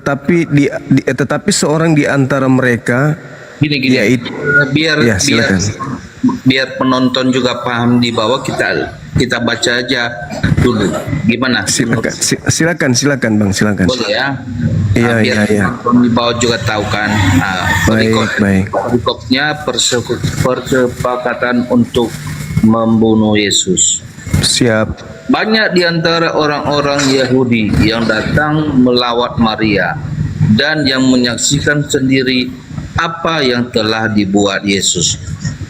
tetapi seorang di antara mereka, Gini, yaitu, biar ya biar silakan. biar penonton juga paham di bawah, kita baca aja dulu. Gimana? Silakan Bang, silakan. Boleh ya? Iya, Biar iya. penonton di bawah juga tahu kan. Baik. Perikopnya persepakatan untuk membunuh Yesus. Siap. Banyak di antara orang-orang Yahudi yang datang melawat Maria dan yang menyaksikan sendiri apa yang telah dibuat Yesus.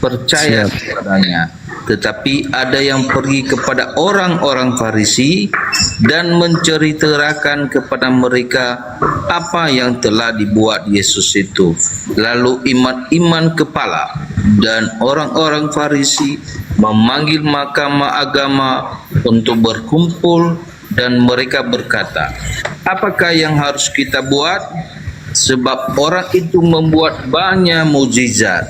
Percaya kepadanya. Tetapi ada yang pergi kepada orang-orang Farisi dan menceritakan kepada mereka apa yang telah dibuat Yesus itu. Lalu iman-iman kepala dan orang-orang Farisi memanggil mahkamah agama untuk berkumpul dan mereka berkata, apakah yang harus kita buat? Sebab orang itu membuat banyak mukjizat.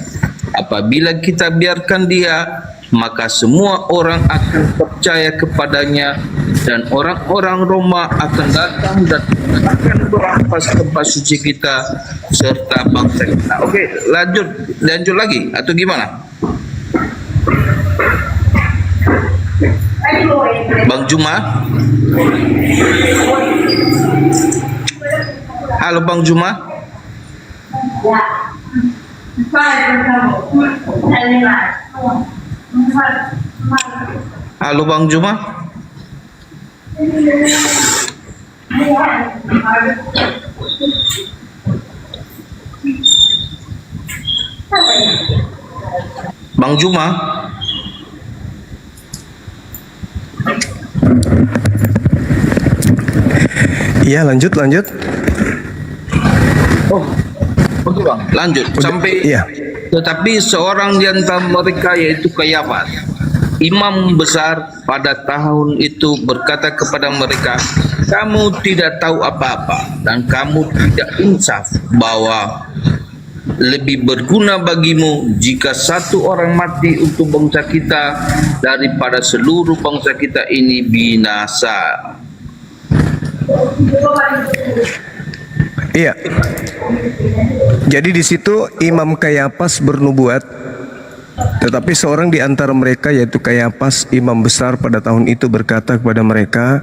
Apabila kita biarkan dia, maka semua orang akan percaya kepadanya dan orang-orang Roma akan datang dan akan merampas tempat suci kita serta bangsa kita. Oke, lanjut lagi atau gimana? Bang Juma? Halo Bang Juma? Halo Bang Juma? Bang Juma? Iya, lanjut. Oh, oke Bang. Lanjut sampai. Iya. Tetapi seorang di antara mereka, yaitu Kayafas, imam besar pada tahun itu, berkata kepada mereka, kamu tidak tahu apa-apa dan kamu tidak insaf bahwa lebih berguna bagimu jika satu orang mati untuk bangsa kita daripada seluruh bangsa kita ini binasa. Iya. Jadi di situ Imam Kayafas bernubuat, tetapi seorang di antara mereka, yaitu Kayafas, imam besar pada tahun itu, berkata kepada mereka,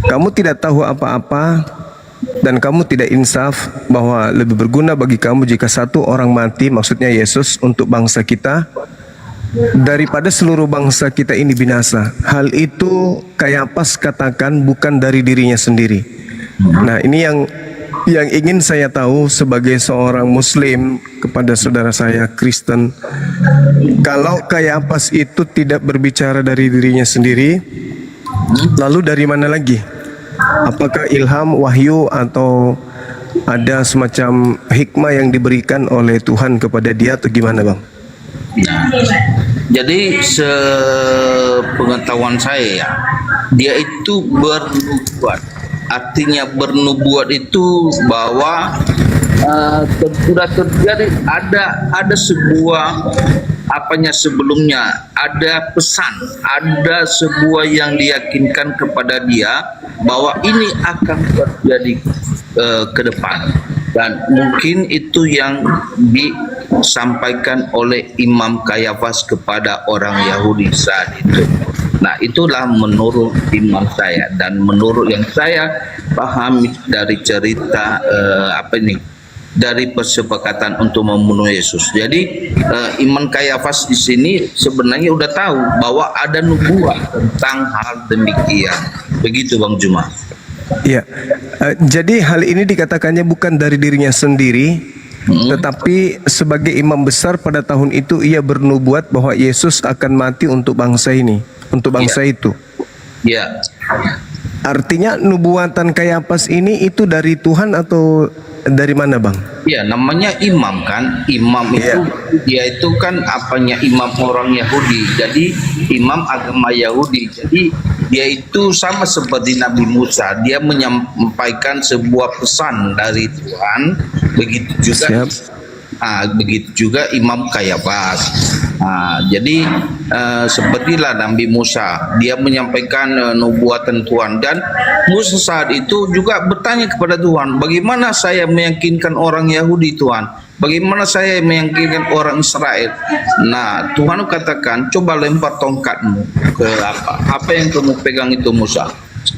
kamu tidak tahu apa-apa dan kamu tidak insaf bahwa lebih berguna bagi kamu jika satu orang mati, maksudnya Yesus, untuk bangsa kita daripada seluruh bangsa kita ini binasa. Hal itu Kayafas katakan bukan dari dirinya sendiri. Nah, ini yang ingin saya tahu sebagai seorang Muslim kepada saudara saya Kristen. Kalau Kayafas itu tidak berbicara dari dirinya sendiri, lalu dari mana lagi? Apakah ilham, wahyu, atau ada semacam hikmah yang diberikan oleh Tuhan kepada dia, atau gimana Bang? Nah, jadi sepengetahuan saya, dia itu bernubuat. Artinya bernubuat itu bahwa sudah terjadi, ada sebuah sebelumnya, ada pesan, ada sebuah yang diyakinkan kepada dia bahwa ini akan terjadi ke depan, dan mungkin itu yang disampaikan oleh Imam Kayafas kepada orang Yahudi saat itu. Nah, itulah menurut iman saya dan menurut yang saya pahami dari cerita dari persepakatan untuk membunuh Yesus. Jadi Imam Kayafas di sini sebenarnya udah tahu bahwa ada nubuat tentang hal demikian. Begitu Bang Juma. Iya. Jadi hal ini dikatakannya bukan dari dirinya sendiri, tetapi sebagai imam besar pada tahun itu ia bernubuat bahwa Yesus akan mati untuk bangsa ini, untuk bangsa itu. Ya. Artinya nubuatan Kayafas ini itu dari Tuhan atau dari mana Bang? Ya, namanya imam kan. Imam itu dia itu kan imam orang Yahudi. Jadi imam agama Yahudi. Jadi dia itu sama seperti Nabi Musa. Dia menyampaikan sebuah pesan dari Tuhan. Begitu juga Begitu juga Imam Kayafas. Jadi sepertilah Nabi Musa, dia menyampaikan nubuatan Tuhan, dan Musa saat itu juga bertanya kepada Tuhan, bagaimana saya meyakinkan orang Yahudi Tuhan? Bagaimana saya meyakinkan orang Israel? Nah, Tuhan katakan, coba lempar tongkatmu ke apa yang kamu pegang itu Musa.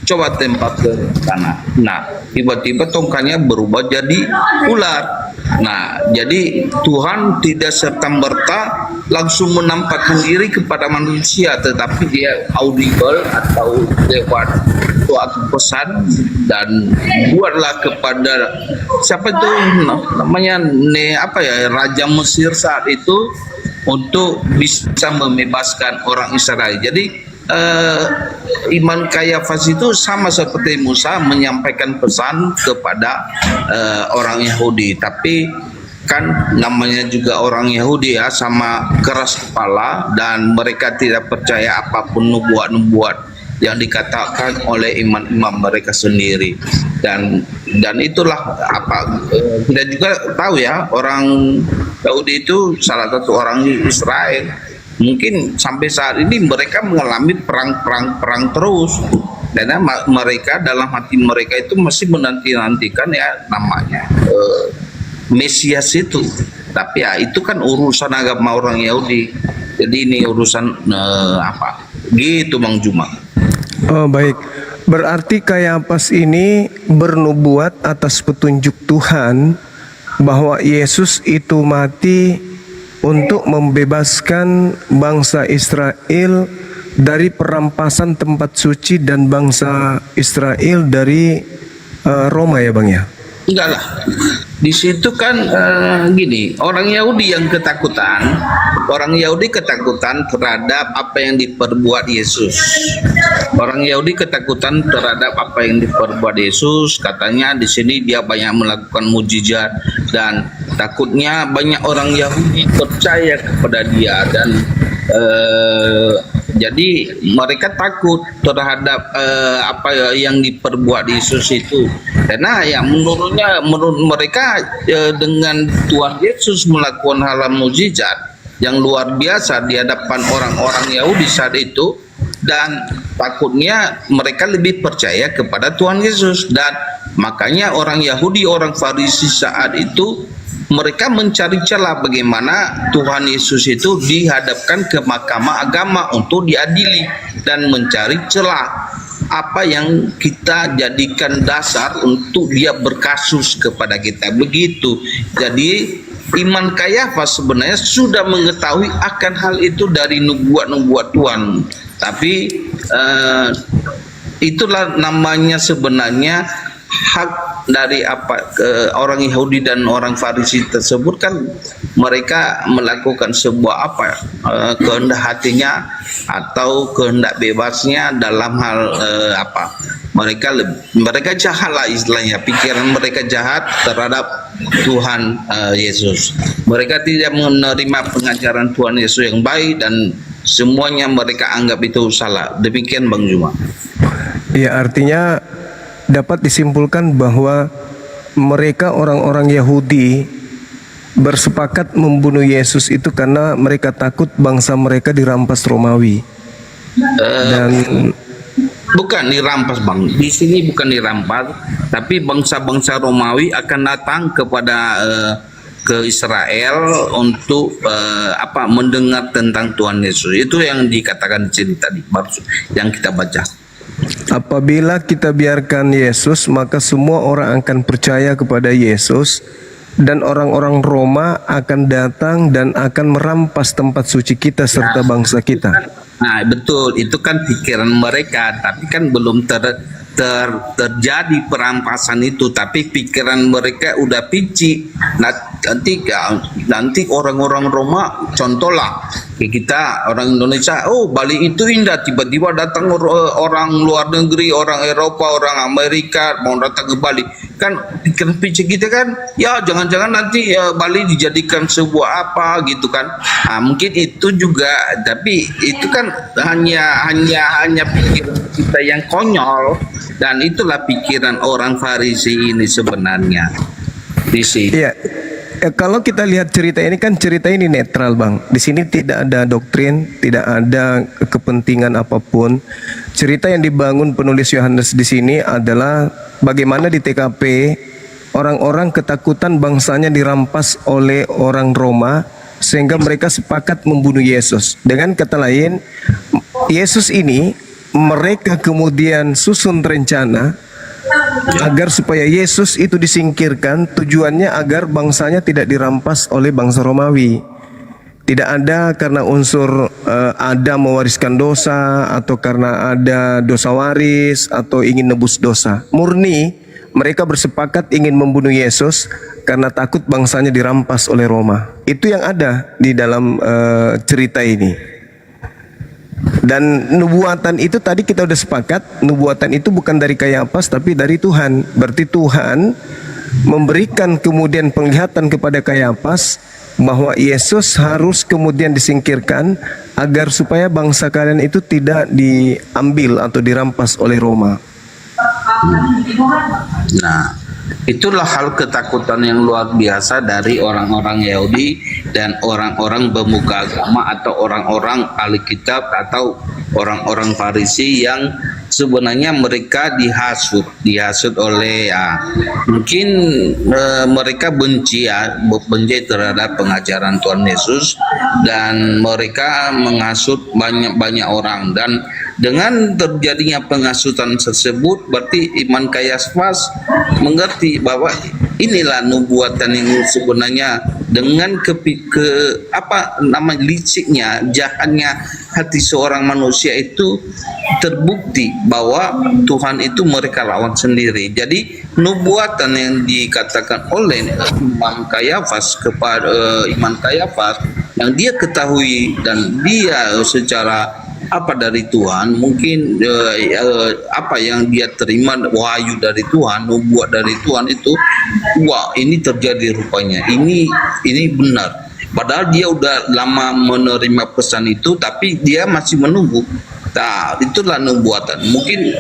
Coba tempat ke tanah. Nah, tiba-tiba tongkatnya berubah jadi ular. Nah, jadi Tuhan tidak serta-merta langsung menampakkan diri kepada manusia, tetapi dia audible atau lewat suatu pesan, dan buatlah kepada siapa itu namanya Raja Mesir saat itu untuk bisa membebaskan orang Israel. Jadi Imam Kayafas itu sama seperti Musa menyampaikan pesan kepada orang Yahudi, tapi kan namanya juga orang Yahudi ya, sama keras kepala, dan mereka tidak percaya apapun nubuat-nubuat yang dikatakan oleh imam-imam mereka sendiri, dan itulah kita juga tahu ya, orang Yahudi itu salah satu orang Israel. Mungkin sampai saat ini mereka mengalami perang terus, karena mereka dalam hati mereka itu masih menanti-nantikan ya namanya Mesias itu. Tapi ya itu kan urusan agama orang Yahudi. Jadi ini urusan gitu Bang Juma. Oh baik, berarti Kayafas ini bernubuat atas petunjuk Tuhan bahwa Yesus itu mati untuk membebaskan bangsa Israel dari perampasan tempat suci dan bangsa Israel dari Roma ya Bang ya? Enggak lah. Di situ kan gini, orang Yahudi ketakutan terhadap apa yang diperbuat Yesus. Orang Yahudi ketakutan terhadap apa yang diperbuat Yesus. Katanya di sini dia banyak melakukan mujizat, dan takutnya banyak orang Yahudi percaya kepada dia, dan jadi mereka takut terhadap apa yang diperbuat Yesus itu, karena ya menurut mereka dengan Tuhan Yesus melakukan hal mujizat yang luar biasa di hadapan orang-orang Yahudi saat itu, dan takutnya mereka lebih percaya kepada Tuhan Yesus, dan makanya orang Yahudi, orang Farisi saat itu mereka mencari celah bagaimana Tuhan Yesus itu dihadapkan ke mahkamah agama untuk diadili, dan mencari celah apa yang kita jadikan dasar untuk dia berkasus kepada kita, begitu. Jadi Imam Kayafas sebenarnya sudah mengetahui akan hal itu dari nubuat-nubuat Tuhan, tapi itulah namanya sebenarnya hak dari orang Yahudi dan orang Farisi tersebut, kan mereka melakukan sebuah kehendak hatinya atau kehendak bebasnya dalam hal mereka jahat lah istilahnya, pikiran mereka jahat terhadap Tuhan Yesus. Mereka tidak menerima pengajaran Tuhan Yesus yang baik, dan semuanya mereka anggap itu salah. Demikian Bang Juma. Ya, artinya dapat disimpulkan bahwa mereka orang-orang Yahudi bersepakat membunuh Yesus itu karena mereka takut bangsa mereka dirampas Romawi. Dan bukan dirampas Bang, di sini bukan dirampas, tapi bangsa-bangsa Romawi akan datang kepada ke Israel untuk mendengar tentang Tuhan Yesus. Itu yang dikatakan di sini tadi, baru yang kita baca. Apabila kita biarkan Yesus, maka semua orang akan percaya kepada Yesus, dan orang-orang Roma akan datang dan akan merampas tempat suci kita serta bangsa kita. Nah, betul, itu kan pikiran mereka, tapi kan belum terjadi perampasan itu, tapi pikiran mereka udah pici. Nanti orang-orang Roma, contohlah kita orang Indonesia, Bali itu indah, tiba-tiba datang orang luar negeri, orang Eropa, orang Amerika mau datang ke Bali, kan pikiran pici kita kan, ya jangan-jangan nanti Bali dijadikan sebuah apa gitu kan. Mungkin itu juga, tapi itu kan hanya pikiran kita yang konyol, dan itulah pikiran orang Farisi ini sebenarnya di sini. Iya. kalau kita lihat cerita ini kan cerita ini netral bang. Di sini tidak ada doktrin, tidak ada kepentingan apapun. Cerita yang dibangun penulis Yohanes di sini adalah bagaimana di TKP orang-orang ketakutan bangsanya dirampas oleh orang Roma sehingga mereka sepakat membunuh Yesus. Dengan kata lain, Yesus ini mereka kemudian susun rencana agar supaya Yesus itu disingkirkan, tujuannya agar bangsanya tidak dirampas oleh bangsa Romawi. Tidak ada karena unsur Adam mewariskan dosa, atau karena ada dosa waris, atau ingin nebus dosa. Murni mereka bersepakat ingin membunuh Yesus karena takut bangsanya dirampas oleh Roma. Itu yang ada di dalam cerita ini. Dan nubuatan itu tadi kita udah sepakat, nubuatan itu bukan dari Kayafas tapi dari Tuhan. Berarti Tuhan memberikan kemudian penglihatan kepada Kayafas bahwa Yesus harus kemudian disingkirkan agar supaya bangsa kalian itu tidak diambil atau dirampas oleh Roma. Nah, itulah hal ketakutan yang luar biasa dari orang-orang Yahudi dan orang-orang pemuka agama atau orang-orang ahli kitab atau orang-orang Farisi yang sebenarnya mereka dihasut oleh mungkin mereka benci terhadap pengajaran Tuhan Yesus, dan mereka menghasut banyak orang. Dan dengan terjadinya penghasutan tersebut berarti Iman Kayafas mengerti bahwa inilah nubuatan yang sebenarnya dengan liciknya, jahatnya hati seorang manusia itu terbukti bahwa Tuhan itu mereka lawan sendiri. Jadi nubuatan yang dikatakan oleh Imam Kayafas kepada Iman Kayafas yang dia ketahui dan dia secara dari Tuhan, mungkin apa yang dia terima wahyu dari Tuhan, nubuat dari Tuhan itu, wah ini terjadi rupanya, ini benar. Padahal dia udah lama menerima pesan itu, tapi dia masih menunggu. Nah, itulah nubuatan. Mungkin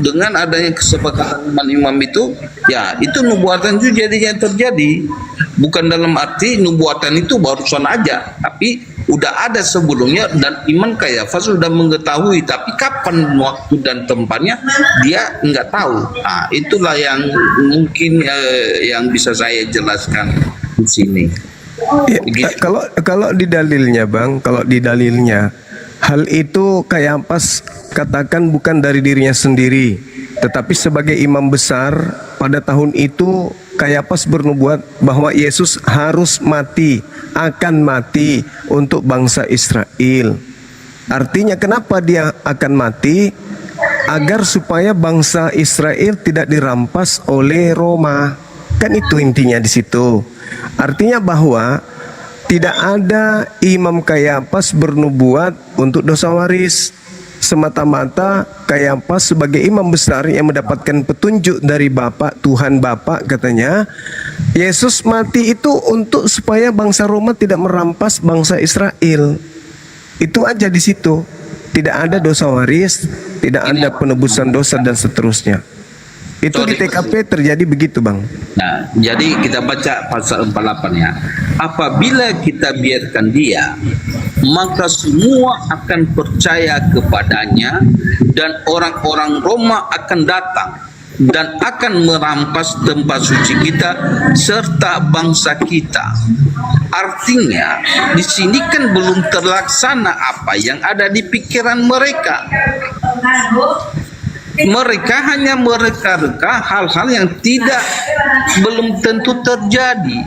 dengan adanya kesepakatan imam itu, ya itu nubuatan itu jadinya terjadi. Bukan dalam arti nubuatan itu barusan aja, tapi udah ada sebelumnya dan Iman Kayafas sudah mengetahui, tapi kapan waktu dan tempatnya dia nggak tahu. Nah, itulah yang mungkin yang bisa saya jelaskan di sini. Ya, kalau di dalilnya bang, hal itu Kayafas katakan bukan dari dirinya sendiri, tetapi sebagai imam besar pada tahun itu Kayafas bernubuat bahwa Yesus harus mati, akan mati untuk bangsa Israel. Artinya kenapa dia akan mati? Agar supaya bangsa Israel tidak dirampas oleh Roma. Kan itu intinya di situ. Artinya bahwa tidak ada Imam Kayafas bernubuat untuk dosa waris. Semata-mata Kayafas sebagai imam besar yang mendapatkan petunjuk dari Bapak, Tuhan Bapak katanya, Yesus mati itu untuk supaya bangsa Roma tidak merampas bangsa Israel. Itu aja di situ. Tidak ada dosa waris, tidak ada penebusan dosa dan seterusnya. Itu di TKP terjadi begitu bang. Nah, jadi kita baca pasal 48-nya. Apabila kita biarkan dia, maka semua akan percaya kepadanya dan orang-orang Roma akan datang dan akan merampas tempat suci kita serta bangsa kita. Artinya di sini kan belum terlaksana apa yang ada di pikiran mereka. Mereka hanya mereka-reka hal-hal yang belum tentu terjadi.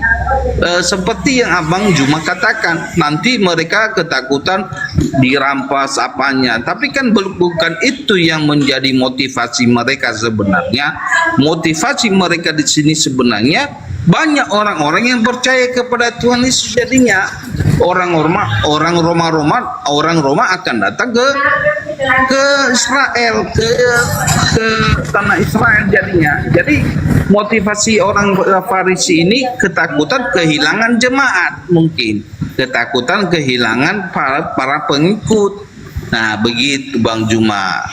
Seperti yang Abang Juma katakan, nanti mereka ketakutan dirampas apanya. Tapi kan bukan itu yang menjadi motivasi mereka sebenarnya. Motivasi mereka di sini sebenarnya banyak orang-orang yang percaya kepada Tuhan Yesus. Jadinya orang Roma akan datang ke Israel, ke tanah Israel jadinya. Jadi motivasi orang Farisi ini ketakutan kehilangan jemaat, mungkin ketakutan kehilangan para pengikut. Nah, begitu Bang Juma.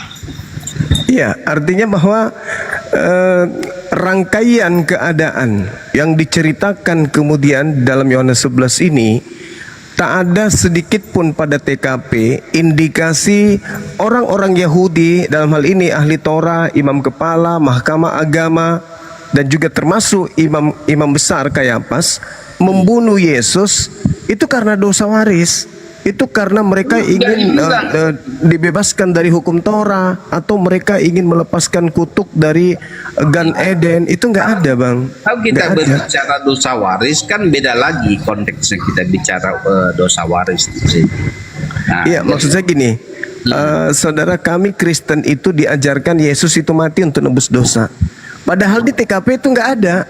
Iya, artinya bahwa rangkaian keadaan yang diceritakan kemudian dalam Yohanes 11 ini, tak ada sedikit pun pada TKP indikasi orang-orang Yahudi, dalam hal ini ahli Torah, imam kepala, mahkamah agama, dan juga termasuk imam besar Kayafas membunuh Yesus itu karena dosa waris. Itu karena mereka ingin dibebaskan dari hukum Torah, atau mereka ingin melepaskan kutuk dari Gan Eden. Itu nggak ada, Bang. Kalau kita berbicara dosa waris kan beda lagi konteksnya, kita bicara dosa waris di sini. Nah, iya, maksud saya gini, saudara, kami Kristen itu diajarkan Yesus itu mati untuk nebus dosa. Padahal di TKP itu nggak ada.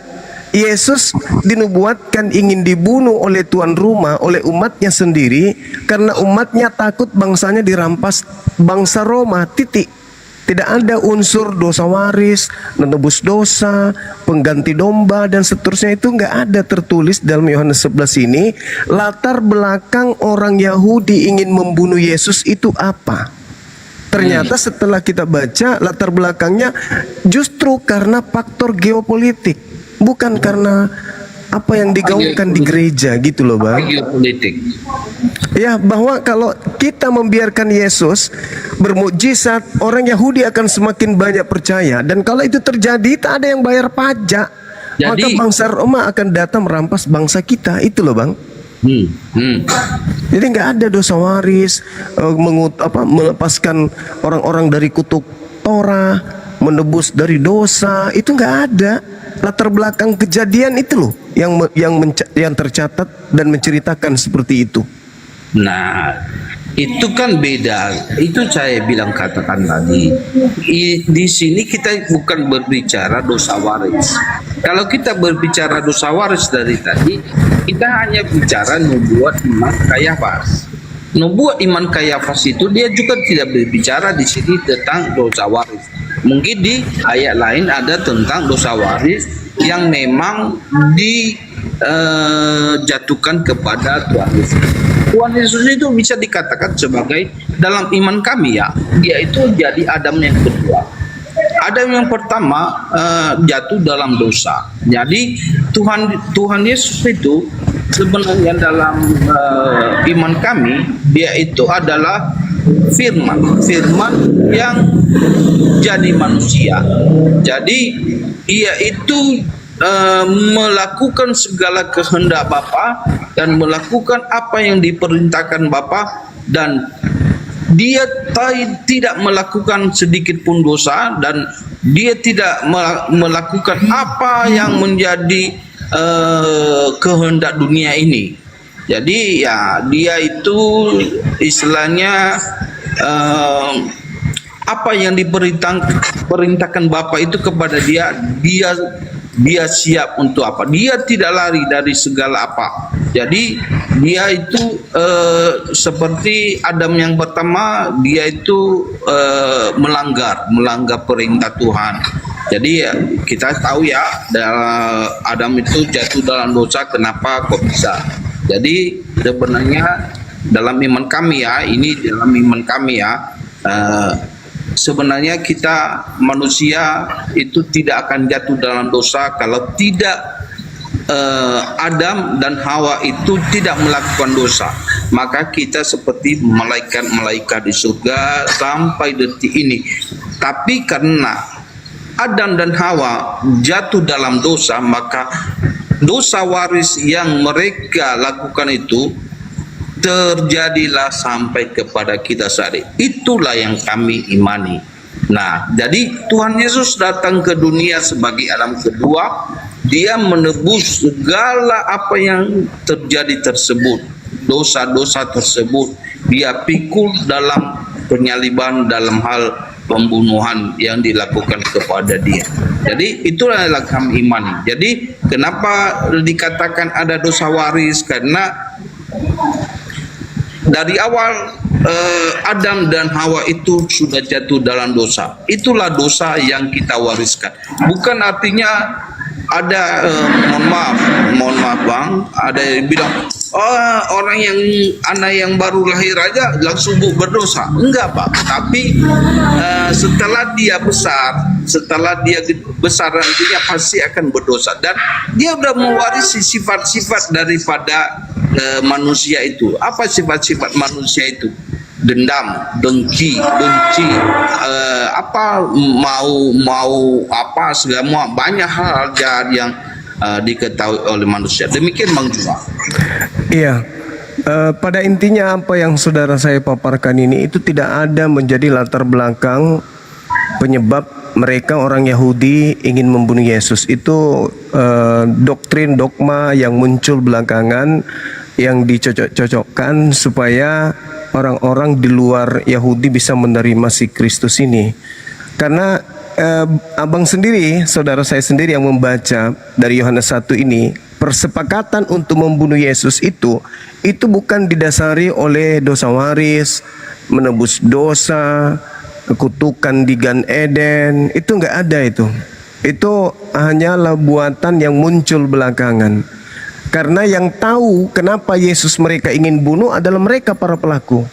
Yesus dinubuatkan ingin dibunuh oleh tuan rumah, oleh umatnya sendiri, karena umatnya takut bangsanya dirampas bangsa Roma, titik. Tidak ada unsur dosa waris, menebus dosa, pengganti domba, dan seterusnya. Itu nggak ada tertulis dalam Yohanes 11 ini. Latar belakang orang Yahudi ingin membunuh Yesus itu apa? Ternyata setelah kita baca latar belakangnya justru karena faktor geopolitik, bukan karena apa yang digaungkan di gereja gitu loh, Bang. geopolitik. Ya, bahwa kalau kita membiarkan Yesus bermukjizat, orang Yahudi akan semakin banyak percaya, dan kalau itu terjadi tak ada yang bayar pajak, maka bangsa Roma akan datang merampas bangsa kita. Itu loh, Bang. Jadi nggak ada dosa waris, melepaskan orang-orang dari kutuk Torah, menebus dari dosa, itu nggak ada. Latar belakang kejadian itu loh yang tercatat dan menceritakan seperti itu. Nah, itu kan beda. Itu saya bilang katakan tadi. Di sini kita bukan berbicara dosa waris. Kalau kita berbicara dosa waris dari tadi, kita hanya bicara nubuat iman Kayafas. Nubuat iman Kayafas itu dia juga tidak berbicara di sini tentang dosa waris. Mungkin di ayat lain ada tentang dosa waris yang memang dijatuhkan kepada Tuhan Yesus. Tuhan Yesus itu bisa dikatakan sebagai dalam iman kami ya, dia itu jadi Adam yang kedua. Adam yang pertama jatuh dalam dosa. Jadi Tuhan Yesus itu sebenarnya dalam iman kami, dia itu adalah firman yang jadi manusia. Jadi ia itu melakukan segala kehendak Bapa dan melakukan apa yang diperintahkan Bapa, dan dia tidak melakukan sedikit pun dosa, dan dia tidak melakukan apa yang menjadi kehendak dunia ini. Jadi ya dia itu istilahnya apa yang diperintahkan Bapa itu kepada dia siap untuk apa? Dia tidak lari dari segala apa. Jadi dia itu seperti Adam yang pertama, dia itu melanggar perintah Tuhan. Jadi ya, kita tahu ya, Adam itu jatuh dalam dosa. Kenapa kok bisa? Jadi sebenarnya dalam iman kami ya, sebenarnya kita manusia itu tidak akan jatuh dalam dosa kalau tidak Adam dan Hawa itu tidak melakukan dosa. Maka kita seperti malaikat-malaikat di surga sampai detik ini. Tapi karena Adam dan Hawa jatuh dalam dosa, maka dosa waris yang mereka lakukan itu terjadilah sampai kepada kita saat ini. Itulah yang kami imani. Nah, jadi Tuhan Yesus datang ke dunia sebagai Adam kedua. Dia menebus segala apa yang terjadi tersebut, dosa-dosa tersebut. Dia pikul dalam penyaliban, dalam hal pembunuhan yang dilakukan kepada dia. Jadi itulah yang kami imani. Jadi kenapa dikatakan ada dosa waris? Karena dari awal Adam dan Hawa itu sudah jatuh dalam dosa. Itulah dosa yang kita wariskan. Bukan artinya mohon maaf bang, ada yang bilang, oh orang yang anak yang baru lahir aja langsung berdosa. Enggak pak, tapi setelah dia besar nantinya pasti akan berdosa, dan dia udah mewarisi sifat-sifat daripada manusia itu. Apa sifat-sifat manusia itu? Dendam, dengki, benci, mau apa segala, banyak hal jahat yang diketahui oleh manusia. Demikian Bang Juma. Iya. Pada intinya apa yang saudara saya paparkan ini itu tidak ada menjadi latar belakang penyebab mereka orang Yahudi ingin membunuh Yesus. Itu doktrin dogma yang muncul belakangan yang dicocok-cocokkan supaya orang-orang di luar Yahudi bisa menerima si Kristus ini. Karena abang sendiri, saudara saya sendiri yang membaca dari Yohanes 1 ini, persepakatan untuk membunuh Yesus itu bukan didasari oleh dosa waris, menebus dosa, kutukan di Gan Eden. Itu enggak ada itu. Itu hanyalah buatan yang muncul belakangan. Karena yang tahu kenapa Yesus mereka ingin bunuh adalah mereka para pelaku.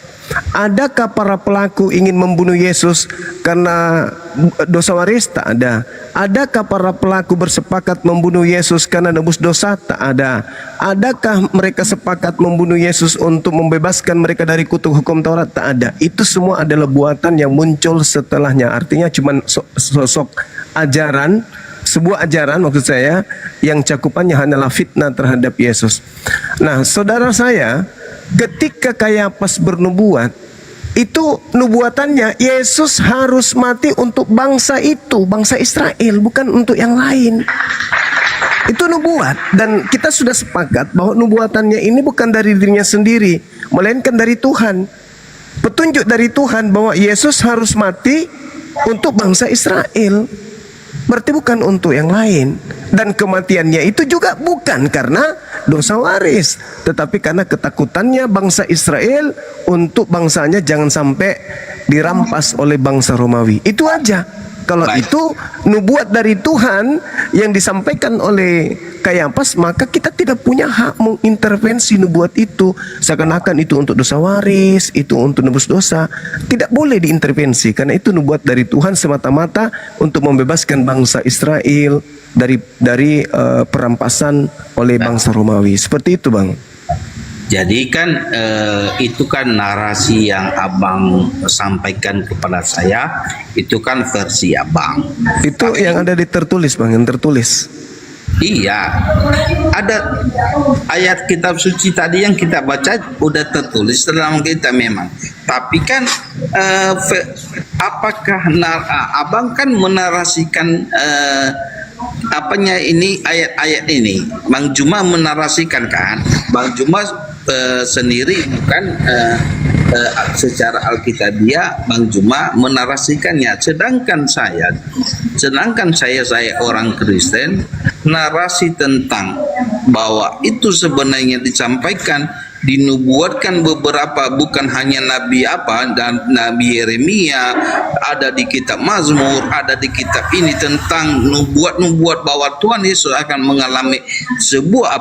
Adakah para pelaku ingin membunuh Yesus karena dosa waris? Tak ada. Adakah para pelaku bersepakat membunuh Yesus karena nebus dosa? Tak ada. Adakah mereka sepakat membunuh Yesus untuk membebaskan mereka dari kutuk hukum Taurat? Tak ada. Itu semua adalah buatan yang muncul setelahnya. Artinya cuma sosok ajaran, sebuah ajaran maksud saya, yang cakupannya hanyalah fitnah terhadap Yesus. Nah, saudara saya, ketika Kayafas bernubuat, itu nubuatannya Yesus harus mati untuk bangsa itu, bangsa Israel, bukan untuk yang lain. Itu nubuat, dan kita sudah sepakat bahwa nubuatannya ini bukan dari dirinya sendiri, melainkan dari Tuhan. Petunjuk dari Tuhan bahwa Yesus harus mati untuk bangsa Israel. Berarti bukan untuk yang lain. Dan kematiannya itu juga bukan karena dosa waris, tetapi karena ketakutannya bangsa Israel untuk bangsanya jangan sampai dirampas oleh bangsa Romawi. Itu aja. Kalau itu nubuat dari Tuhan yang disampaikan oleh Kayafas, maka kita tidak punya hak mengintervensi nubuat itu seakan-akan itu untuk dosa waris, itu untuk nebus dosa. Tidak boleh diintervensi karena itu nubuat dari Tuhan semata-mata untuk membebaskan bangsa Israel dari perampasan oleh bangsa Romawi. Seperti itu, Bang. Jadi kan itu kan narasi yang abang sampaikan kepada saya, itu kan versi abang. Itu tapi, yang ada di tertulis, Bang, yang tertulis. Iya, ada ayat kitab suci tadi yang kita baca udah tertulis dalam kita memang. Tapi kan apakah abang kan menarasikan apanya ini ayat-ayat ini? Bang Juma menarasikan kan? Bang Juma sendiri bukan secara Alkitabiah, Bang Juma menarasikannya. Sedangkan saya orang Kristen, narasi tentang bahwa itu sebenarnya disampaikan, dinubuatkan beberapa, bukan hanya Nabi dan Nabi Yeremia, ada di kitab Mazmur, ada di kitab ini tentang nubuat bahwa Tuhan Yesus akan mengalami sebuah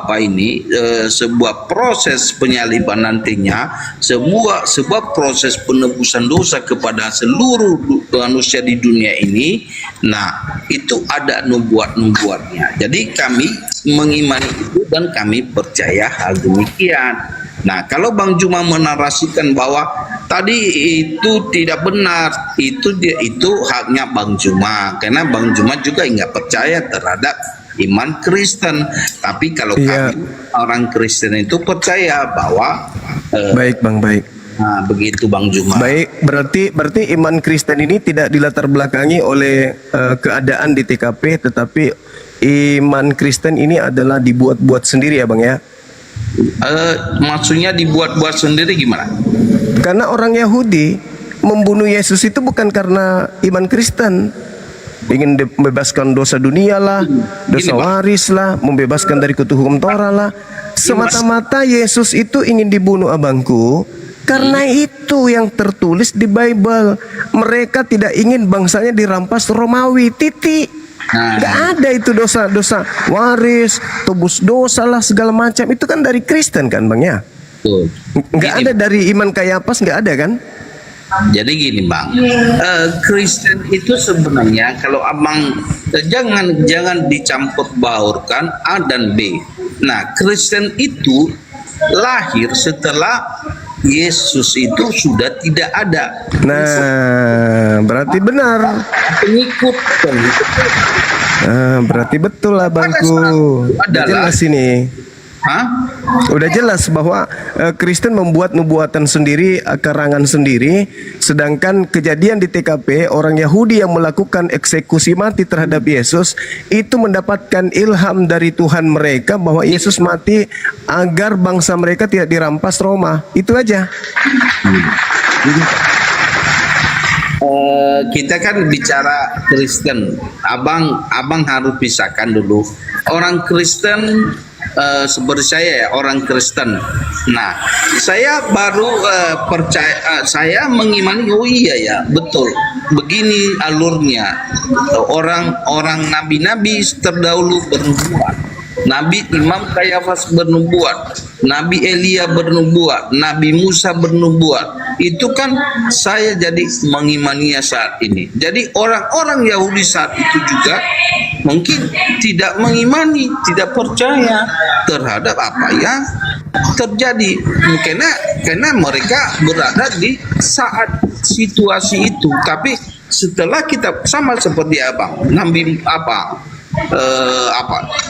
sebuah proses penyaliban nantinya, sebuah proses penebusan dosa kepada seluruh manusia di dunia ini. Nah, itu ada nubuatnya. Jadi kami mengimani itu dan kami percaya hal demikian. Nah, kalau Bang Juma menarasikan bahwa tadi itu tidak benar, itu haknya Bang Juma, karena Bang Juma juga nggak percaya terhadap iman Kristen. Tapi kalau kami orang Kristen itu percaya bahwa baik, Bang, baik. Nah, begitu Bang Juma. Baik, berarti iman Kristen ini tidak dilatar belakangi oleh keadaan di TKP, tetapi iman Kristen ini adalah dibuat-buat sendiri ya, Bang ya. Maksudnya dibuat-buat sendiri gimana? Karena orang Yahudi membunuh Yesus itu bukan karena iman Kristen, ingin membebaskan dosa dunia lah, dosa waris lah, membebaskan dari kutuk hukum Taurat lah. Semata-mata Yesus itu ingin dibunuh, abangku, karena itu yang tertulis di Bible. Mereka tidak ingin bangsanya dirampas Romawi, titik. Nah. Nggak ada itu dosa-dosa waris, tebus dosa lah segala macam. Itu kan dari Kristen kan Bang ya? Betul. Nggak Gini, ada dari iman Kayapas, nggak ada kan? Jadi gini Bang, Kristen itu sebenarnya kalau abang jangan dicampur baurkan A dan B. Nah, Kristen itu lahir setelah Yesus itu sudah tidak ada. Nah, berarti benar. Pengikut. Berarti betul lah Bangku. Udah Adalah- jelas ini. Hah? Udah jelas bahwa Kristen membuat nubuatan sendiri, karangan sendiri, sedangkan kejadian di TKP orang Yahudi yang melakukan eksekusi mati terhadap Yesus itu mendapatkan ilham dari Tuhan mereka bahwa Yesus mati agar bangsa mereka tidak dirampas Roma. Itu aja. Kita kan bicara Kristen, abang harus pisahkan dulu orang Kristen seperti saya ya, orang Kristen. Nah, saya baru percaya, saya mengimani, oh iya ya, betul. Begini alurnya. Orang nabi-nabi terdahulu bernubuat. Nabi Imam Kayafas bernubuat, Nabi Elia bernubuat, Nabi Musa bernubuat. Itu kan saya jadi mengimaninya saat ini. Jadi orang-orang Yahudi saat itu juga mungkin tidak mengimani, tidak percaya terhadap apa yang terjadi. Karena mereka berada di saat situasi itu. Tapi setelah kita sama seperti abang, Nabi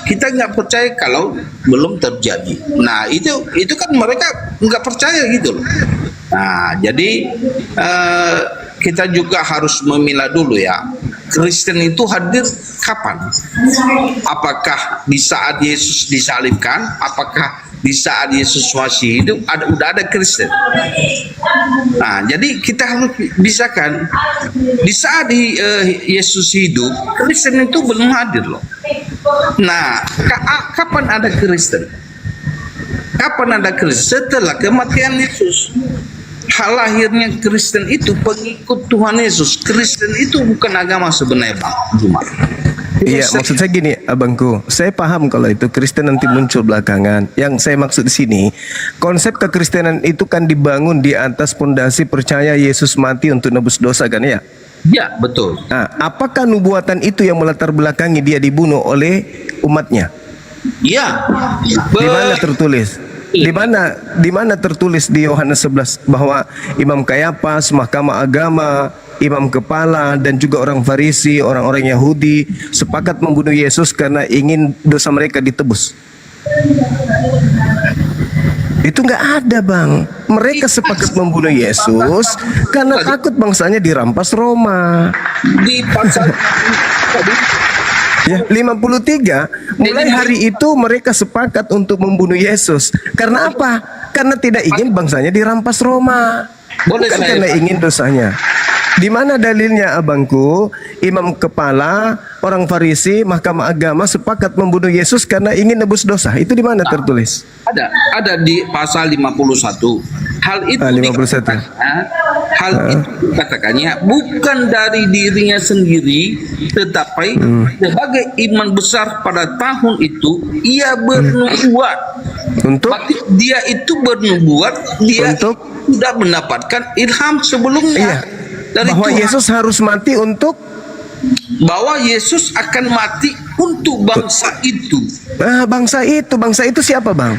kita nggak percaya kalau belum terjadi. Nah itu kan mereka nggak percaya gitu loh. Nah jadi kita juga harus memilah dulu ya, Kristen itu hadir kapan? Apakah di saat Yesus disalibkan? Apakah di saat Yesus masih hidup udah ada Kristen? Nah, jadi kita harus pisahkan. Di saat Yesus hidup, Kristen itu belum hadir loh. Nah, kapan ada Kristen? Kapan ada Kristen? Setelah kematian Yesus. Hal lahirnya Kristen itu pengikut Tuhan Yesus. Kristen itu bukan agama sebenarnya, Bang Jumat. Iya, maksud saya gini, abangku. Saya paham kalau itu Kristen nanti muncul belakangan. Yang saya maksud di sini, konsep kekristenan itu kan dibangun di atas pondasi percaya Yesus mati untuk nebus dosa kan ya? Ya, betul. Nah, apakah nubuatan itu yang melatar belakangi dia dibunuh oleh umatnya? Ya. Di mana tertulis? Di mana tertulis di Yohanes 11 bahwa Imam Kayafas, Mahkamah Agama, imam kepala dan juga orang Farisi, orang-orang Yahudi sepakat membunuh Yesus karena ingin dosa mereka ditebus? Itu nggak ada, Bang. Mereka sepakat membunuh Yesus karena takut bangsanya dirampas Roma. Di pasal Ya, 53 mulai hari itu mereka sepakat untuk membunuh Yesus. Karena apa? Karena tidak ingin bangsanya dirampas Roma. Boleh Bukan saya karena ingin dosanya. Di mana dalilnya abangku? Imam kepala, orang Farisi, Mahkamah Agama sepakat membunuh Yesus karena ingin nebus dosa. Itu di mana tertulis? ada di pasal 51. Hal itu 51. itu katakannya bukan dari dirinya sendiri, tetapi sebagai iman besar pada tahun itu ia bernubuat. Untuk Berarti dia itu bernubuat, dia Untuk? sudah mendapatkan ilham sebelumnya. Iya. Dari Bahwa Tuhan, Yesus harus mati untuk bahwa Yesus akan mati untuk bangsa itu. bangsa itu siapa, Bang?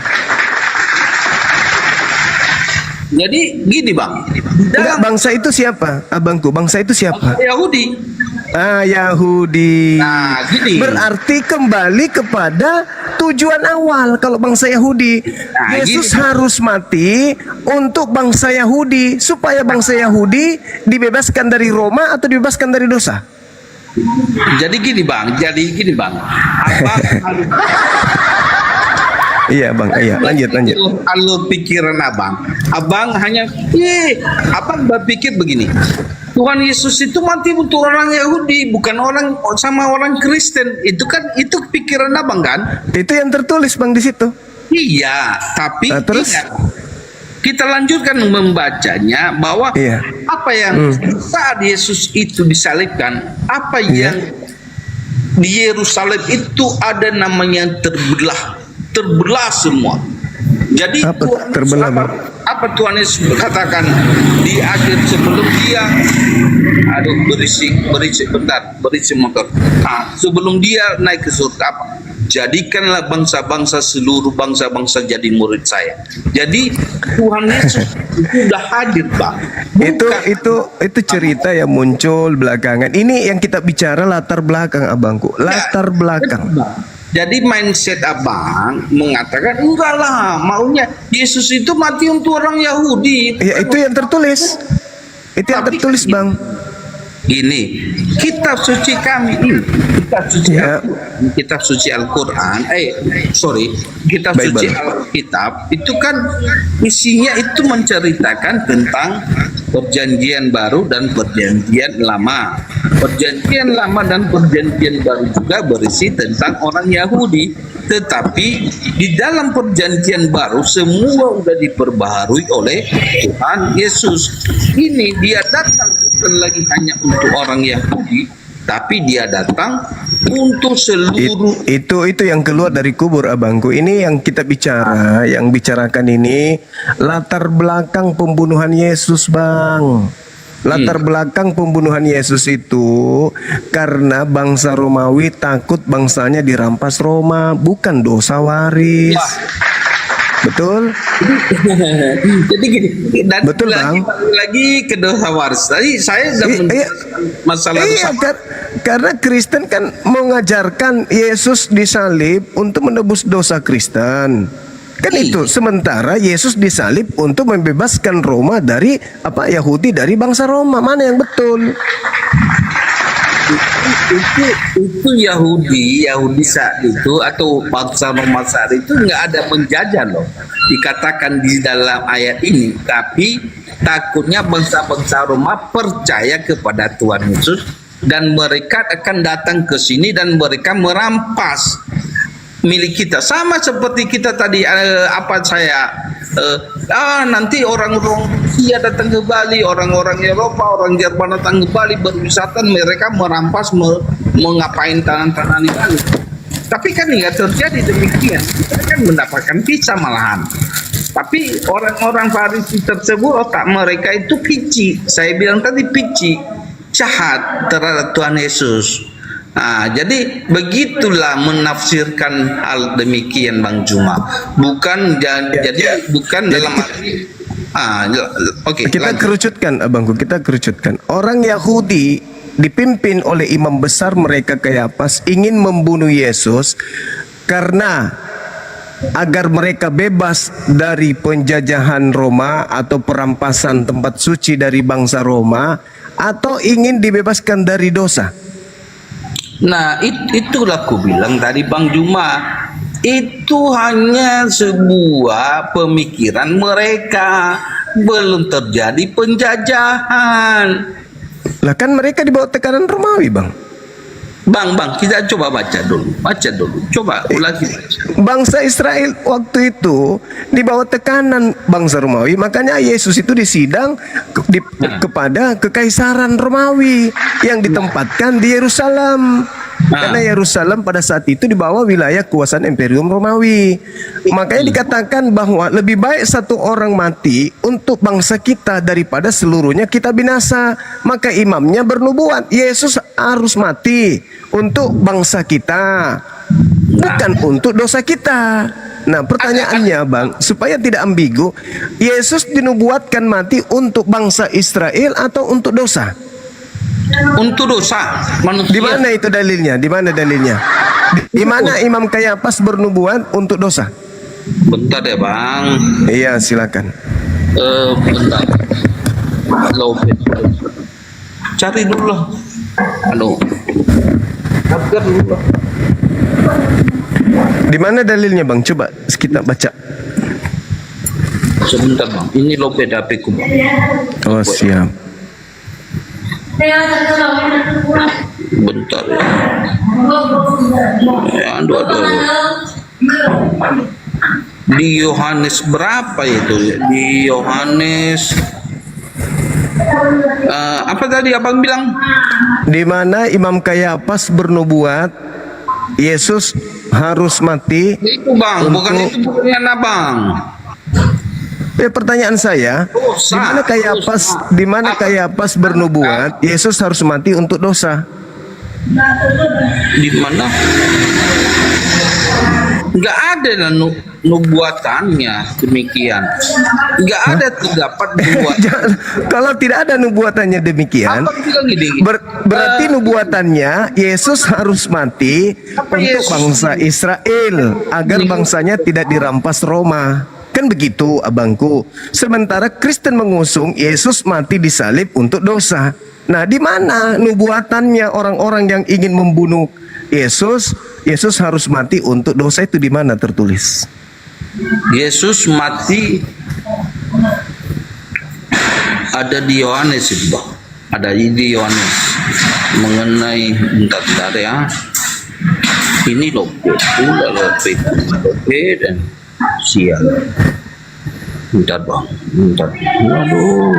Jadi gini Bang, Enggak, dalam bangsa itu siapa? Abangku, bangsa itu siapa? Yahudi. Yahudi. Nah, gini. Berarti kembali kepada tujuan awal. Kalau bangsa Yahudi, Nah, Yesus gini. harus mati untuk bangsa Yahudi supaya bangsa Yahudi dibebaskan dari Roma atau dibebaskan dari dosa. Jadi gini Bang, Abang harus Iya, Bang. Iya, lanjut. alur pikiran abang hanya abang berpikir begini, Tuhan Yesus itu mati untuk orang Yahudi, bukan sama orang Kristen. Itu pikiran abang kan? Itu yang tertulis, Bang, di situ. Iya, tapi Nah, terus? ingat, kita lanjutkan membacanya bahwa Iya. apa yang saat Yesus itu disalibkan, apa Iya. yang di Yerusalem itu ada namanya yang terbelah semua. Jadi Apa Tuhan Yesus terbelah, Bang? apa Tuhan Yesus katakan di akhir sebelum dia berisi motor. Sebelum dia naik ke surga apa? Jadikanlah bangsa-bangsa, seluruh bangsa-bangsa jadi murid saya. Jadi Tuhan Yesus sudah hadir, Bang. Itu cerita yang muncul belakangan. Ini yang kita bicara latar belakang, abangku. Latar belakang. Jadi mindset abang mengatakan enggak lah, maunya Yesus itu mati untuk orang Yahudi. Ya itu yang tertulis. Itu yang Tapi tertulis, Bang. Gini, kitab suci kami ini, kitab suci Al-Quran, kitab Bible. suci Alkitab itu kan isinya itu menceritakan tentang perjanjian baru dan perjanjian lama. Perjanjian lama dan perjanjian baru juga berisi tentang orang Yahudi, tetapi di dalam perjanjian baru semua sudah diperbaharui oleh Tuhan Yesus. Ini dia datang bukan lagi hanya untuk orang Yahudi, tapi dia datang untuk seluruh. Itu yang keluar dari kubur, abangku. Ini yang kita bicara, yang bicarakan ini latar belakang pembunuhan Yesus, Bang. Latar belakang pembunuhan Yesus itu karena bangsa Romawi takut bangsanya dirampas Roma, bukan dosa waris. Betul? Jadi gini, dan Betul, Bang. lagi ke dosa waris. Tadi saya sudah masalah dosa. Karena Kristen kan mengajarkan Yesus disalib untuk menebus dosa Kristen. Kan itu. Sementara Yesus disalib untuk membebaskan Roma dari Yahudi dari bangsa Roma. Mana yang betul? Itu Yahudi saat itu atau bangsa Roma saat itu nggak ada penjajah loh, dikatakan di dalam ayat ini. Tapi takutnya bangsa-bangsa Roma percaya kepada Tuhan Yesus dan mereka akan datang ke sini dan mereka merampas milik kita, sama seperti kita tadi nanti orang-orang Rusia datang ke Bali, orang-orang Eropa, orang Jerman datang ke Bali berwisata, mereka merampas mengapain tanah-tanah di Bali. Tapi kan nggak terjadi demikian, kita kan mendapatkan visa malahan. Tapi orang-orang Farisi tersebut otak mereka itu pici, saya bilang tadi pici, jahat terhadap Tuhan Yesus. Jadi begitulah menafsirkan hal demikian, Bang Juma. Bukan dalam arti. Kita kerucutkan, abangku. Kita kerucutkan. Orang Yahudi dipimpin oleh imam besar mereka Kayafas ingin membunuh Yesus karena agar mereka bebas dari penjajahan Roma atau perampasan tempat suci dari bangsa Roma, atau ingin dibebaskan dari dosa. Nah, itulah aku bilang tadi, Bang Juma, itu hanya sebuah pemikiran mereka, belum terjadi penjajahan. Lah kan mereka di bawah tekanan Romawi, Bang. Bang, kita coba baca dulu, coba ulangi. Bangsa Israel waktu itu di bawah tekanan bangsa Romawi, makanya Yesus itu disidang kepada kekaisaran Romawi yang ditempatkan di Yerusalem. Karena Yerusalem pada saat itu di bawah wilayah kuasaan Imperium Romawi. Makanya dikatakan bahwa lebih baik satu orang mati untuk bangsa kita daripada seluruhnya kita binasa. Maka imamnya bernubuat, Yesus harus mati untuk bangsa kita, bukan untuk dosa kita. Nah, pertanyaannya, Bang, supaya tidak ambigu, Yesus dinubuatkan mati untuk bangsa Israel atau untuk dosa? Untuk dosa manusia. Di mana itu dalilnya? Di mana dalilnya? Di mana Imam Kayafas bernubuat untuk dosa? Bentar ya, Bang. Iya, silakan. Bentar. Cari dulu lah. Agar dulu lah. Di mana dalilnya, Bang? Coba kita baca. Sebentar, Bang. Ini lopet HP ku, Bang. Oh, siap. Bentar ya. Aduh. Di Yohanes berapa itu? Di Yohanes apa tadi abang bilang? Di mana Imam Kayafas bernubuat Yesus harus mati. Itu bang, bukan itu bukan abang. Pertanyaan saya, Dosa. di mana Kayafas bernubuat Yesus harus mati untuk dosa? Di mana? Nggak ada nubuatannya demikian. Nggak ada terdapat nubuatan. Kalau tidak ada nubuatannya demikian, Abang bilang gini. berarti nubuatannya Yesus harus mati untuk Yesus? bangsa Israel agar bangsanya tidak dirampas Roma. Kan begitu abangku. Sementara Kristen mengusung Yesus mati disalib untuk dosa. Nah, di mana nubuatannya orang-orang yang ingin membunuh Yesus? Yesus harus mati untuk dosa itu di mana tertulis? Yesus mati ada di Yohanes itu bang. Ada di Yohanes mengenai bentar ya. Ini loh, dan siang. Bentar bang, bentar. Waduh.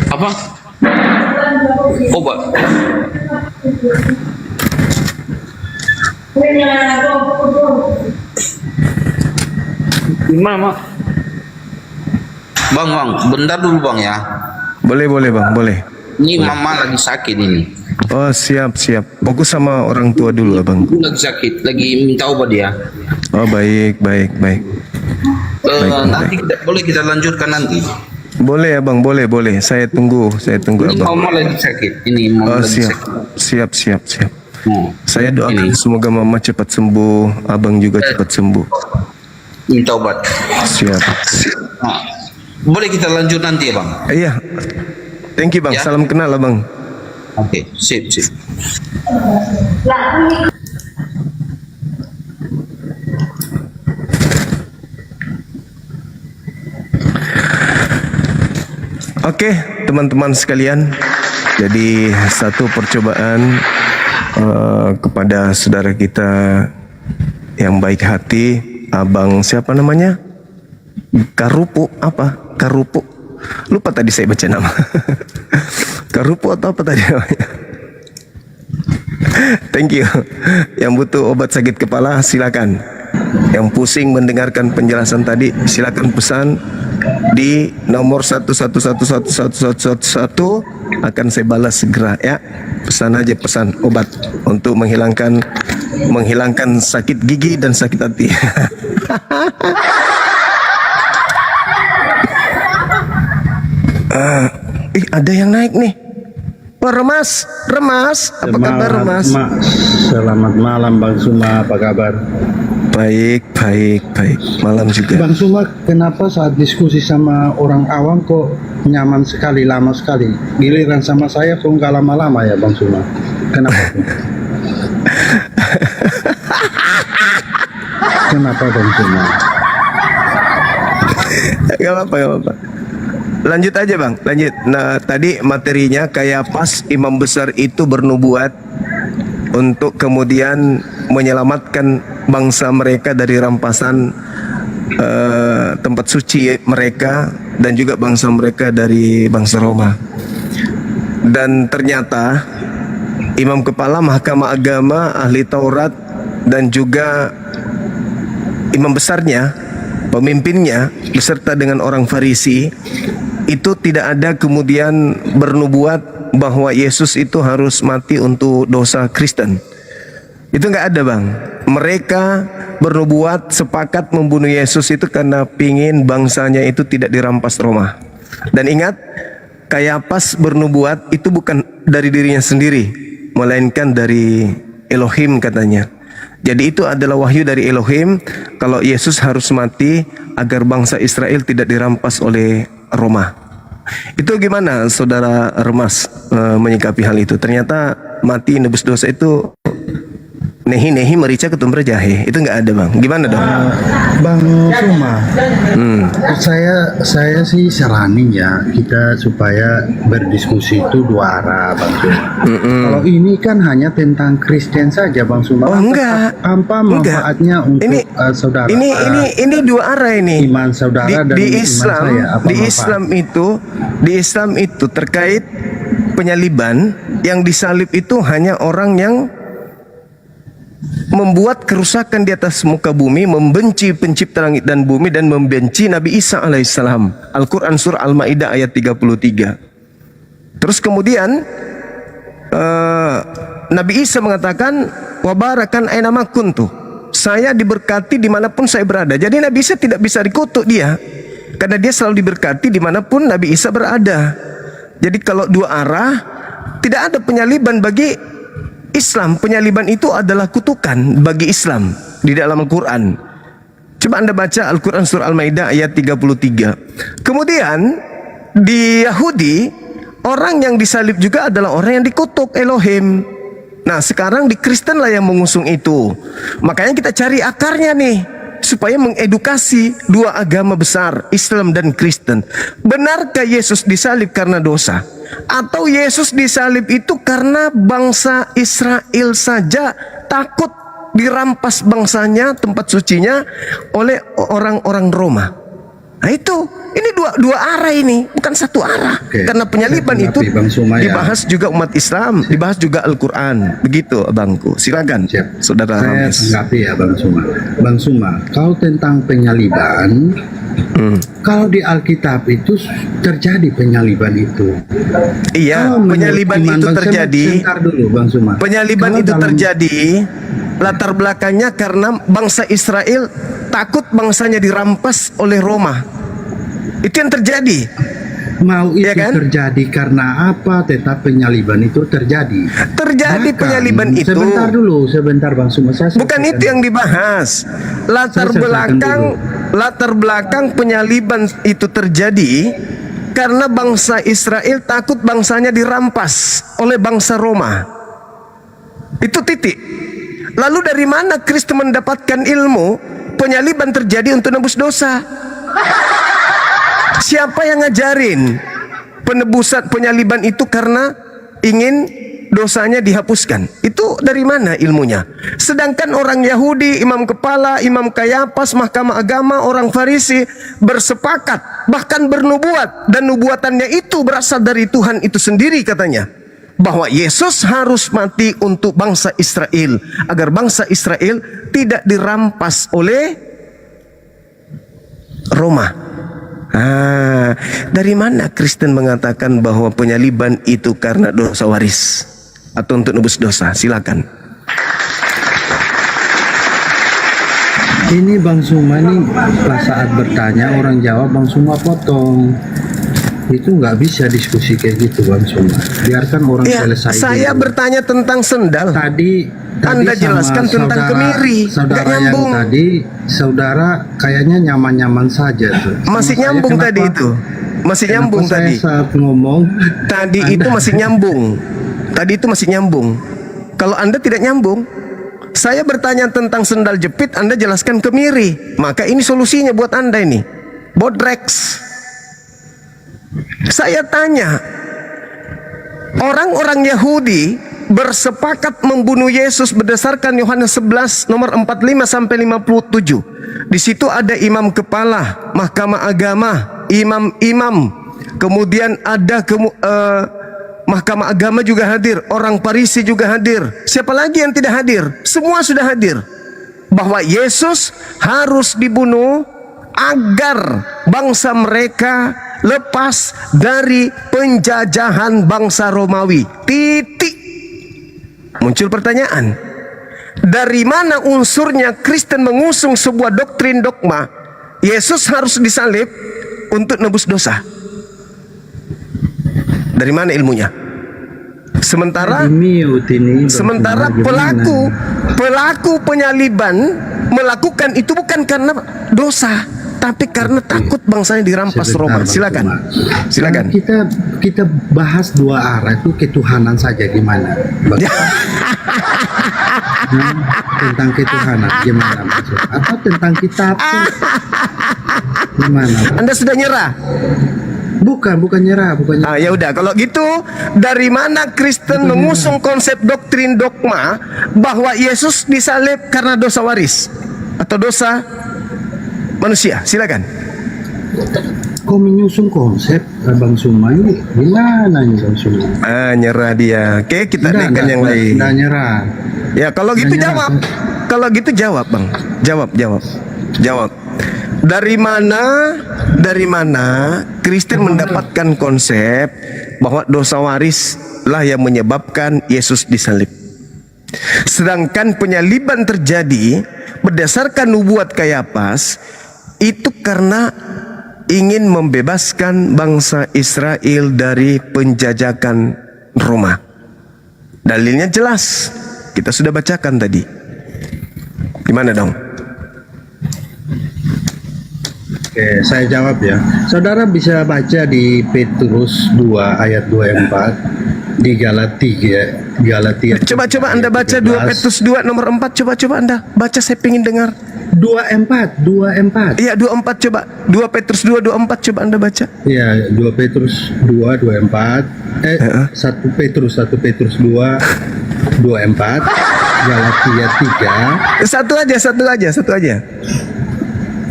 Apa? Obat. Gimana, Mak? Bang, bentar dulu bang ya. Boleh bang, boleh. Ini mama lagi sakit ini. Oh siap. Fokus sama orang tua dulu abang. Ibu lagi sakit, lagi minta obat dia. Oh baik. Nanti boleh kita lanjutkan nanti. Boleh abang, boleh. Saya tunggu Ini abang. mama lagi sakit. Ini mama Oh lagi siap. sakit. Saya doakan Ini. semoga mama cepat sembuh, abang juga cepat sembuh. Minta obat. Siap. Nah, boleh kita lanjut nanti ya bang. Iya. Thank you bang. Ya. Salam kenal abang. Oke, sip. Oke, teman-teman sekalian. Jadi satu percobaan kepada saudara kita yang baik hati, abang siapa namanya? Karupu apa? Karupu. Lupa tadi saya baca nama. Karupu atau apa tadi namanya? Thank you. Yang butuh obat sakit kepala silakan. Yang pusing mendengarkan penjelasan tadi silakan pesan di nomor 1111111 akan saya balas segera ya. Pesan obat untuk menghilangkan sakit gigi dan sakit hati. Ada yang naik nih. Oh, Remas, apa kabar Remas? Selamat malam Bang Suma, apa kabar? Baik. Malam juga. Bang Suma, kenapa saat diskusi sama orang awam kok nyaman sekali, lama sekali? Giliran sama saya kok nggak lama-lama ya Bang Suma? Kenapa? Kenapa Bang Suma? Gak apa-apa. Lanjut aja bang, lanjut. Nah tadi materinya Kayafas imam besar itu bernubuat untuk kemudian menyelamatkan bangsa mereka dari rampasan tempat suci mereka dan juga bangsa mereka dari bangsa Roma. Dan ternyata imam kepala mahkamah agama, ahli Taurat dan juga imam besarnya, pemimpinnya beserta dengan orang Farisi itu tidak ada kemudian bernubuat bahwa Yesus itu harus mati untuk dosa Kristen. Itu nggak ada bang. Mereka bernubuat sepakat membunuh Yesus itu karena pingin bangsanya itu tidak dirampas Roma. Dan ingat, Kayafas bernubuat itu bukan dari dirinya sendiri, melainkan dari Elohim katanya. Jadi itu adalah wahyu dari Elohim kalau Yesus harus mati agar bangsa Israel tidak dirampas oleh Roma. Itu gimana saudara Remas menyikapi hal itu? Ternyata mati nebus dosa itu nehi merica ketumbar jahe. Itu nggak ada bang. Gimana dong? Bang Suma, saya sih saranin ya kita supaya berdiskusi itu dua arah, Bang Suma. Kalau ini kan hanya tentang Kristen saja, Bang Suma. Oh enggak. Apa manfaatnya untuk saudara? Ini dua arah ini. Iman saudara dan di iman Islam, saya. Apa di Islam itu terkait penyaliban, yang disalib itu hanya orang yang membuat kerusakan di atas muka bumi, membenci pencipta langit dan bumi, dan membenci Nabi Isa alaihissalam. Al-Quran surah Al-Ma'idah ayat 33. Terus kemudian Nabi Isa mengatakan, wabarakan ainama kuntu, saya diberkati dimanapun saya berada. Jadi Nabi Isa tidak bisa dikutuk dia, karena dia selalu diberkati dimanapun Nabi Isa berada. Jadi kalau dua arah, tidak ada penyaliban bagi Islam. Penyaliban itu adalah kutukan bagi Islam di dalam Al-Quran. Coba Anda baca Al-Quran surah Al-Maidah ayat 33. Kemudian di Yahudi, orang yang disalib juga adalah orang yang dikutuk Elohim. Nah sekarang di Kristen lah yang mengusung itu. Makanya kita cari akarnya nih, supaya mengedukasi dua agama besar, Islam dan Kristen. Benarkah Yesus disalib karena dosa? Atau Yesus disalib itu karena bangsa Israel saja takut dirampas bangsanya, tempat sucinya, oleh orang-orang Roma? Nah ini dua arah ini, bukan satu arah. Karena penyaliban itu dibahas juga umat Islam, dibahas juga Al-Quran. Begitu abangku. Silakan saudara Saya Rames. tanggapi ya Bang Suma. Bang Suma, kalau tentang penyaliban, kalau di Alkitab itu terjadi penyaliban itu. Iya, Kalau menurut penyaliban iman itu Bang, terjadi. sebentar dulu Bang Suma. Penyaliban Kalau itu dalam- terjadi, latar belakangnya karena bangsa Israel takut bangsanya dirampas oleh Roma. Itu yang terjadi. Mau itu Ya kan? terjadi karena apa? Tetap penyaliban itu terjadi. Terjadi Bahkan, penyaliban itu. Sebentar Bang Suma. Saya Bukan selesaikan itu yang dibahas. Latar Saya selesaikan belakang penyaliban itu terjadi karena bangsa Israel takut bangsanya dirampas oleh bangsa Roma. Itu titik. Lalu dari mana Kristen mendapatkan ilmu penyaliban terjadi untuk nebus dosa? Siapa yang ngajarin penebusan penyaliban itu karena ingin dosanya dihapuskan? Itu dari mana ilmunya? Sedangkan orang Yahudi, imam kepala, imam Kayapas, mahkamah agama, orang Farisi bersepakat, bahkan bernubuat, dan nubuatannya itu berasal dari Tuhan itu sendiri katanya, bahwa Yesus harus mati untuk bangsa Israel, agar bangsa Israel tidak dirampas oleh Roma. Dari mana Kristen mengatakan bahwa penyaliban itu karena dosa waris atau untuk nebus dosa? Silakan. Ini Bang Suma nih pas saat bertanya orang jawab, Bang Suma potong. Itu nggak bisa diskusi kayak gitu Bang Suma. Biarkan orang Ya, selesai. saya dulu. bertanya tentang sendal. Tadi Anda sama jelaskan tentang kemiri. Nggak Saudara yang nyambung. tadi, saudara kayaknya nyaman-nyaman saja tuh. Sama Masih saya, nyambung kenapa- tadi itu. Masih kenapa nyambung saya tadi. saat ngomong Tadi Anda- itu masih nyambung. Tadi itu masih nyambung. Kalau Anda tidak nyambung, saya bertanya tentang sendal jepit, Anda jelaskan kemiri. Maka ini solusinya buat Anda ini. Bodrex. Saya tanya, orang-orang Yahudi bersepakat membunuh Yesus berdasarkan Yohanes 11 nomor 45 sampai 57. Di situ ada imam kepala, mahkamah agama, imam-imam. Kemudian ada mahkamah agama juga hadir, orang Farisi juga hadir. Siapa lagi yang tidak hadir? Semua sudah hadir. Bahwa Yesus harus dibunuh agar bangsa mereka lepas dari penjajahan bangsa Romawi. Titik. Muncul pertanyaan, dari mana unsurnya Kristen mengusung sebuah doktrin dogma Yesus harus disalib untuk nebus dosa? Dari mana ilmunya? Sementara pelaku penyaliban melakukan itu bukan karena dosa, tapi karena takut bangsanya dirampas Sebentar, Roma. Bang Silakan. Suma. Silakan. Kita bahas dua arah itu ketuhanan saja gimana? Bang? Tentang ketuhanan gimana maksud? Atau tentang kitab tuh? Gimana? Anda sudah nyerah? Bukan nyerah. Ah, ya udah, kalau gitu dari mana Kristen mengusung konsep doktrin dogma bahwa Yesus disalib karena dosa waris atau dosa manusia? Silakan. Kok menyusun konsep Bang Suma ini? Gimana nih Bang Suma? Ah, nyerah dia. Oke, kita naikkan yang lain. Nggak nyerah. Ya, kalau gitu Nggak jawab. nyerah. Kalau gitu jawab, Bang. Jawab. Dari mana Kristen mendapatkan konsep bahwa dosa waris lah yang menyebabkan Yesus disalib? Sedangkan penyaliban terjadi berdasarkan nubuat Kayafas itu karena ingin membebaskan bangsa Israel dari penjajakan Roma. Dalilnya jelas, kita sudah bacakan tadi. Gimana dong? Oke, saya jawab ya. Saudara bisa baca di Petrus 2 ayat 24, di Galatia. Coba Anda baca 2 Petrus 2 nomor 4. Coba Anda baca, saya ingin dengar. 24. Iya, 24 coba. 2 Petrus 2 24 coba Anda baca. Iya, 2 Petrus 2 24. 1 Petrus 2 24. Galatia 3.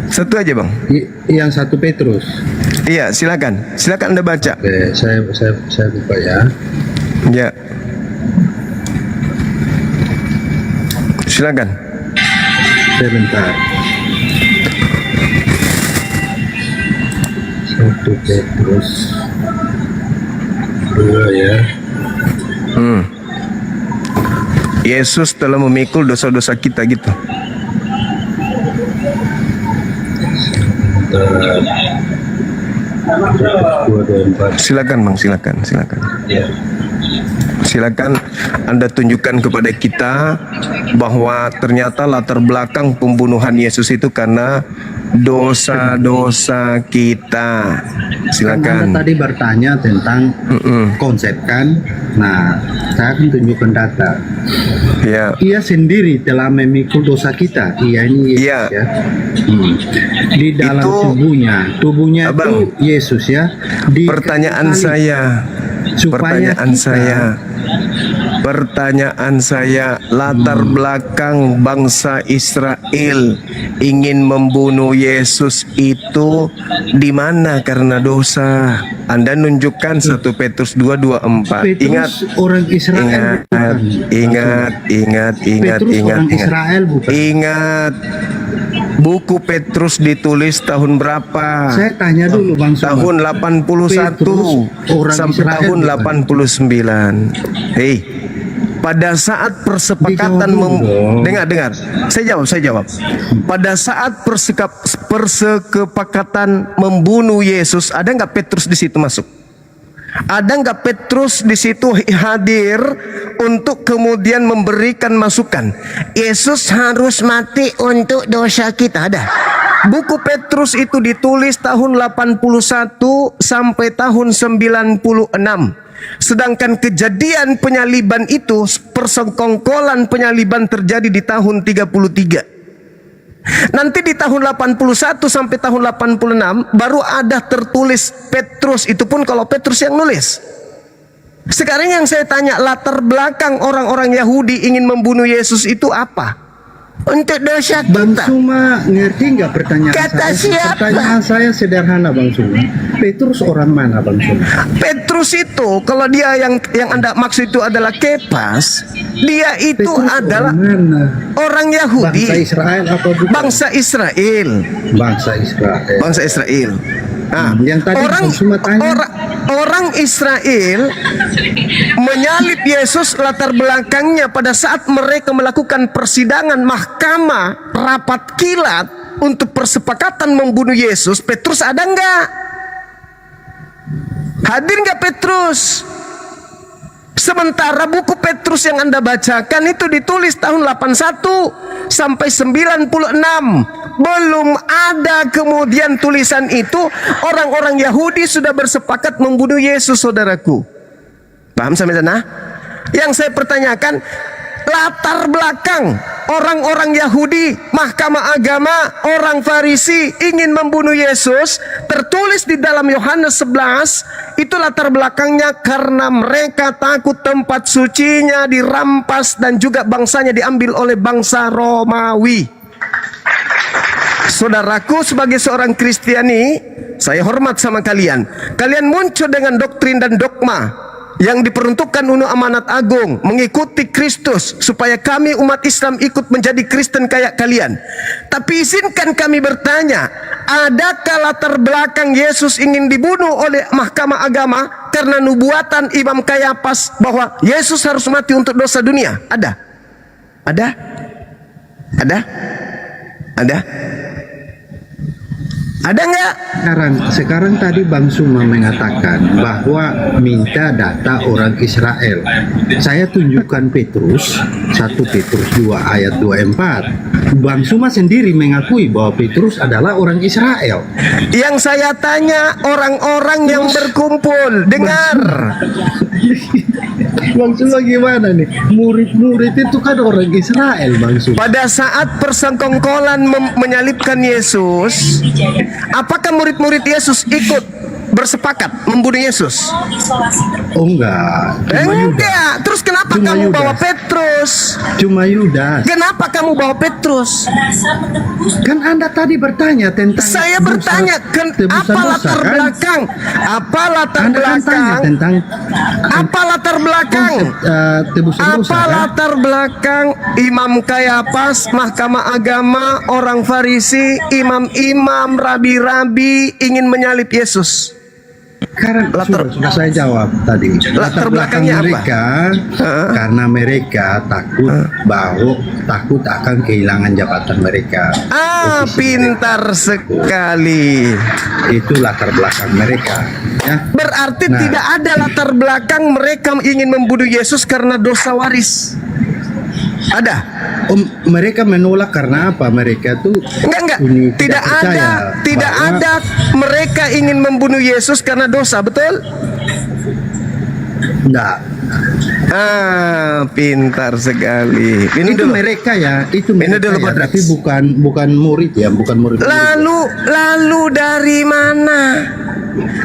Satu aja, Bang. Yang 1 Petrus. Iya, silakan Anda baca. Oke, saya buka ya. Ya. Silakan. Sebentar. 1 Petrus 2 ya. Yesus telah memikul dosa-dosa kita gitu. Bentar. 2 24. Silakan, Bang, silakan. Ya. Silakan Anda tunjukkan kepada kita bahwa ternyata latar belakang pembunuhan Yesus itu karena dosa-dosa kita. Kan Silakan. Anda tadi bertanya tentang konsep kan. Nah, saya akan tunjukkan data. Ya. Ia sendiri telah memikul dosa kita. Ia ini Yesus Iya. ya. Di dalam Itu, tubuhnya Abang, itu Yesus ya. Pertanyaan saya, latar belakang bangsa Israel ingin membunuh Yesus itu di mana karena dosa? Anda nunjukkan 1 Petrus 2:24. Ingat, orang Israel bukan. Petrus orang Israel bukan. Ingat, buku Petrus ditulis tahun berapa? Saya tanya dulu Bang Suma. Tahun 81 Petrus orang sampai Israel tahun bukan? 89. Hei, pada saat persepakatan Dijawab dong. dengar. Saya jawab. Pada saat persepakatan membunuh Yesus, ada nggak Petrus di situ masuk? Ada nggak Petrus di situ hadir untuk kemudian memberikan masukan? Yesus harus mati untuk dosa kita. Ada. Buku Petrus itu ditulis tahun 81 sampai tahun 96. Sedangkan kejadian penyaliban itu, persekongkolan penyaliban terjadi di tahun 33. Nanti di tahun 81 sampai tahun 86 baru ada tertulis Petrus, itu pun kalau Petrus yang nulis. Sekarang yang saya tanya, latar belakang orang-orang Yahudi ingin membunuh Yesus itu apa? Untuk dosa Bang kita. Suma ngerti nggak pertanyaan Kata saya? siapa? Pertanyaan saya sederhana Bang Suma. Petrus orang mana Bang Suma? Petrus itu, kalau dia yang Anda maksud itu adalah Kefas, dia itu Petrus adalah orang mana? orang Yahudi. Bangsa Israel apa bukan? Bangsa Israel. Bangsa Israel. Bangsa Israel. Nah, Yang tadi Bang Suma tanya. orang Israel menyalib Yesus, latar belakangnya pada saat mereka melakukan persidangan mahkamah rapat kilat untuk persepakatan membunuh Yesus. Petrus ada nggak? Hadir nggak Petrus? Sementara buku Petrus yang Anda bacakan itu ditulis tahun 81 sampai 96. belum ada kemudian tulisan itu, orang-orang Yahudi sudah bersepakat membunuh Yesus, saudaraku. Paham sampai sana? Yang saya pertanyakan, latar belakang orang-orang Yahudi, mahkamah agama, orang Farisi ingin membunuh Yesus, tertulis di dalam Yohanes 11, itu latar belakangnya karena mereka takut tempat sucinya dirampas dan juga bangsanya diambil oleh bangsa Romawi. Saudaraku, sebagai seorang Kristiani, saya hormat sama kalian. Kalian muncul dengan doktrin dan dogma yang diperuntukkan untuk amanat agung, mengikuti Kristus, supaya kami umat Islam ikut menjadi Kristen kayak kalian. Tapi izinkan kami bertanya, adakah latar belakang Yesus ingin dibunuh oleh mahkamah agama karena nubuatan Imam Kayafas bahwa Yesus harus mati untuk dosa dunia? Ada? Ada? Ada? Ada? Ada nggak? Sekarang tadi Bang Suma mengatakan bahwa minta data orang Israel. Saya tunjukkan Petrus 1 Petrus 2 ayat 24. Bang Suma sendiri mengakui bahwa Petrus adalah orang Israel. Yang saya tanya orang-orang yang berkumpul, dengar. Bang Suma gimana nih? Murid-murid itu kan orang Israel, Bang Suma. Pada saat persengkongkolan menyalibkan Yesus, apakah murid-murid Yesus ikut bersepakat membunuh Yesus? Oh enggak. Cuma Yudas. Enggak. Terus kenapa Cuma kamu Yudas. bawa Petrus? Cuma Yudas. Kenapa kamu bawa Petrus? Kan Anda tadi bertanya tentang Saya bertanya, apa latar belakang? Apa latar Anda kan tanya belakang? tentang Apa latar belakang? tebusan dosa Apa kan? latar belakang Imam Kayafas, mahkamah agama, orang Farisi, imam-imam, rabi-rabi ingin menyalib Yesus? Karena sudah saya jawab tadi. Latar belakangnya apa? mereka karena mereka takut akan kehilangan jabatan mereka. Posisi Pintar sekali. mereka. Itu latar belakang mereka. Ya. Berarti Nah. tidak ada latar belakang mereka ingin membunuh Yesus karena dosa waris. Ada? Mereka menolak karena apa? Mereka tuh Enggak. Tidak percaya bahwa ada mereka ingin membunuh Yesus karena dosa, betul? enggak. Pintar sekali. Ini Itu dulu. mereka ya, itu Ini mereka dulu, ya, Pak tapi Drax. bukan murid ya, bukan murid. Lalu dari mana?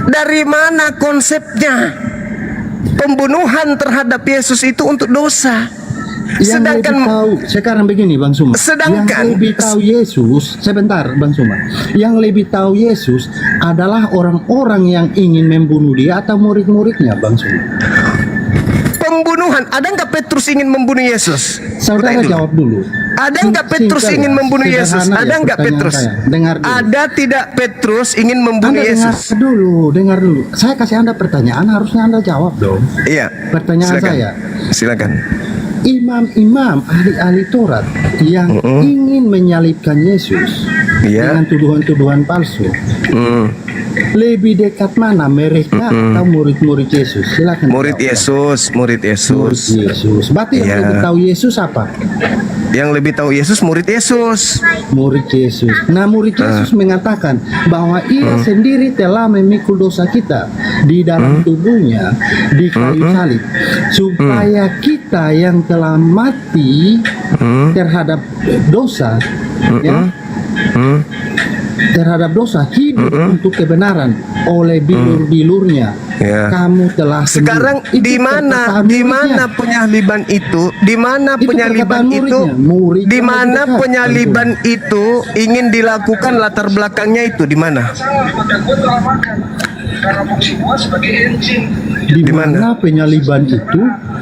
Dari mana konsepnya? Pembunuhan terhadap Yesus itu untuk dosa. Yang lebih tahu, sekarang begini Bang Suma. Sedangkan- yang lebih tahu Yesus, sebentar Bang Suma. Yang lebih tahu Yesus adalah orang-orang yang ingin membunuh dia atau murid-muridnya, Bang Suma. Pembunuhan, ada nggak Petrus ingin membunuh Yesus? Saudara Pertanyaan dulu. jawab dulu. Ada nggak Petrus Singkat ingin ya, membunuh Yesus? sederhana Ada ya nggak pertanyaan Petrus? saya. Dengar dulu. Ada tidak Petrus ingin membunuh Anda Yesus? dengar dulu. Saya kasih Anda pertanyaan, harusnya Anda jawab dong. Iya. Pertanyaan Silakan. saya. Silakan. Imam-imam ahli-ahli Taurat yang ingin menyalibkan Yesus Iya. dengan tuduhan-tuduhan palsu, Mm. lebih dekat mana mereka atau murid-murid Yesus? Silakan. Murid jawab. Yesus, murid Yesus. Murid Yesus. Berarti yang Iya. lebih tahu Yesus apa? Yang lebih tahu Yesus murid Yesus. Murid Yesus. Nah, murid Yesus mengatakan bahwa ia sendiri telah memikul dosa kita di dalam tubuhnya di kayu salib, supaya kita yang telah mati terhadap dosa, ya, terhadap dosa hidup untuk kebenaran oleh bilur-bilurnya. Ya. Kamu telah sembuh. Sekarang Itu di mana perkataan muridnya. penyaliban itu? Di mana Itu penyaliban perkataan itu? muridnya. Muridnya Di mana lebih dekat. penyaliban itu ingin dilakukan, latar belakangnya itu di mana? Di mana penyaliban itu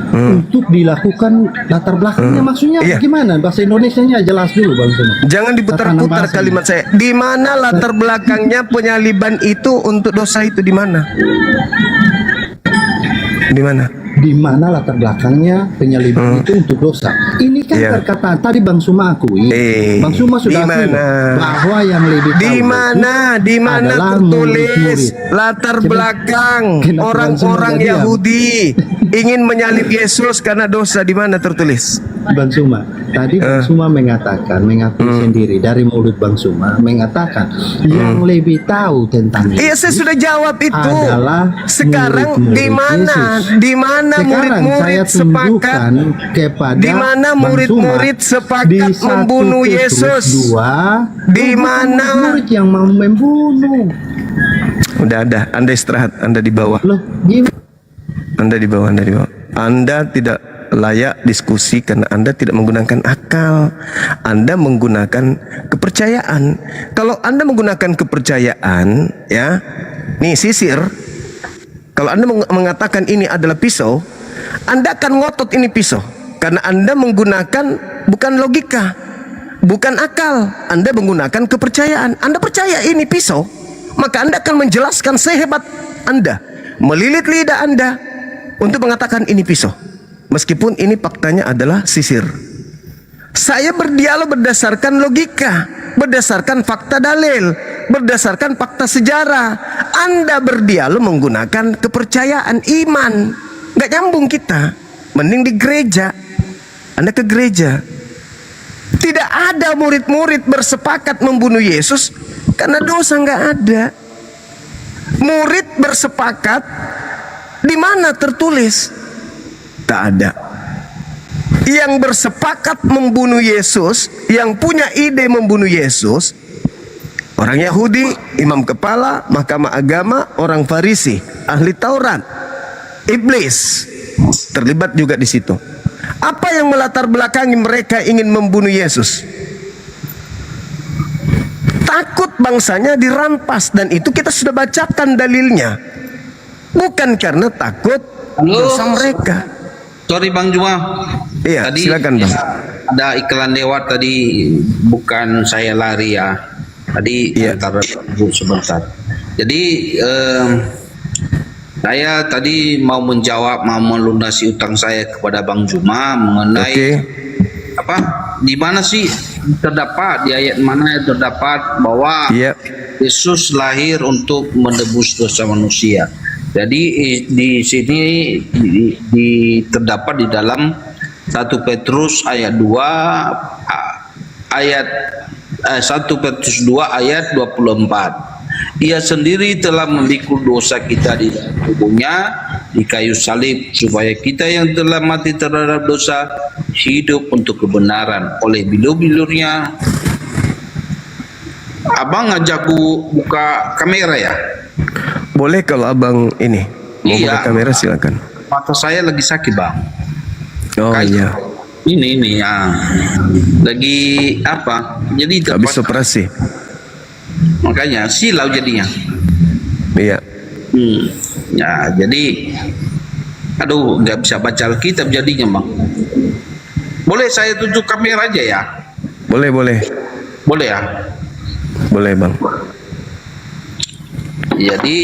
untuk dilakukan latar belakangnya, maksudnya Iya. gimana? Bahasa Indonesianya jelas dulu Bang Suma. Jangan diputar-putar Tatanan kalimat saya. Di mana latar belakangnya penyaliban itu untuk dosa itu di mana? Di mana? di mana latar belakangnya penyaliban itu untuk dosa. Ini kan Iya. terkata tadi Bang Suma akui, Bang Suma sudah di akui mana? bahwa yang lebih tahu Di mana adalah tertulis murid-murid. latar Kenapa- belakang kenapa orang-orang Bang Suma diam? Yahudi ingin menyalib Yesus karena dosa? Di mana tertulis? Bang Suma, tadi Bang Suma mengakui sendiri dari mulut Bang Suma mengatakan yang lebih tahu tentang Iya, Yesus saya sudah jawab itu. adalah Sekarang murid-murid di mana? Yesus. Di mana Sekarang saya murid-murid sepakat? tunjukkan kepada Di mana Bang murid-murid Suma, sepakat di 1 membunuh Petrus Yesus? 2, Di mana? murid yang mau membunuh? Udah ada, Anda istirahat, Anda di bawah. Loh, gimana? Anda di bawah, Anda di bawah. Anda tidak layak diskusi karena Anda tidak menggunakan akal. Anda menggunakan kepercayaan. Kalau Anda menggunakan kepercayaan, ya, nih sisir. Kalau Anda mengatakan ini adalah pisau, Anda akan ngotot ini pisau karena Anda menggunakan bukan logika, bukan akal. Anda menggunakan kepercayaan. Anda percaya ini pisau, maka Anda akan menjelaskan sehebat Anda, melilit lidah Anda untuk mengatakan ini pisau. Meskipun ini faktanya adalah sisir. Saya berdialog berdasarkan logika, berdasarkan fakta dalil, berdasarkan fakta sejarah. Anda berdialog menggunakan kepercayaan iman. Nggak nyambung kita. Mending di gereja. Anda ke gereja. Tidak ada murid-murid bersepakat membunuh Yesus karena dosa, nggak ada. Murid bersepakat, di mana tertulis? Tak ada. Yang bersepakat membunuh Yesus, yang punya ide membunuh Yesus, orang Yahudi, imam kepala, mahkamah agama, orang Farisi, ahli Taurat, iblis terlibat juga di situ. Apa yang melatar belakangi mereka ingin membunuh Yesus? Takut bangsanya dirampas, dan itu kita sudah bacakan dalilnya. Bukan karena takut dosa mereka. Sorry Bang Juma. Iya, silakan Bang. Ada iklan lewat tadi, bukan saya lari ya. Tadi Iya. antara sebentar. Jadi saya tadi mau menjawab, mau melunasi utang saya kepada Bang Juma mengenai Oke. apa? Di mana sih terdapat, di ayat mana yang terdapat bahwa Iya. Yesus lahir untuk menebus dosa manusia. Jadi di sini terdapat di dalam 1 Petrus ayat 2 ayat 1 Petrus 2 ayat 24. Ia sendiri telah memikul dosa kita di dalam tubuhnya di kayu salib, supaya kita yang telah mati terhadap dosa hidup untuk kebenaran. Oleh bilur-bilurnya, Abang ngajakku buka kamera ya? Boleh kalau abang ini mau Iya. buka kamera, silakan. Mata saya lagi sakit Bang. Oh iya, Ini ya. Lagi apa? Jadi habis terpaksa. operasi. Makanya silau jadinya. Iya. Ya, jadi aduh, nggak bisa baca Alkitab jadinya Bang. Boleh saya tunjuk kamera aja ya? Boleh, boleh. Boleh ya? Boleh Bang. Jadi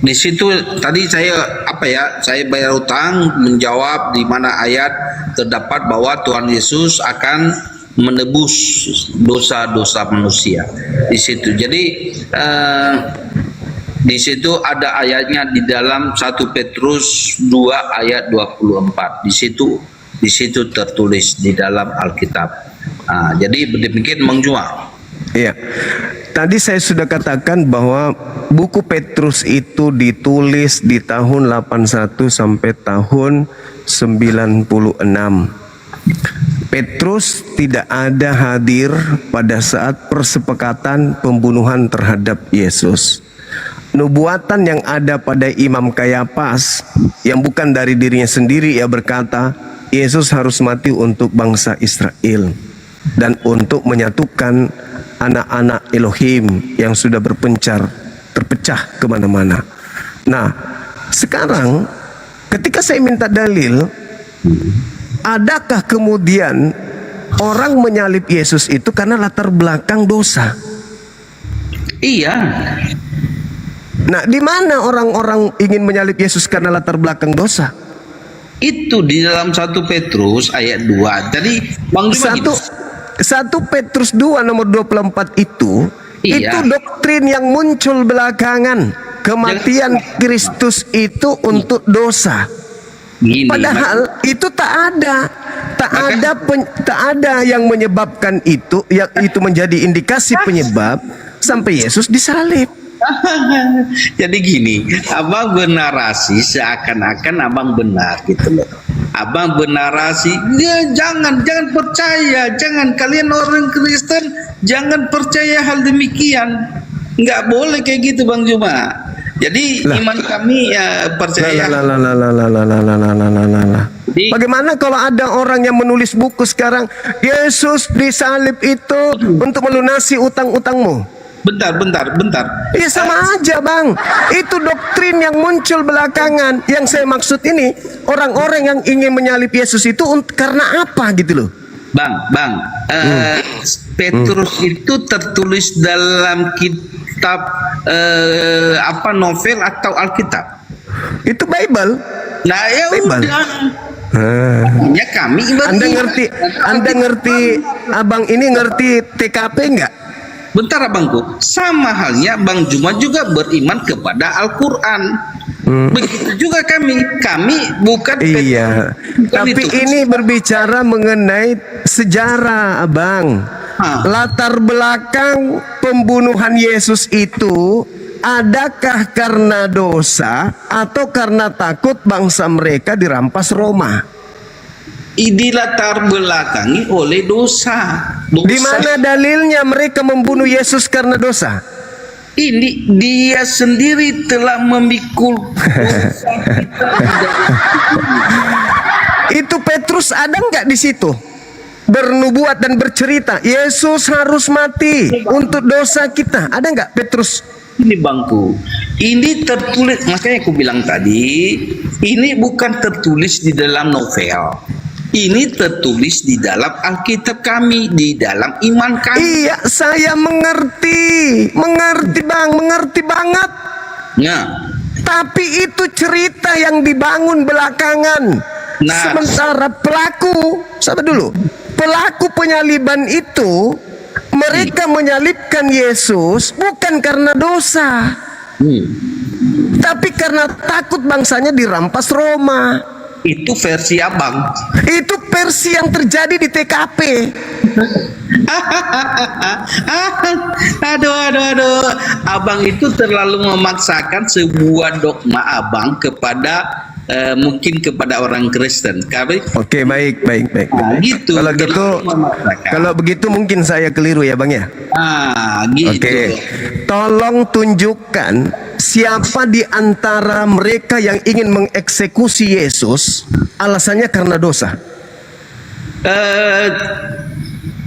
di situ tadi saya apa ya? Saya bayar utang, menjawab di mana ayat terdapat bahwa Tuhan Yesus akan menebus dosa-dosa manusia. Di situ. Jadi di situ ada ayatnya di dalam 1 Petrus 2 ayat 24. Di situ tertulis di dalam Alkitab. Jadi demikian menjual. Iya. Tadi saya sudah katakan bahwa buku Petrus itu ditulis di tahun 81 sampai tahun 96. Petrus tidak ada hadir pada saat persepakatan pembunuhan terhadap Yesus. Nubuatan yang ada pada Imam Kayafas yang bukan dari dirinya sendiri, ia berkata, Yesus harus mati untuk bangsa Israel dan untuk menyatukan anak-anak Elohim yang sudah terpecah kemana-mana. Nah, sekarang ketika saya minta dalil, adakah kemudian orang menyalib Yesus itu karena latar belakang dosa? Iya. Nah, di mana orang-orang ingin menyalib Yesus karena latar belakang dosa? Itu di dalam 1 Petrus ayat 2. Jadi Bang Juma gini. 1 Petrus 2 nomor 24 itu Iya. doktrin yang muncul belakangan. Kematian Kristus itu untuk dosa. Gini, Padahal itu tak ada yang menyebabkan itu, yang itu menjadi indikasi penyebab sampai Yesus disalib. jadi gini, abang bernarasi seakan-akan abang benar gitu loh. Abang bernarasi, ya, jangan percaya, jangan kalian orang Kristen jangan percaya hal demikian. Nggak boleh kayak gitu Bang Juma. Jadi iman kami percaya. Bagaimana kalau ada orang yang menulis buku sekarang, Yesus disalib itu untuk melunasi utang-utangmu? Bentar. Ya sama aja Bang. Itu doktrin yang muncul belakangan. Yang saya maksud ini, orang-orang yang ingin menyalib Yesus itu karena apa gitu loh. Bang, Petrus itu tertulis dalam kitab novel atau Alkitab? Itu Bible. Nah ya Bible. udah. Ya kami Anda ngerti, Abang ini ngerti TKP enggak? Bentar abangku, sama halnya Bang Juma juga beriman kepada Al-Quran. Begitu juga kami bukan Iya, tapi itu. ini berbicara mengenai sejarah Abang. Latar belakang pembunuhan Yesus itu adakah karena dosa atau karena takut bangsa mereka dirampas Roma? Dilatar belakangi oleh dosa. Di mana dalilnya mereka membunuh Yesus karena dosa? Ini dia sendiri telah memikul dosa kita. Itu Petrus ada nggak di situ? Bernubuat dan bercerita Yesus harus mati untuk dosa kita. Ada nggak Petrus? Ini bangku, ini tertulis, makanya aku bilang tadi, ini bukan tertulis di dalam novel. Ini tertulis di dalam Alkitab kami, di dalam iman kami. Iya, saya mengerti Bang, mengerti banget. Nah, Tapi itu cerita yang dibangun belakangan. Nah. Sementara pelaku penyaliban itu, mereka menyalibkan Yesus bukan karena dosa, tapi karena takut bangsanya dirampas Roma. itu versi abang. Itu versi yang terjadi di TKP. Aduh. Abang itu terlalu memaksakan sebuah dogma abang kepada mungkin kepada orang Kristen. Oke, baik. Nah, gitu. Kalau begitu mungkin saya keliru ya, Bang ya. Gitu. Oke. Tolong tunjukkan siapa di antara mereka yang ingin mengeksekusi Yesus alasannya karena dosa.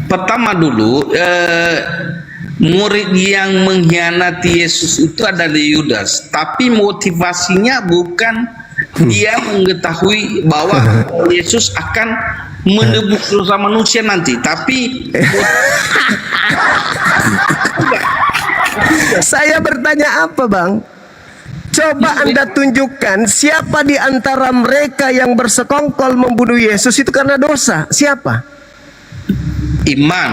Pertama dulu, murid yang mengkhianati Yesus itu adalah Yudas, tapi motivasinya bukan dia mengetahui bahwa Yesus akan menebus dosa manusia nanti, tapi Saya bertanya apa, Bang? Coba Anda tunjukkan siapa di antara mereka yang bersekongkol membunuh Yesus itu karena dosa. Siapa? imam.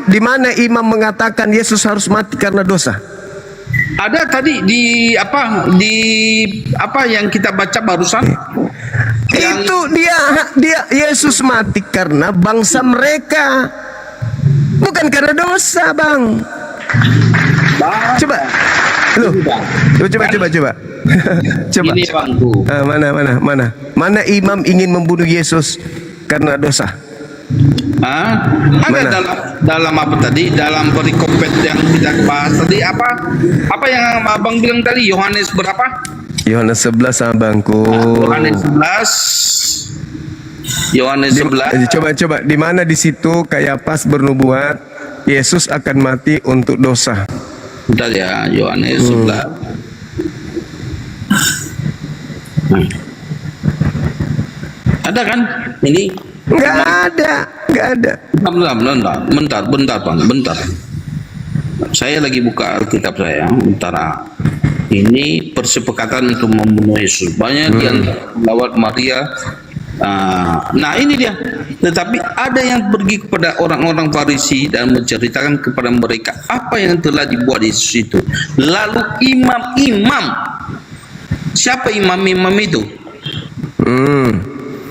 Di mana imam mengatakan Yesus harus mati karena dosa? Ada tadi di apa yang kita baca barusan. Itu dia Yesus mati karena bangsa mereka, bukan karena dosa, Bang. Coba. Loh. Coba. Coba. Ini bangku. Mana imam ingin membunuh Yesus karena dosa? Ada dalam apa tadi, dalam perikopet yang kita bahas tadi, apa yang abang bilang tadi, Yohanes berapa? Yohanes 11, abangku. Yohanes 11. Coba di mana di situ Kayafas bernubuat Yesus akan mati untuk dosa? Bentar ya, Yohanes 11. Ada kan? Ini Enggak ada. bentar Bang, bentar. Saya lagi buka Alkitab saya, antara ini persepakatan untuk membunuh Yesus. Banyak yang melawat Maria. Nah ini dia. Tetapi ada yang pergi kepada orang-orang Farisi dan menceritakan kepada mereka apa yang telah dibuat Yesus itu. Lalu imam-imam, siapa imam-imam itu?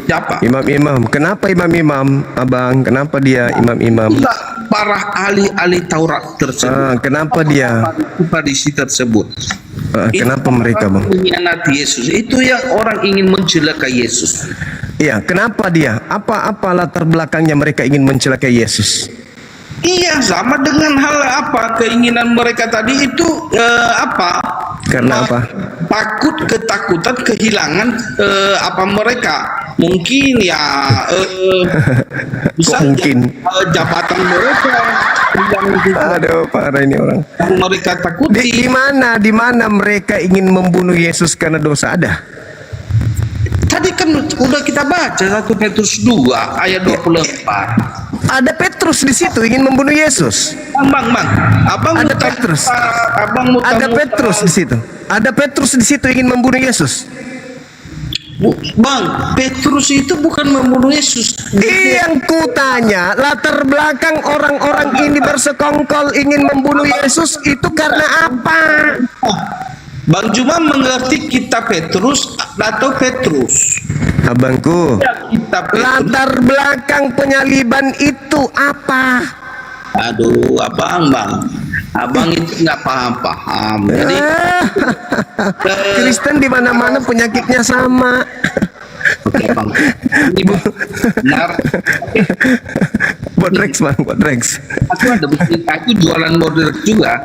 Siapa? Imam-imam. Kenapa imam-imam, Abang? Kenapa dia imam-imam? Para ahli-ahli Taurat tersebut. Kenapa dia? Farisi tersebut. Kenapa mereka, Bang? Mengkhianati Yesus. Itu yang orang ingin mencelakai Yesus. Iya, kenapa dia? Apa latar belakangnya mereka ingin mencelakai Yesus? Iya, sama dengan hal apa keinginan mereka tadi itu apa? Karena apa? Takut, ketakutan, kehilangan apa mereka? Mungkin ya bisa mungkin jabatan mereka. Aduh, parah ini orang. Mereka takuti. Di mana mereka ingin membunuh Yesus karena dosa ada? Tadi kan udah kita baca 1 Petrus 2 ayat 24. Ada Petrus di situ ingin membunuh Yesus. Bang, abang Ada Petrus. Ada Petrus di situ. Ada Petrus di situ ingin membunuh Yesus. Bang, Petrus itu bukan membunuh Yesus. Yang kutanya, latar belakang orang-orang ini bersekongkol ingin membunuh Yesus itu karena apa? Bang Juma mengerti kitab Petrus atau Petrus? Abangku, Kitab Petrus. latar belakang penyaliban itu apa? Aduh, abang itu nggak paham. Jadi Kristen di mana-mana penyakitnya sama. oke, bang. Ini benar. Bodrex, Bang, Bodrex. Aku ada bisnis, aku jualan model juga.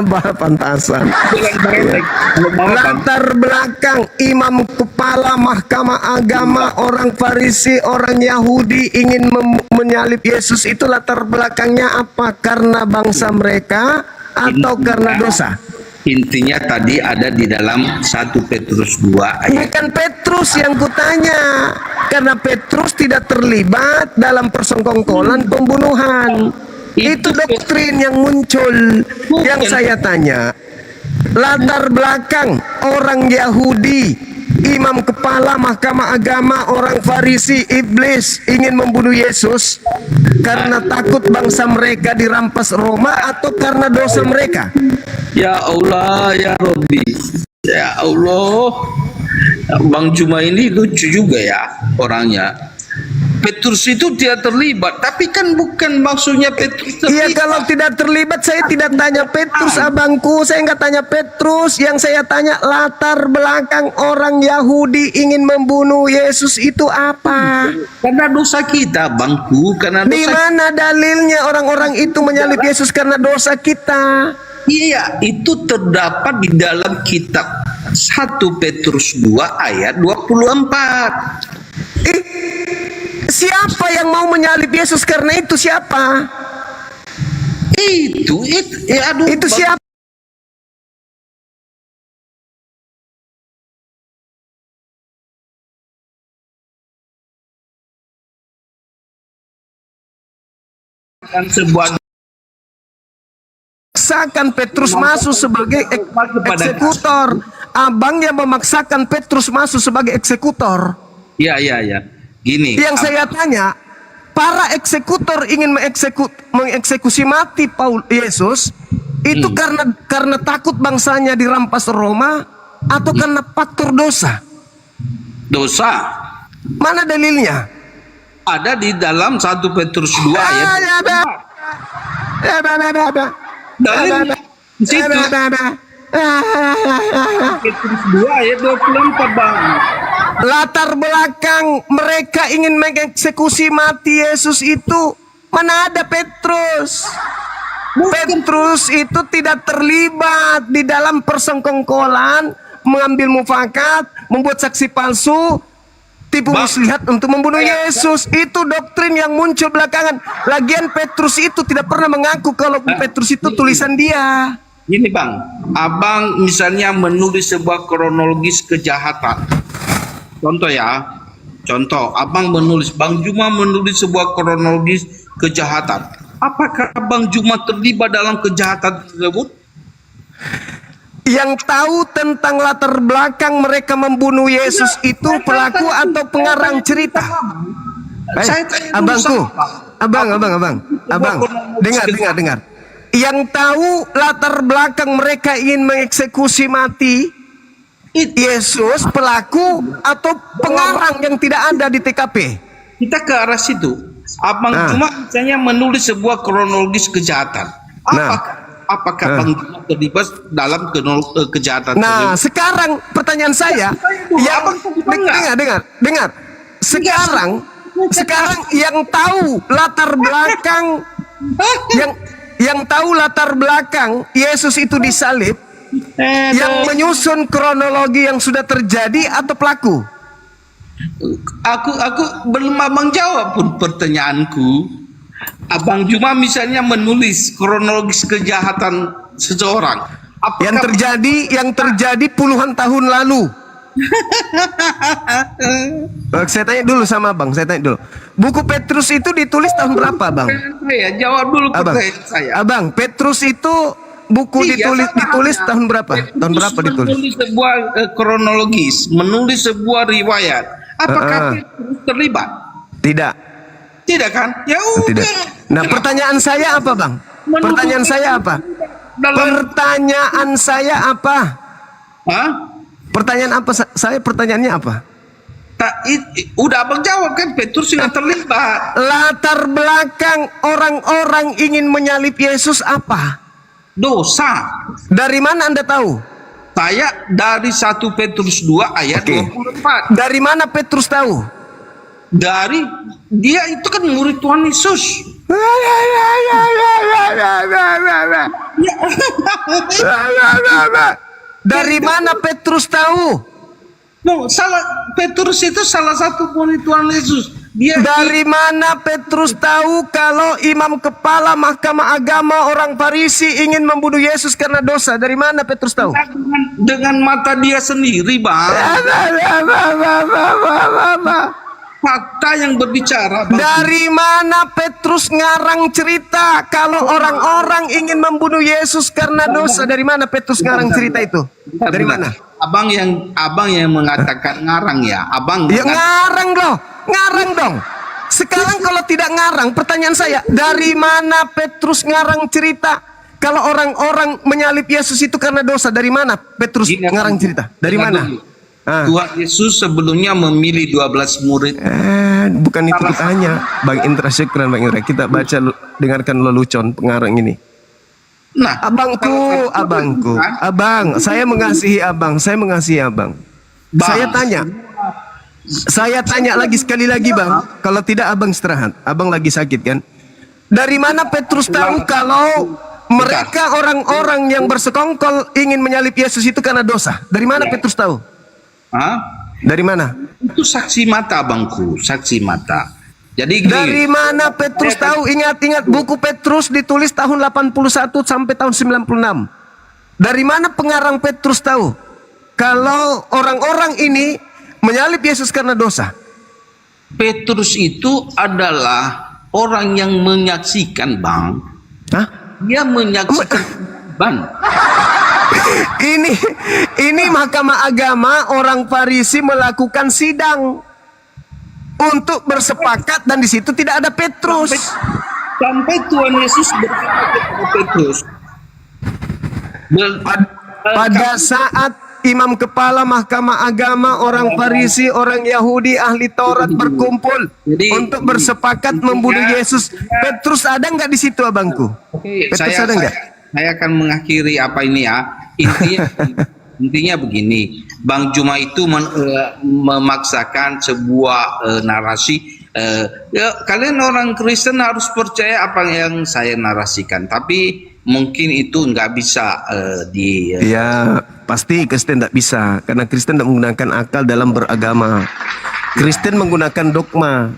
Bah, pantasan. Jualan barang. Kalau mau bang. Latar belakang imam kepala mahkamah agama, orang Farisi, orang Yahudi ingin menyalib Yesus itu latar belakangnya apa? Karena bangsa mereka atau karena dosa? Intinya tadi ada di dalam 1 Petrus 2 ayat. Bukan Petrus yang kutanya, karena Petrus tidak terlibat dalam persengkongkolan pembunuhan. Itu doktrin yang muncul. Yang saya tanya, latar belakang orang Yahudi, imam kepala mahkamah agama, orang Farisi, iblis ingin membunuh Yesus karena takut bangsa mereka dirampas Roma atau karena dosa mereka? Ya Allah, ya Rabbi, ya Allah. Bang Juma ini lucu juga ya orangnya. Petrus itu tidak terlibat, tapi kan bukan maksudnya Petrus terlibat. Iya, kalau tidak terlibat saya tidak tanya Petrus, abangku. Saya nggak tanya Petrus. Yang saya tanya latar belakang orang Yahudi ingin membunuh Yesus itu apa? Karena dosa kita, bangku. Karena Di dosa. mana dalilnya orang-orang itu menyalib Yesus karena dosa kita? Iya, itu terdapat di dalam kitab 1 Petrus 2 ayat 24. Siapa yang mau menyalib Yesus karena itu? Siapa? Itu Itu siapa? kan sebuah Memaksakan Petrus masuk sebagai eksekutor. Abang yang memaksakan Petrus masuk sebagai eksekutor. ya. Gini. Yang saya tanya, para eksekutor ingin mengeksekusi mati Paul Yesus itu karena takut bangsanya dirampas Roma atau karena faktor dosa? Dosa Mana dalilnya? ada di dalam 1 Petrus 2 ayat 24. Dalil di situ Petrus 2 ayat 24, Bang. Latar belakang mereka ingin mengeksekusi mati Yesus itu mana ada Petrus? Petrus itu tidak terlibat di dalam persengkongkolan, mengambil mufakat, membuat saksi palsu, tipu muslihat untuk membunuh Yesus. Itu doktrin yang muncul belakangan. Lagian Petrus itu tidak pernah mengaku kalau Petrus itu tulisan dia. Gini, Bang, abang misalnya menulis sebuah kronologis kejahatan. Contoh, abang menulis, Bang Juma menulis sebuah kronologis kejahatan. Apakah Bang Juma terlibat dalam kejahatan tersebut? Yang tahu tentang latar belakang mereka membunuh Yesus itu pelaku atau pengarang cerita? Saya tanya dulu Abangku, sama abang, dengar. Yang tahu latar belakang mereka ingin mengeksekusi mati Yesus pelaku atau pengarang yang tidak ada di TKP? Kita ke arah situ. Abang Juma misalnya menulis sebuah kronologis kejahatan. Apakah Bang Juma terlibat dalam kejahatan Nah, tersebut? sekarang pertanyaan saya, dengar. Sekarang yang tahu latar belakang yang tahu latar belakang Yesus itu disalib, yang menyusun kronologi yang sudah terjadi atau pelaku? Aku belum abang jawab pun pertanyaanku. Abang Juma misalnya menulis kronologis kejahatan seseorang. Apakah Yang terjadi puluhan tahun lalu. Saya tanya dulu sama abang, buku Petrus itu ditulis tahun berapa, bang? Saya jawab dulu pertanyaan saya. Abang, Petrus itu buku ditulis tahun berapa? Tahun berapa ditulis? Menulis sebuah kronologis, menulis sebuah riwayat. Apakah Petrus terlibat? Tidak. Tidak kan? Ya Tidak. udah. Nah, pertanyaan saya apa, bang? Pertanyaan saya apa? Hah? Pertanyaan apa? Pertanyaannya apa? Udah abang jawab kan, Petrus yang terlibat. Latar belakang orang-orang ingin menyalib Yesus apa? Dosa. Dari mana Anda tahu? Saya dari 1 Petrus 2 ayat 24. Dari mana Petrus tahu? Dari dia itu kan murid Tuhan Yesus. Dari mana Petrus tahu? Petrus itu salah satu murid Tuhan Yesus. Dari mana Petrus tahu kalau imam kepala Mahkamah Agama orang Farisi ingin membunuh Yesus karena dosa? Dari mana Petrus tahu? Dengan mata dia sendiri, Bang. Fakta yang berbicara, Bang. Dari mana Petrus ngarang cerita kalau orang-orang ingin membunuh Yesus karena dosa? Dari mana Petrus ngarang cerita itu? Dari mana? Abang yang mengatakan ngarang ya. Ngarang dong. Sekarang kalau tidak ngarang, pertanyaan saya, dari mana Petrus ngarang cerita kalau orang-orang menyalib Yesus itu karena dosa? Dari mana Petrus ngarang cerita? Dari mana? Tuhan Yesus sebelumnya memilih 12 murid. Bukan itu tanya, Bang Indra. Syukran Bang Indra. Kita baca, dengarkan lelucon pengarang ini. Nah, abangku, abang, saya mengasihi abang. Saya tanya lagi sekali lagi, Bang. Kalau tidak abang istirahat. Abang lagi sakit kan? Dari mana Petrus tahu kalau mereka orang-orang yang bersekongkol ingin menyalib Yesus itu karena dosa? Dari mana Petrus tahu? Dari mana? Itu saksi mata, abangku, saksi mata. Jadi gini, dari mana Petrus tahu? Ingat-ingat, buku Petrus ditulis tahun 81 sampai tahun 96. Dari mana pengarang Petrus tahu kalau orang-orang ini menyalib Yesus karena dosa? Petrus itu adalah orang yang menyaksikan, Bang. Dia menyaksikan Bang. Ini Mahkamah Agama orang Farisi melakukan sidang untuk bersepakat, dan di situ tidak ada Petrus. Sampai Tuhan Yesus berkata kepada Petrus. Pada saat imam kepala Mahkamah Agama orang Farisi, orang Yahudi, ahli Taurat berkumpul untuk bersepakat membunuh Yesus, Petrus ada nggak di situ, abangku? Petrus ada nggak? Saya akan mengakhiri apa ini ya. Intinya begini, Bang Juma itu memaksakan sebuah narasi. Kalian orang Kristen harus percaya apa yang saya narasikan, tapi mungkin itu nggak bisa Ya, pasti Kristen tidak bisa, karena Kristen tidak menggunakan akal dalam beragama. Kristen menggunakan dogma,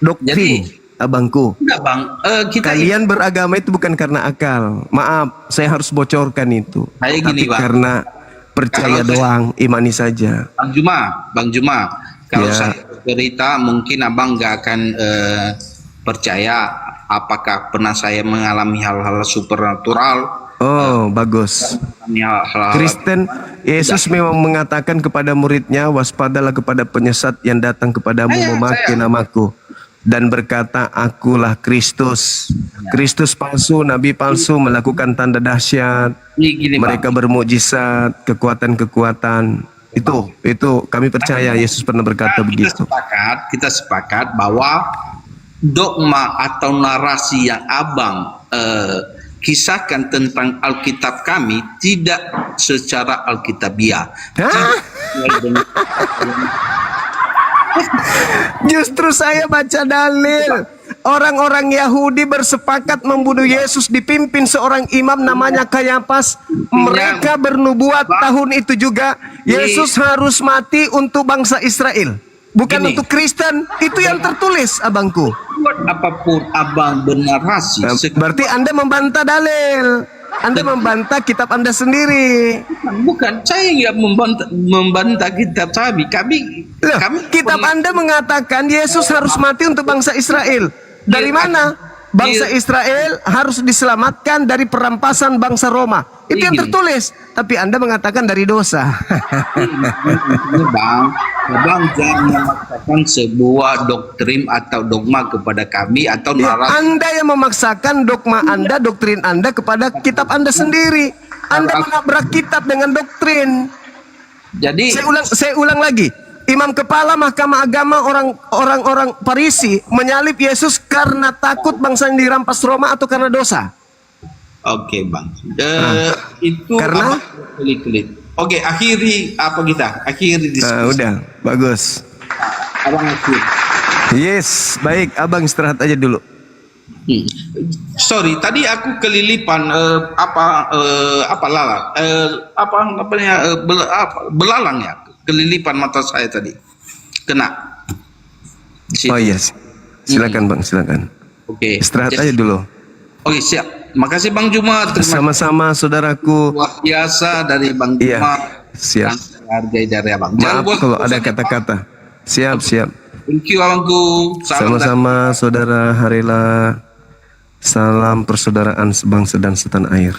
doktrin. Jadi, abangku, enggak, Bang. Kalian beragama itu bukan karena akal. Maaf, saya harus bocorkan itu. Gini, Bang. Karena percaya doang, imani saja. Bang Juma, kalau saya cerita mungkin abang nggak akan percaya. Apakah pernah saya mengalami hal-hal supernatural? Oh, bagus. Hal-hal Kristen, Yesus memang mengatakan kepada muridnya, waspadalah kepada penyesat yang datang kepadamu memakai namaku. Dan berkata, akulah Kristus. Kristus palsu, nabi palsu, melakukan tanda dahsyat. gini, Mereka bermukjizat, kekuatan-kekuatan. Itu kami percaya Yesus pernah berkata begitu. Kita sepakat bahwa dogma atau narasi yang abang kisahkan tentang Alkitab kami tidak secara Alkitabiah. Hah? Justru saya baca dalil. Orang-orang Yahudi bersepakat membunuh Yesus dipimpin seorang imam namanya Kayafas. Mereka bernubuat tahun itu juga Yesus harus mati untuk bangsa Israel, bukan untuk Kristen. Itu yang tertulis, abangku. Buat apapun abang bernarasi, Berarti Anda membantah dalil. Anda membantah kitab Anda sendiri. bukan saya yang membantah kitab kami. Loh, kitab Anda mengatakan Yesus harus mati untuk bangsa Israel. Dari mana? Bangsa Israel harus diselamatkan dari perampasan bangsa Roma. Itu yang tertulis. Tapi Anda mengatakan dari dosa. Abang jangan memaksakan sebuah doktrin atau dogma kepada kami atau narasi. Anda yang memaksakan dogma Anda, doktrin Anda kepada kitab Anda sendiri. Anda menabrak kitab dengan doktrin. Jadi Saya ulang lagi. Imam kepala Mahkamah Agama orang-orang Farisi menyalib Yesus karena takut bangsa yang dirampas Roma atau karena dosa? Oke, Bang. Itu Karena? klik. Oke, akhiri apa kita? Akhiri diskusi. Udah, bagus. Abang akhir. Yes, baik. Abang istirahat aja dulu. Sorry, tadi aku kelilipan belalang ya, kelilipan mata saya tadi. Kena. Di situ. Oh yes. Silakan Bang, silakan. Oke. Istirahat aja dulu. Oke, siap. Makasih Bang Juma. Terima kasih Sama-sama saudaraku. luar biasa dari Bang Iya, Juma. siap. Yang saya hargai dari Abang. Maaf buat kalau ada bosan ya, kata-kata. Siap, siap. Bang. Thank you Abangku. Salam Sama-sama saudara Harila. Salam persaudaraan sebangsa dan setanah air.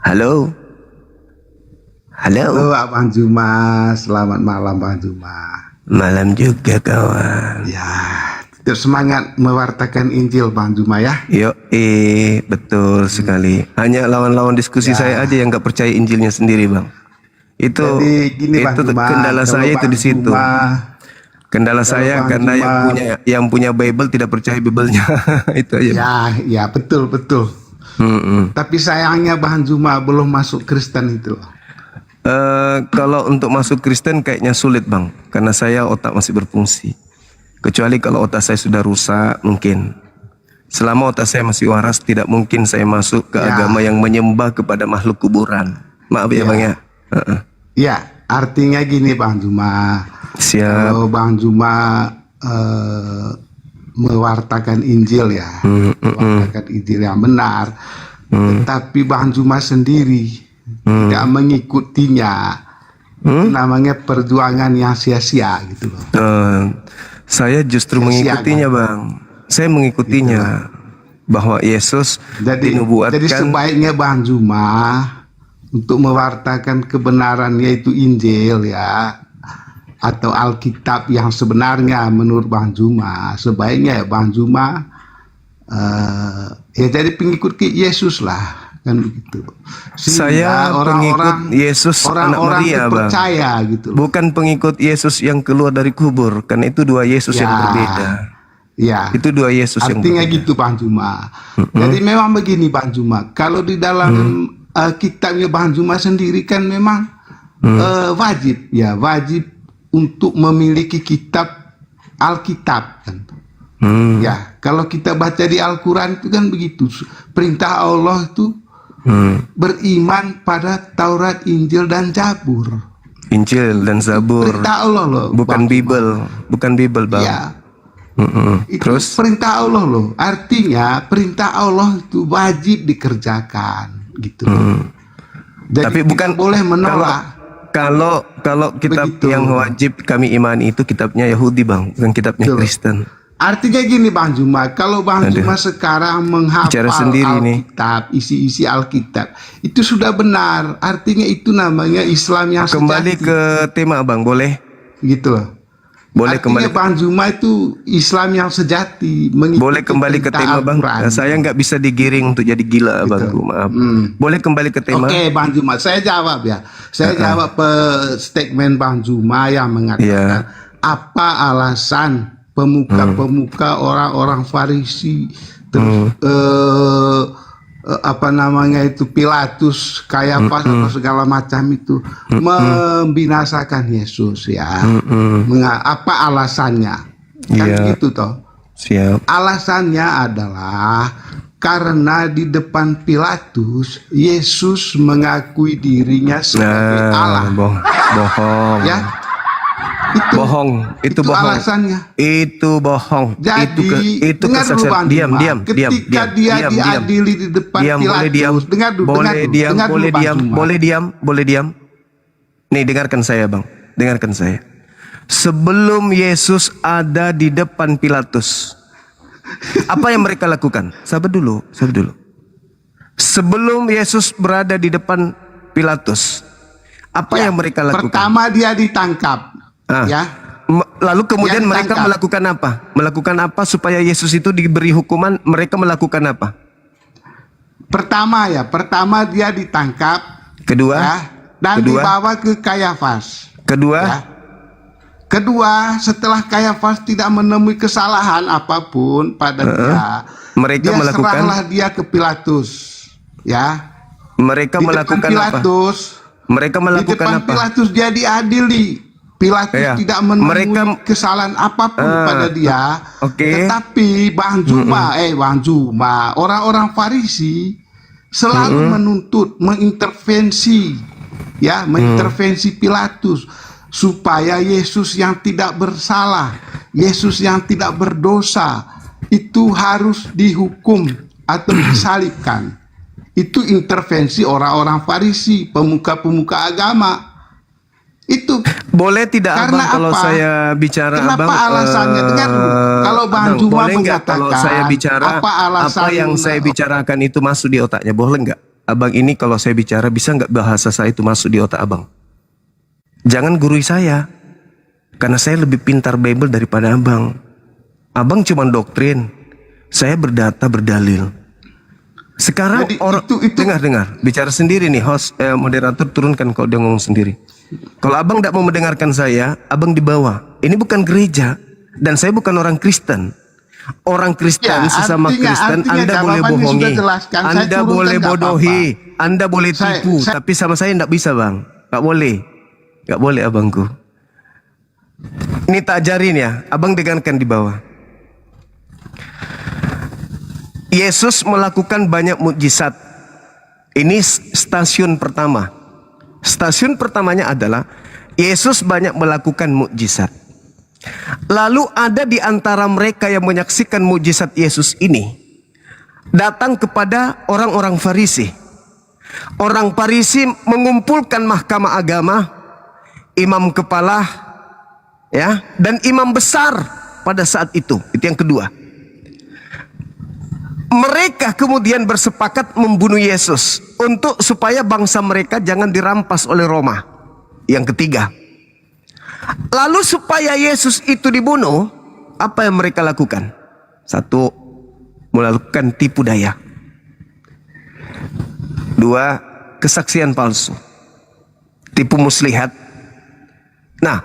Halo. Halo. Halo Abang Juma, selamat malam Bang Juma. Malam juga kawan. Ya, terus semangat mewartakan Injil Bang Juma ya. Yo, betul sekali. Hanya lawan-lawan diskusi saya aja yang nggak percaya Injilnya sendiri, Bang. Itu Jadi gini Bang Juma, kendala kalau saya itu Bang di situ. Kendala saya Bang karena Juma- yang punya Bible tidak percaya Bible-nya. Itu aja. Ya betul. Tapi sayangnya Bang Juma belum masuk Kristen itu. Kalau untuk masuk Kristen kayaknya sulit, Bang, karena saya otak masih berfungsi. Kecuali kalau otak saya sudah rusak, mungkin. Selama otak saya masih waras, tidak mungkin saya masuk ke agama yang menyembah kepada makhluk kuburan. Maaf ya, Bang ya. Ya, artinya gini Bang Juma. Siap. Kalau Bang Juma mewartakan Injil ya, mewartakan Injil yang benar, tetapi Bang Juma sendiri tidak mengikutinya, namanya perjuangan yang sia-sia gitu loh. Saya justru Sia-sia, mengikutinya, Bang. Saya mengikutinya bahwa Yesus Jadi dinubuatkan. sebaiknya Bang Juma untuk mewartakan kebenaran yaitu Injil ya, atau Alkitab yang sebenarnya menurut Bang Juma, sebaiknya ya Bang Juma ya jadi pengikut Yesus lah, kan begitu. Saya pengikut Yesus anak orang-orang Maria, Bang. percaya gitu loh. Bukan pengikut Yesus yang keluar dari kubur, karena itu dua Yesus yang berbeda. Ya. Itu dua Yesus yang Artinya berbeda. gitu Bang Juma. Jadi memang begini Bang Juma, kalau di dalam kitabnya Bang Juma sendiri kan memang wajib untuk memiliki kitab Alkitab kan. Ya, kalau kita baca di Al-Quran itu kan begitu. Perintah Allah itu beriman pada Taurat, Injil dan Zabur. Injil dan Zabur. Perintah Allah loh. Bukan Bang Juma. Bible, bukan Bible, Bang. Ya. Itu Terus? perintah Allah loh. Artinya perintah Allah itu wajib dikerjakan gitu. Jadi Tapi tidak bukan boleh menolak. kalau kitab Begitu. yang wajib kami imani itu kitabnya Yahudi, Bang, bukan kitabnya Betul. Kristen. Artinya gini Bang Juma, kalau Bang Aduh. Juma sekarang menghafal Bicara sendiri nih. Alkitab, isi-isi Alkitab, itu sudah benar. Artinya itu namanya Islam yang Kembali sejati. ke tema, Bang, boleh? Gitu loh. Boleh Artinya kembali. Bang Juma itu Islam yang sejati. Mengikuti Boleh kembali ke perintah tema, Bang. Al-Quran. Saya nggak bisa digiring untuk jadi gila, Bangku. Maaf. Boleh kembali ke tema? Oke Bang Juma, saya jawab ya. Saya jawab statement Bang Juma yang mengatakan apa alasan pemuka-pemuka orang-orang Farisi terus apa namanya itu Pilatus, Kayafas atau segala macam itu membinasakan Yesus ya. Apa alasannya? Kan Iya. gitu toh. Siap. Alasannya adalah karena di depan Pilatus Yesus mengakui dirinya sebagai Allah. Bohong. Ya. Itu Itu bohong. alasannya. Itu bohong. Jadi itu dengar dulu kesaksian. Bang Diam. Juma. Ketika dia diadili di depan Boleh diam. Pilatus, dengar dulu, Boleh diam. dengar dulu, Boleh Bang diam. Juma. Boleh diam. Nih, dengarkan saya, Bang. Dengarkan saya. Sebelum Yesus ada di depan Pilatus, apa yang mereka lakukan? Sabar dulu. Sebelum Yesus berada di depan Pilatus, apa Ya, yang mereka lakukan? Pertama dia ditangkap. Ya. Lalu kemudian Dia mereka ditangkap. melakukan apa? Melakukan apa supaya Yesus itu diberi hukuman? Mereka melakukan apa? Pertama dia ditangkap. Kedua, Ya, dan kedua, dibawa ke Kayafas. kedua, Ya. Kedua, setelah Kayafas tidak menemui kesalahan apapun pada dia, mereka melakukan, serahlah dia ke Pilatus. Ya. mereka Di melakukan depan apa? Pilatus, Mereka di melakukan depan apa? Pilatus dia diadili. Pilatus Ya, tidak menemui mereka- kesalahan apapun pada dia. oke. Tetapi Bang Juma, orang-orang Farisi selalu menuntut, mengintervensi Pilatus supaya Yesus yang tidak bersalah, Yesus yang tidak berdosa itu harus dihukum atau disalibkan. Itu intervensi orang-orang Farisi, pemuka-pemuka agama. Itu Boleh tidak karena Abang kalau apa? saya bicara Kenapa Abang? alasannya? Dengar dulu. Kalau Bang Abang, Juma boleh nggak kalau mengatakan, saya bicara apa alasan- apa yang saya bicarakan itu masuk di otaknya? Boleh nggak? Abang ini kalau saya bicara bisa nggak bahasa saya itu masuk di otak Abang? Jangan gurui saya, karena saya lebih pintar Bible daripada Abang. Abang cuma doktrin, saya berdata berdalil. Sekarang Jadi orang itu- dengar bicara sendiri nih host moderator, turunkan kalau dia ngomong sendiri. Kalau abang tidak mau mendengarkan saya, abang dibawa. Ini bukan gereja dan saya bukan orang Kristen. Orang Kristen Ya, sesama Kristen, artinya Anda boleh jawabannya bohongi, sudah jelaskan. Saya Anda turunkan boleh nggak bodohi, Anda boleh Saya- tipu, tapi sama saya tidak bisa bang. Gak boleh abangku. Ini tak ajarin ya, abang dengarkan di bawah. Yesus melakukan banyak mukjizat. Ini stasiun pertama. Stasiun pertamanya adalah Yesus banyak melakukan mukjizat. Lalu ada di antara mereka yang menyaksikan mukjizat Yesus ini datang kepada orang-orang Farisi. Orang Farisi mengumpulkan mahkamah agama, imam kepala, ya, dan imam besar pada saat itu. Itu yang kedua. Mereka kemudian bersepakat membunuh Yesus untuk supaya bangsa mereka jangan dirampas oleh Roma. Yang ketiga, lalu supaya Yesus itu dibunuh, apa yang mereka lakukan? Satu, melakukan tipu daya. Dua, kesaksian palsu, tipu muslihat. Nah,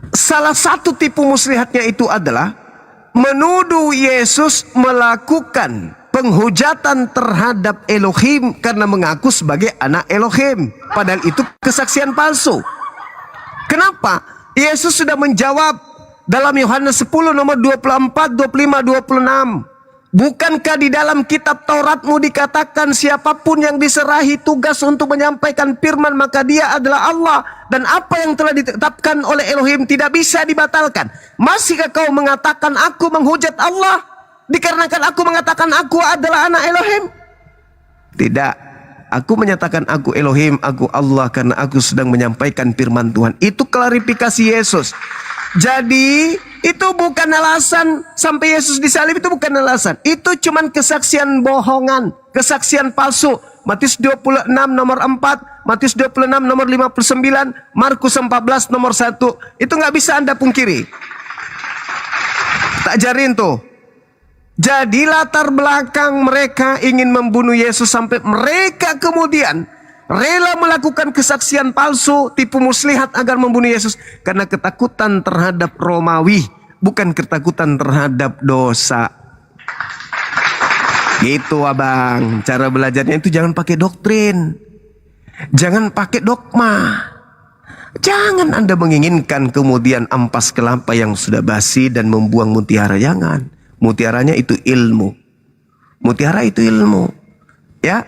salah satu tipu muslihatnya itu adalah menuduh Yesus melakukan penghujatan terhadap Elohim karena mengaku sebagai anak Elohim. Padahal itu kesaksian palsu. Kenapa? Yesus sudah menjawab dalam Yohanes 10 nomor 24, 25, 26. Bukankah di dalam kitab Tauratmu dikatakan siapapun yang diserahi tugas untuk menyampaikan firman maka dia adalah Allah, dan apa yang telah ditetapkan oleh Elohim tidak bisa dibatalkan. Masihkah kau mengatakan aku menghujat Allah dikarenakan aku mengatakan aku adalah anak Elohim? Tidak. Aku menyatakan aku Elohim, aku Allah karena aku sedang menyampaikan firman Tuhan. Itu klarifikasi Yesus. Jadi itu bukan alasan sampai Yesus disalib, itu bukan alasan. Itu cuman kesaksian bohongan, kesaksian palsu. Matius 26 nomor 4, Matius 26 nomor 59, Markus 14 nomor 1. Itu nggak bisa Anda pungkiri. Tak ajarin tuh. Jadi latar belakang mereka ingin membunuh Yesus sampai mereka kemudian rela melakukan kesaksian palsu, tipu muslihat agar membunuh Yesus karena ketakutan terhadap Romawi, bukan ketakutan terhadap dosa. Gitu abang, cara belajarnya itu jangan pakai doktrin, jangan pakai dogma. Jangan Anda menginginkan kemudian ampas kelapa yang sudah basi dan membuang mutiara, jangan. Mutiaranya itu ilmu. Mutiara itu ilmu. Ya.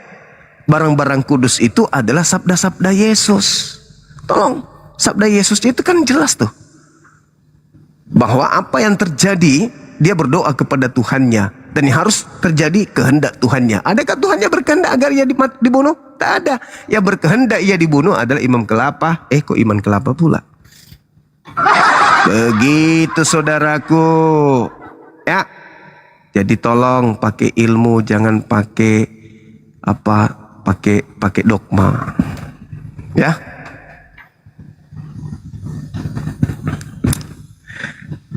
Barang-barang kudus itu adalah sabda-sabda Yesus. Tolong, sabda Yesus itu kan jelas tuh. Bahwa apa yang terjadi, dia berdoa kepada Tuhannya. Dan harus terjadi kehendak Tuhannya. Adakah Tuhannya berkehendak agar ia dibunuh? Tak ada. Yang berkehendak ia dibunuh adalah imam kelapa. Kok iman kelapa pula? Begitu saudaraku. Ya. Jadi tolong pakai ilmu, jangan pakai pakai dogma. Ya.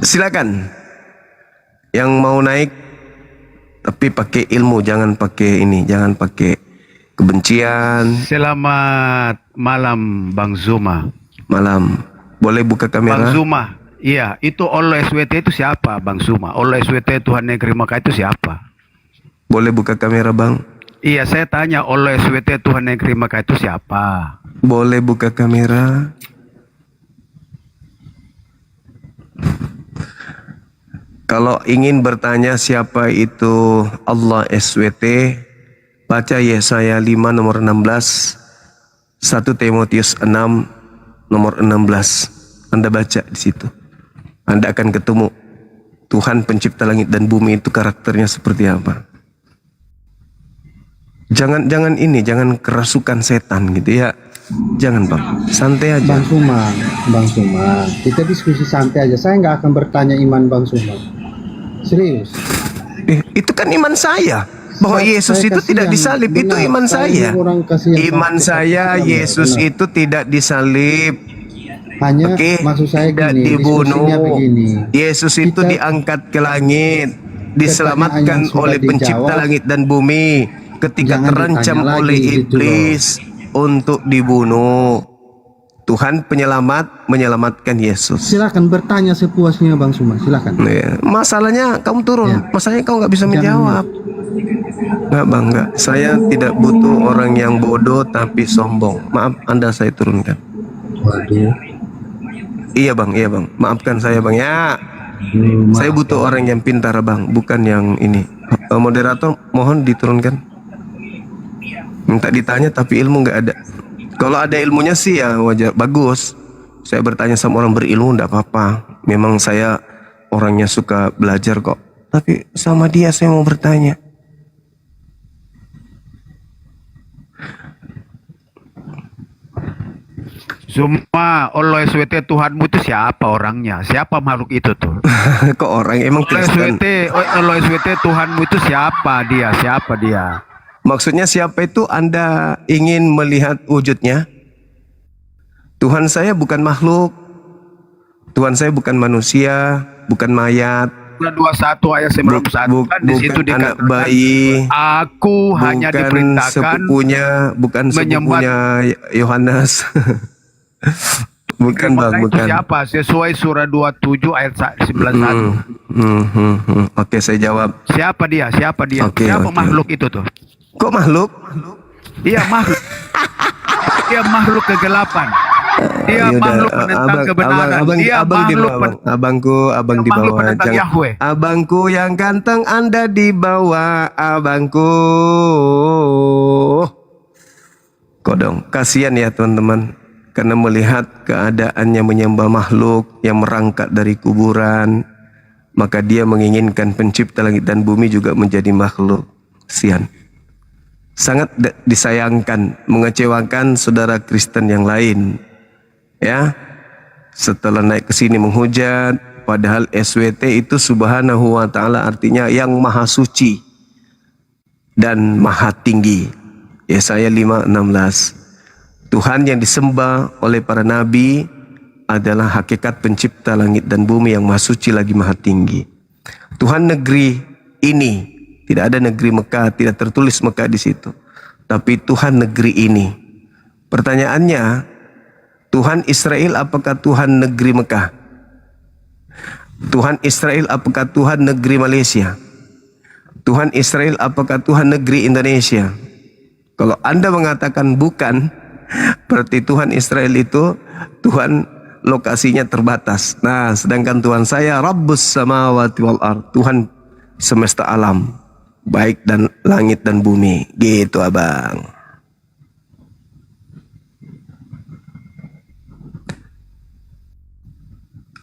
Silakan. Yang mau naik tapi pakai ilmu, jangan pakai ini, jangan pakai kebencian. Selamat malam Bang Zuma. Malam. Boleh buka kamera? Bang Zuma. Iya, itu Allah SWT itu siapa Bang Zuma? Allah SWT Tuhan Negeri Mekah itu siapa? Boleh buka kamera Bang? Iya, saya tanya Allah SWT Tuhan Negeri Mekah itu siapa? Boleh buka kamera? Kalau ingin bertanya siapa itu Allah SWT, baca Yesaya 5 nomor 16, 1 Timotius 6 nomor 16. Anda baca di situ. Anda akan ketemu Tuhan pencipta langit dan bumi itu karakternya seperti apa. Jangan kerasukan setan gitu ya. Jangan Bang, santai aja. Bang Suma, kita diskusi santai aja. Saya nggak akan bertanya iman Bang Suma. Serius. Itu kan iman saya. Bahwa Yesus itu tidak disalib, itu iman saya. Iman saya Yesus itu tidak disalib. Hanya maksud saya tidak gini, dibunuh. begini. Yesus itu diangkat ke langit, diselamatkan oleh pencipta langit dan bumi ketika terancam oleh iblis untuk dibunuh. Tuhan penyelamat menyelamatkan Yesus. Silakan bertanya sepuasnya Bang Suma, silakan. Masalahnya kamu turun, masalahnya kau nggak bisa menjawab. Nggak Bang, nggak. Saya tidak butuh orang yang bodoh tapi sombong. Maaf, Anda saya turunkan. Waduh. Iya Bang, maafkan saya Bang ya. Saya butuh orang yang pintar Bang, bukan yang ini. Moderator mohon diturunkan. Minta ditanya tapi ilmu nggak ada. Kalau ada ilmunya sih ya wajar, bagus. Saya bertanya sama orang berilmu nggak apa-apa. Memang saya orangnya suka belajar kok. Tapi sama dia saya mau bertanya. Zuma, Allah SWT Tuhanmu itu siapa orangnya? Siapa makhluk itu tuh? Kok orang emang Kristen? Allah SWT Tuhanmu itu siapa dia? Siapa dia? Maksudnya siapa itu Anda ingin melihat wujudnya? Tuhan saya bukan makhluk. Tuhan saya bukan manusia, bukan mayat. 21 ayat 91 kan di situ bukan anak dikatakan, bayi. Aku hanya diperintahkan bukan sepupunya Yohanes. Bukan Bang, itu bukan. siapa? Sesuai surah 27 ayat 91. Oke, saya jawab. Siapa dia? Siapa dia? Siapa makhluk itu tuh? Kok makhluk? Iya makhluk. Dia makhluk kegelapan. Dia Yaudah, makhluk menentang kebenaran. Dia makhluk abang di bawah. menentang Yahweh. Abangku yang ganteng, Anda di bawah, abangku. Kodong, kasihan ya teman-teman, karena melihat keadaannya menyembah makhluk yang merangkak dari kuburan, maka dia menginginkan pencipta langit dan bumi juga menjadi makhluk. Kasihan. sangat disayangkan, mengecewakan saudara Kristen yang lain. Ya, setelah naik ke sini menghujat, padahal SWT itu subhanahu wa ta'ala artinya yang maha suci dan maha tinggi. Yesaya 5:16. Tuhan yang disembah oleh para nabi adalah hakikat pencipta langit dan bumi yang maha suci lagi maha tinggi. Tuhan negeri ini, tidak ada negeri Mekah, tidak tertulis Mekah di situ. Tapi Tuhan negeri ini. Pertanyaannya, Tuhan Israel apakah Tuhan negeri Mekah? Tuhan Israel apakah Tuhan negeri Malaysia? Tuhan Israel apakah Tuhan negeri Indonesia? Kalau Anda mengatakan bukan, berarti Tuhan Israel itu Tuhan lokasinya terbatas. Nah, sedangkan Tuhan saya Rabbus samawati wal ard, Tuhan semesta alam, baik dan langit dan bumi. Gitu abang.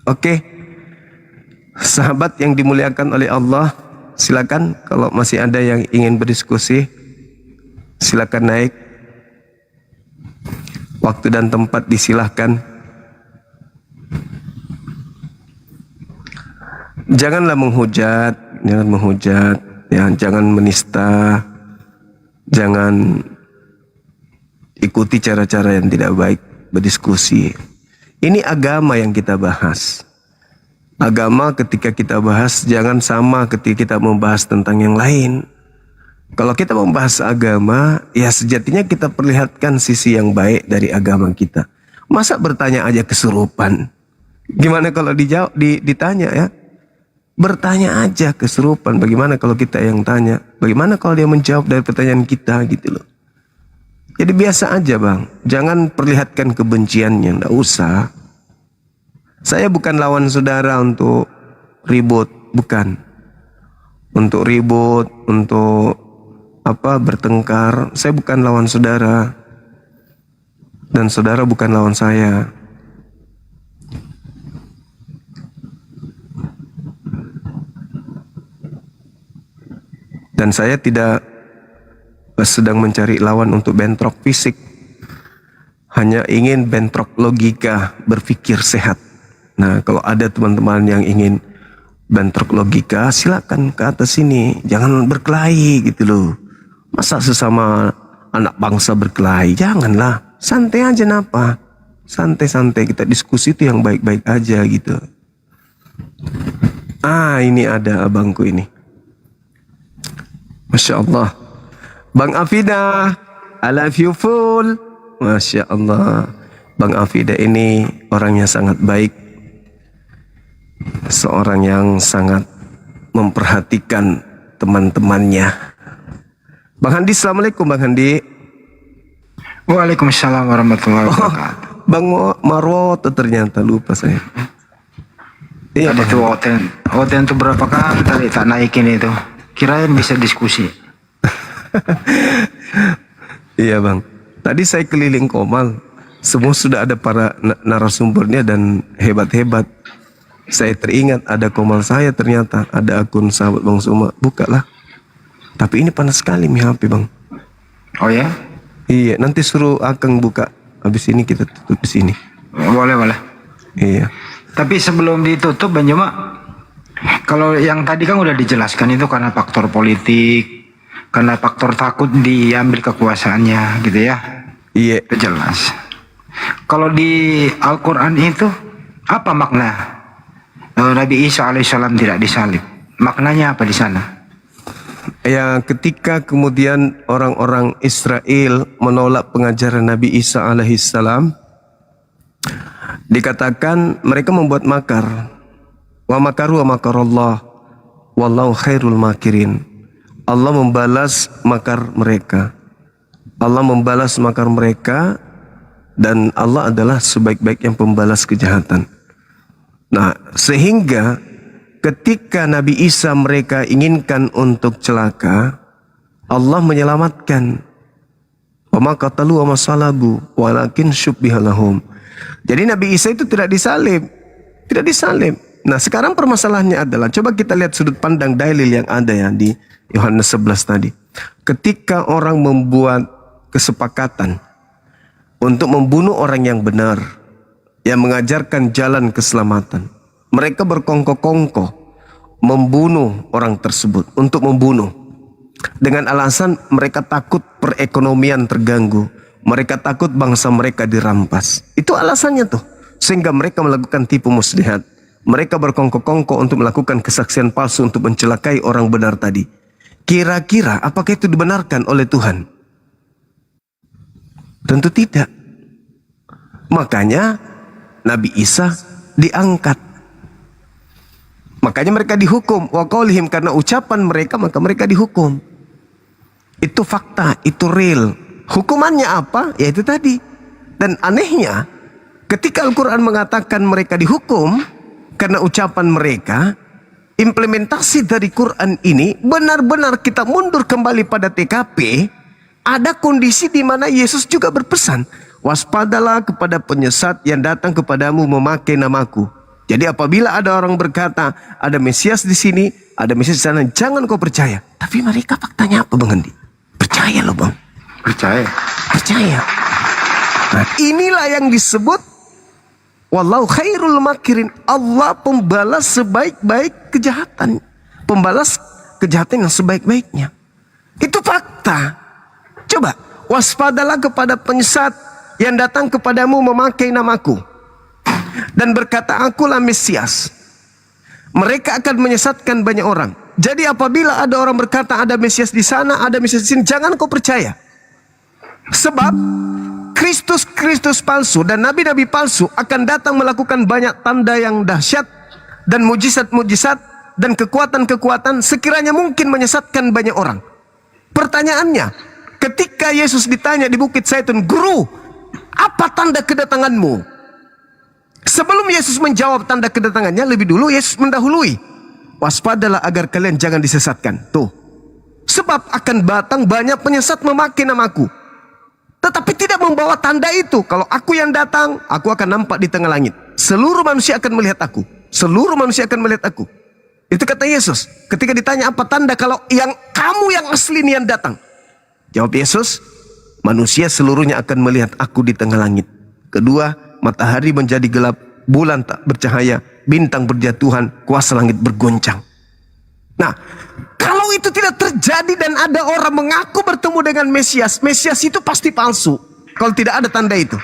Oke, sahabat yang dimuliakan oleh Allah, silakan kalau masih ada yang ingin berdiskusi, silakan naik. Waktu dan tempat disilahkan. Janganlah menghujat, ya, jangan menista, jangan ikuti cara-cara yang tidak baik berdiskusi. Ini agama yang kita bahas. Agama ketika kita bahas jangan sama ketika kita membahas tentang yang lain. Kalau kita membahas agama, ya sejatinya kita perlihatkan sisi yang baik dari agama kita. Masa bertanya aja kesurupan? Gimana kalau dijawab, ditanya ya? Bertanya aja kesurupan. Bagaimana kalau kita yang tanya? Bagaimana kalau dia menjawab dari pertanyaan kita gitu loh? Jadi biasa aja bang. Jangan perlihatkan kebenciannya, nggak usah. Saya bukan lawan saudara untuk ribut, bukan. Untuk ribut, untuk bertengkar. Saya bukan lawan saudara. Dan saudara bukan lawan saya. Dan saya tidak sedang mencari lawan untuk bentrok fisik. Hanya ingin bentrok logika, berpikir sehat. Nah, kalau ada teman-teman yang ingin bentrok logika, silakan ke atas sini. Jangan berkelahi gitu loh. Masa sesama anak bangsa berkelahi? Janganlah. Santai aja napa. Santai-santai kita diskusi itu yang baik-baik aja gitu. Ini ada abangku ini. Masya Allah. Bang Afida, I love you full. Masya Allah. Bang Afida ini orangnya sangat baik. Seorang yang sangat memperhatikan teman-temannya. Bang Handi, assalamualaikum Bang Handi. Waalaikumsalam warahmatullahi wabarakatuh. Bang Marwo ternyata lupa saya. Iya Tadi Bang. tuh Oten tuh berapa kali tadi tak naikin itu. Kirain bisa diskusi. Iya Bang. Tadi saya keliling Komal. Semua sudah ada para narasumbernya dan hebat-hebat. Saya teringat ada Komal saya ternyata. Ada akun sahabat Bang Suma. Bukalah. Tapi ini panas sekali mi HP Bang. Oh ya? Iya, nanti suruh Akang buka. Habis ini kita tutup di sini. Boleh. Iya. Tapi sebelum ditutup Bang Juma, kalau yang tadi kan udah dijelaskan itu karena faktor politik, karena faktor takut diambil kekuasaannya gitu ya. Iya. Itu jelas. Kalau di Al-Quran itu apa makna Nabi Isa alaihissalam tidak disalib? Maknanya apa di sana? Ya, ketika kemudian orang-orang Israel menolak pengajaran Nabi Isa alaihissalam, dikatakan mereka membuat makar. Wa makaru wa makarallah wallahu khairul makirin. Allah membalas makar mereka. Allah membalas makar mereka dan Allah adalah sebaik-baiknya pembalas kejahatan. Nah, sehingga ketika Nabi Isa mereka inginkan untuk celaka, Allah menyelamatkan. Wa ma qatalu wa ma salabu walakin syubbiha lahum. Jadi Nabi Isa itu tidak disalib. Tidak disalib. Nah, sekarang permasalahannya adalah coba kita lihat sudut pandang dalil yang ada ya di Yohanes 11 tadi. ketika orang membuat kesepakatan untuk membunuh orang yang benar, yang mengajarkan jalan keselamatan, mereka berkongkol-kongkol membunuh orang tersebut, untuk membunuh dengan alasan mereka takut perekonomian terganggu, mereka takut bangsa mereka dirampas. Itu alasannya tuh, sehingga mereka melakukan tipu muslihat. Mereka berkongkol-kongkol untuk melakukan kesaksian palsu untuk mencelakai orang benar tadi. Kira-kira apakah itu dibenarkan oleh Tuhan? Tentu tidak. Makanya Nabi Isa diangkat. Makanya mereka dihukum. Wa qaulihim, karena ucapan mereka maka mereka dihukum. Itu fakta, itu real. Hukumannya apa? Ya itu tadi. Dan anehnya, ketika Al-Quran mengatakan mereka dihukum karena ucapan mereka, implementasi dari Quran ini benar-benar kita mundur kembali pada TKP. Ada kondisi di mana Yesus juga berpesan, waspadalah kepada penyesat yang datang kepadamu memakai namaku. Jadi apabila ada orang berkata ada Mesias di sini, ada Mesias di sana, jangan kau percaya. Tapi mereka faktanya apa, Bang Andi? Percaya loh, Bang. Percaya. Percaya. Nah, inilah yang disebut wallahu khairul makirin. Allah pembalas sebaik-baik kejahatan. Pembalas kejahatan yang sebaik-baiknya. Itu fakta. Coba, waspadalah kepada penyesat yang datang kepadamu memakai namaku dan berkata, akulah Mesias. Mereka akan menyesatkan banyak orang. Jadi apabila ada orang berkata ada Mesias di sana, ada Mesias di sini, jangan kau percaya. Sebab Kristus palsu dan nabi-nabi palsu akan datang melakukan banyak tanda yang dahsyat dan mujizat-mujizat dan kekuatan-kekuatan sekiranya mungkin menyesatkan banyak orang. Pertanyaannya, ketika Yesus ditanya di Bukit Zaitun, Guru, apa tanda kedatanganmu? Sebelum Yesus menjawab tanda kedatangannya, lebih dulu Yesus mendahului. Waspadalah agar kalian jangan disesatkan. Tuh. Sebab akan datang banyak penyesat memakai namaku, tetapi tidak membawa tanda itu. Kalau aku yang datang, aku akan nampak di tengah langit. Seluruh manusia akan melihat aku. Seluruh manusia akan melihat aku. Itu kata Yesus. Ketika ditanya apa tanda kalau kamu yang asli ini yang datang. Jawab Yesus, manusia seluruhnya akan melihat aku di tengah langit. Kedua, matahari menjadi gelap, bulan tak bercahaya, bintang berjatuhan, kuasa langit bergoncang. Nah, kalau itu tidak terjadi dan ada orang mengaku bertemu dengan Mesias, Mesias itu pasti palsu. Kalau tidak ada tanda itu,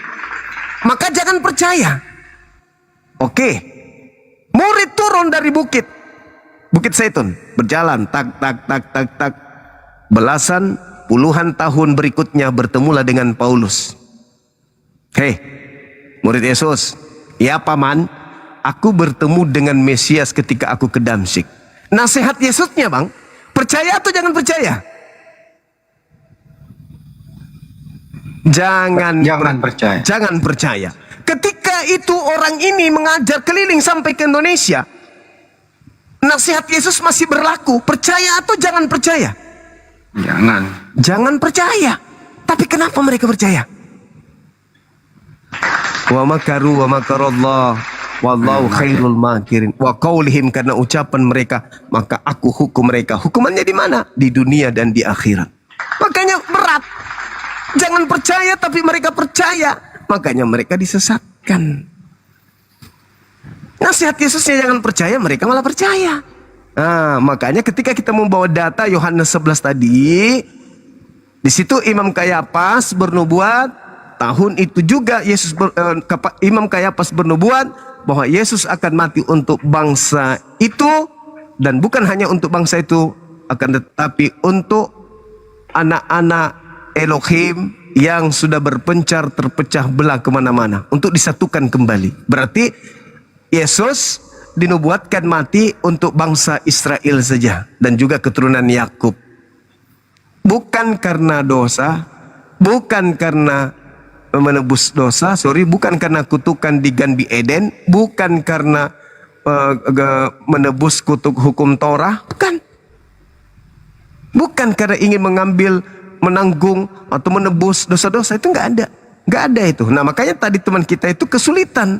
maka jangan percaya. Oke, murid turun dari Bukit Zaitun, berjalan, tak. Belasan, puluhan tahun berikutnya bertemulah dengan Paulus. Hei, murid Yesus, ya paman, aku bertemu dengan Mesias ketika aku ke Damsyik. Nasihat Yesusnya, Bang, percaya atau jangan percaya? Jangan percaya. Jangan percaya. Ketika itu orang ini mengajar keliling sampai ke Indonesia, nasihat Yesus masih berlaku. Percaya atau jangan percaya? Jangan percaya. Tapi kenapa mereka percaya? Wa makaru wa makarallah wallahu khairul makirin. Wa qaulihim, karena ucapan mereka maka aku hukum mereka. Hukumannya di mana? Di dunia dan di akhirat. Makanya berat. Jangan percaya tapi mereka percaya. Makanya mereka disesatkan. Nasihat Yesusnya jangan percaya, mereka malah percaya. Nah, makanya ketika kita membawa data Yohanes 11 tadi, di situ Imam Kayafas bernubuat, tahun itu juga Imam Kayafas bernubuat bahwa Yesus akan mati untuk bangsa itu, dan bukan hanya untuk bangsa itu, akan tetapi untuk anak-anak Elohim yang sudah berpencar terpecah belah kemana-mana, untuk disatukan kembali. Berarti Yesus dinubuatkan mati untuk bangsa Israel saja dan juga keturunan Yakub. Bukan karena dosa, bukan karena menebus dosa, bukan karena kutukan di Ganbi Eden, bukan karena menebus kutuk hukum Torah, bukan karena ingin menanggung atau menebus dosa-dosa. Itu nggak ada itu. Nah, makanya tadi teman kita itu kesulitan,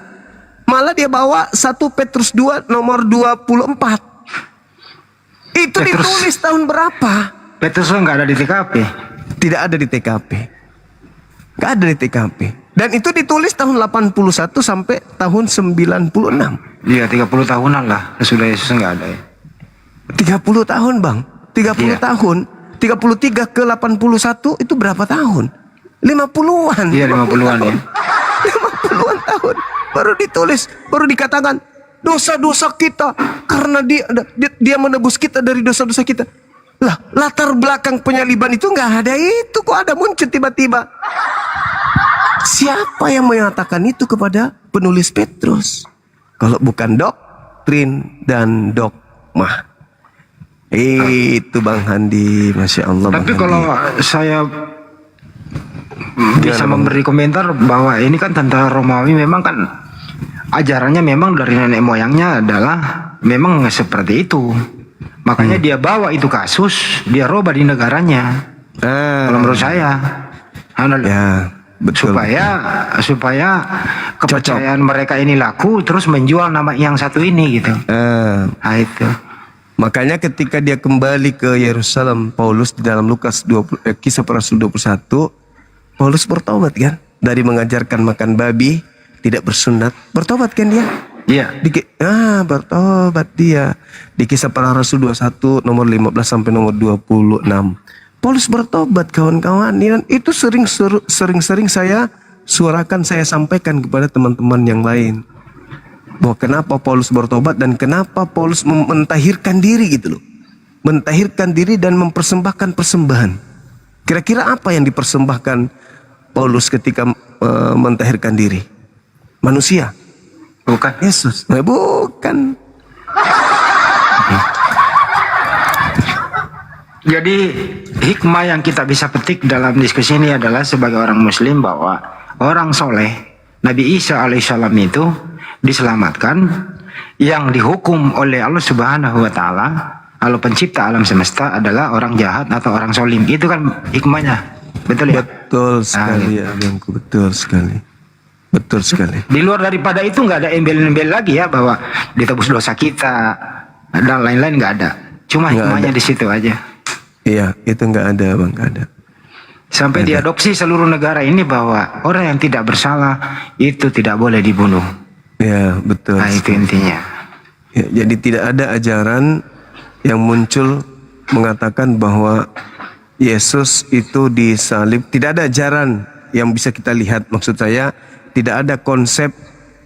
malah dia bawa 1 Petrus 2 nomor 24. Itu ditulis tahun berapa? Petrus nggak ada di TKP. Tidak ada di TKP. Nggak ada di TKP. Dan itu ditulis tahun 81 sampai tahun 96. Iya 30 tahunan lah sesudah Yesus nggak ada ya. 30 tahun bang. 30 Iya. tahun. 33 ke 81 itu berapa tahun? 50-an. Iya 50-an ya. 50-an tahun. Baru ditulis. Baru dikatakan. Dosa-dosa kita. Karena dia menebus kita dari dosa-dosa kita. Lah, latar belakang penyaliban itu nggak ada itu. Kok ada muncul tiba-tiba? Siapa yang mengatakan itu kepada penulis Petrus? Kalau bukan doktrin dan dogma. Itu Bang Handi, Masya Allah. Tapi Bang kalau Handi. saya bisa memberi komentar bahwa ini kan tentara Romawi memang kan ajarannya memang dari nenek moyangnya adalah memang seperti itu. Makanya dia bawa itu kasus, dia robah di negaranya. Kalau menurut saya, Ya, betul. supaya kepercayaan mereka ini laku, terus menjual nama yang satu ini gitu. Nah itu. Makanya ketika dia kembali ke Yerusalem, Paulus di dalam Lukas 20, Kisah Para Rasul 21, Paulus bertobat kan? Dari mengajarkan makan babi, tidak bersunat. Bertobat kan dia? Iya. Bertobat dia. Di Kisah Para Rasul 21 nomor 15 sampai nomor 26. Paulus bertobat kawan-kawan. Dan itu sering-sering saya suarakan, saya sampaikan kepada teman-teman yang lain. Bahwa kenapa Paulus bertobat dan kenapa Paulus mentahirkan diri gitu loh. Mentahirkan diri dan mempersembahkan persembahan. Kira-kira apa yang dipersembahkan Paulus ketika mentahirkan diri? Manusia? Bukan. Yesus? Bukan. Jadi hikmah yang kita bisa petik dalam diskusi ini adalah sebagai orang muslim bahwa orang soleh Nabi Isa alaihissalam itu diselamatkan, yang dihukum oleh Allah Subhanahu wa taala, Allah pencipta alam semesta adalah orang jahat atau orang solim. Itu kan hikmahnya. Betul ya? Betul sekali, abangku. Betul sekali. Betul sekali. Di luar daripada itu nggak ada embel-embel lagi ya bahwa ditebus dosa kita dan lain-lain, nggak ada. Cuma Nggak hikmahnya ada. di situ aja. Iya, itu nggak ada bang, nggak ada. Sampai diadopsi seluruh negara ini bahwa orang yang tidak bersalah itu tidak boleh dibunuh. Ya, betul. Nah itu sekali. intinya. Ya, jadi tidak ada ajaran yang muncul mengatakan bahwa Yesus itu disalib. Tidak ada ajaran yang bisa kita lihat. Maksud saya, tidak ada konsep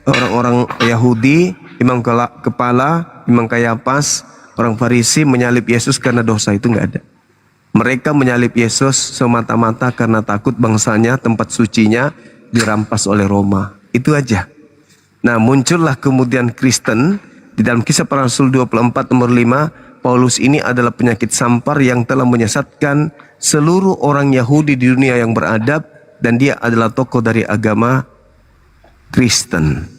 orang-orang Yahudi, imam kepala, imam Kayapas, orang Farisi menyalib Yesus karena dosa. Itu nggak ada. Mereka menyalib Yesus semata-mata karena takut bangsanya, tempat sucinya dirampas oleh Roma. Itu aja. Nah, muncullah kemudian Kristen. Di dalam Kisah Para Rasul 24 nomor 5, Paulus ini adalah penyakit sampar yang telah menyesatkan seluruh orang Yahudi di dunia yang beradab, dan dia adalah tokoh dari agama Kristen.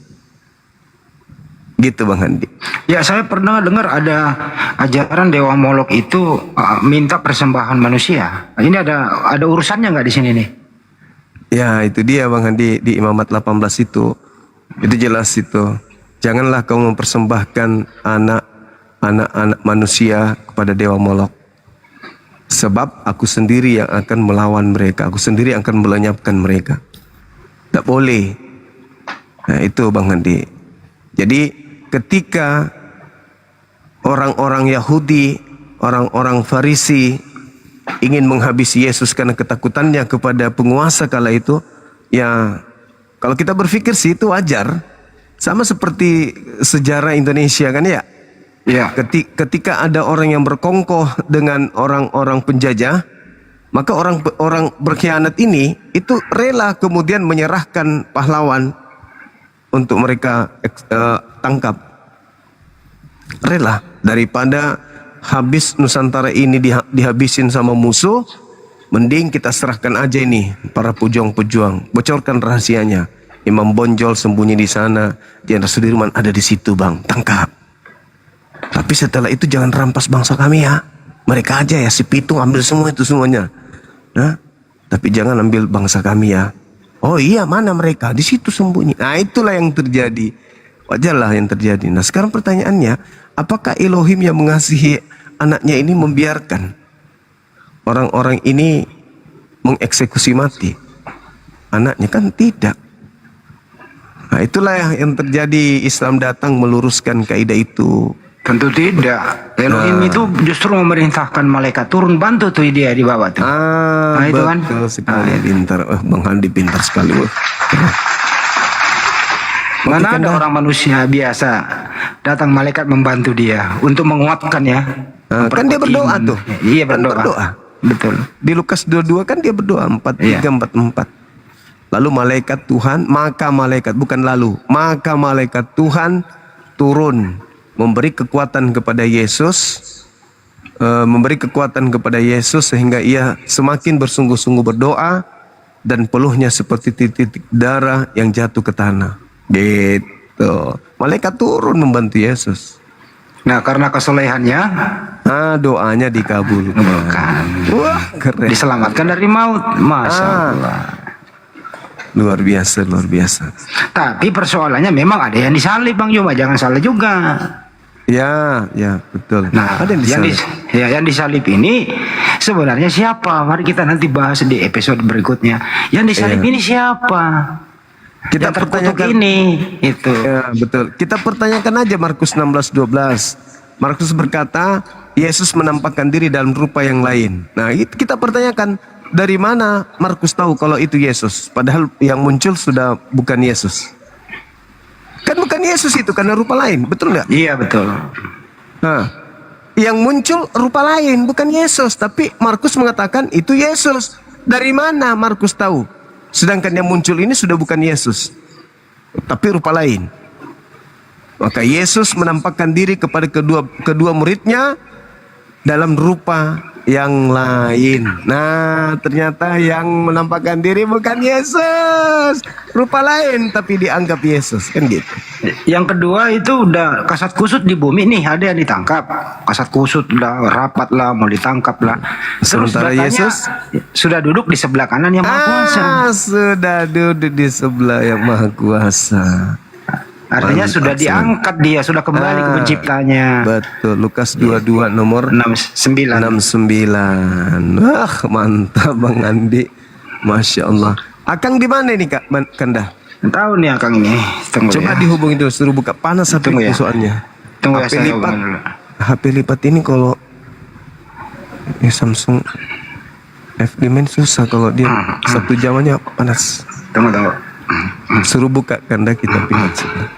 Gitu Bang Handi. Ya saya pernah dengar ada ajaran Dewa Molok itu minta persembahan manusia. Ini ada urusannya nggak di sini nih? Ya, itu dia Bang Handi, di Imamat 18 itu. Itu jelas itu. Janganlah kau mempersembahkan anak-anak manusia kepada Dewa Molok. Sebab aku sendiri yang akan melawan mereka. Aku sendiri yang akan melenyapkan mereka. Tak boleh. Nah itu Bang Handi. Jadi ketika orang-orang Yahudi, orang-orang Farisi ingin menghabisi Yesus karena ketakutannya kepada penguasa kala itu, ya kalau kita berpikir sih itu wajar. Sama seperti sejarah Indonesia kan ya. Ya. Ketika ada orang yang berkongkoh dengan orang-orang penjajah, maka orang berkhianat ini itu rela kemudian menyerahkan pahlawan untuk mereka tangkap. Rela daripada habis Nusantara ini dihabisin sama musuh, mending kita serahkan aja ini para pejuang-pejuang, bocorkan rahasianya. Imam Bonjol sembunyi di sana, Jenderal Sudirman ada di situ bang, tangkap. Tapi setelah itu jangan rampas bangsa kami ya. Mereka aja ya, si Pitung ambil semua itu semuanya. Nah, tapi jangan ambil bangsa kami ya. Oh iya, mana mereka? Di situ sembunyi. Nah itulah yang terjadi. Wajarlah yang terjadi. Nah sekarang pertanyaannya, apakah Elohim yang mengasihi anaknya ini membiarkan orang-orang ini mengeksekusi mati anaknya? Kan tidak. Nah, itulah yang terjadi. Islam datang meluruskan kaidah itu. Tentu tidak. Elohim itu justru memerintahkan malaikat turun bantu tuh dia di bawah tuh. Nah, itu kan. Betul sekali, pintar. Bang Handi pintar sekali. Mana ada orang manusia biasa datang malaikat membantu dia untuk menguatkan ya. Kan dia berdoa iman. tuh. Iya Kan berdoa. Betul. Di Lukas 22 kan dia berdoa 4344. Lalu malaikat Tuhan, maka malaikat Tuhan turun memberi kekuatan kepada Yesus, sehingga ia semakin bersungguh-sungguh berdoa dan peluhnya seperti titik darah yang jatuh ke tanah. Gitu. Malaikat turun membantu Yesus. Nah, karena kesolehannya Doanya dikabulkan. Wah, keren. diselamatkan dari maut. Masya Allah. Luar biasa, luar biasa. Tapi persoalannya memang ada yang disalib Bang Juma, jangan salah juga. Ya, betul. Nah, ada yang disalib. yang disalib ini sebenarnya siapa? Mari kita nanti bahas di episode berikutnya. Yang disalib ini siapa? Kita yang terkutuk pertanyakan ini itu. Ya, betul. Kita pertanyakan aja Markus 16:12. Markus berkata, Yesus menampakkan diri dalam rupa yang lain. Nah, itu kita pertanyakan, dari mana Markus tahu kalau itu Yesus? Padahal yang muncul sudah bukan Yesus. Kan bukan Yesus itu, karena rupa lain, betul nggak? Iya betul. Nah, yang muncul rupa lain, bukan Yesus. Tapi Markus mengatakan itu Yesus. Dari mana Markus tahu? Sedangkan yang muncul ini sudah bukan Yesus, tapi rupa lain. Maka Yesus menampakkan diri kepada kedua muridnya dalam rupa yang lain. Nah, ternyata yang menampakkan diri bukan Yesus, rupa lain, tapi dianggap Yesus, kan gitu. Yang kedua itu udah kasat kusut di bumi nih, ada yang ditangkap. Kasat kusut udah rapat lah, mau ditangkap lah. Sementara datanya Yesus sudah duduk di sebelah kanan yang Maha Kuasa. Sudah duduk di sebelah yang Maha Kuasa. Artinya sudah diangkat dia, sudah kembali ke penciptanya. Betul, Lukas 22 nomor 69. Wah, mantap Bang Andi. Masya Allah. Akang di mana nih Kak Kanda? Tahu nih Akang ini. Tunggu Coba ya. dihubungi dulu, suruh buka panas HP Tunggu ya. soalnya. Tunggu ya, HP saya lipat. hubungin dulu. HP lipat ini kalau Samsung F-Dimen susah kalau dia 1 jamannya panas. Tunggu. Suruh buka Kanda, kita pindah sebelah.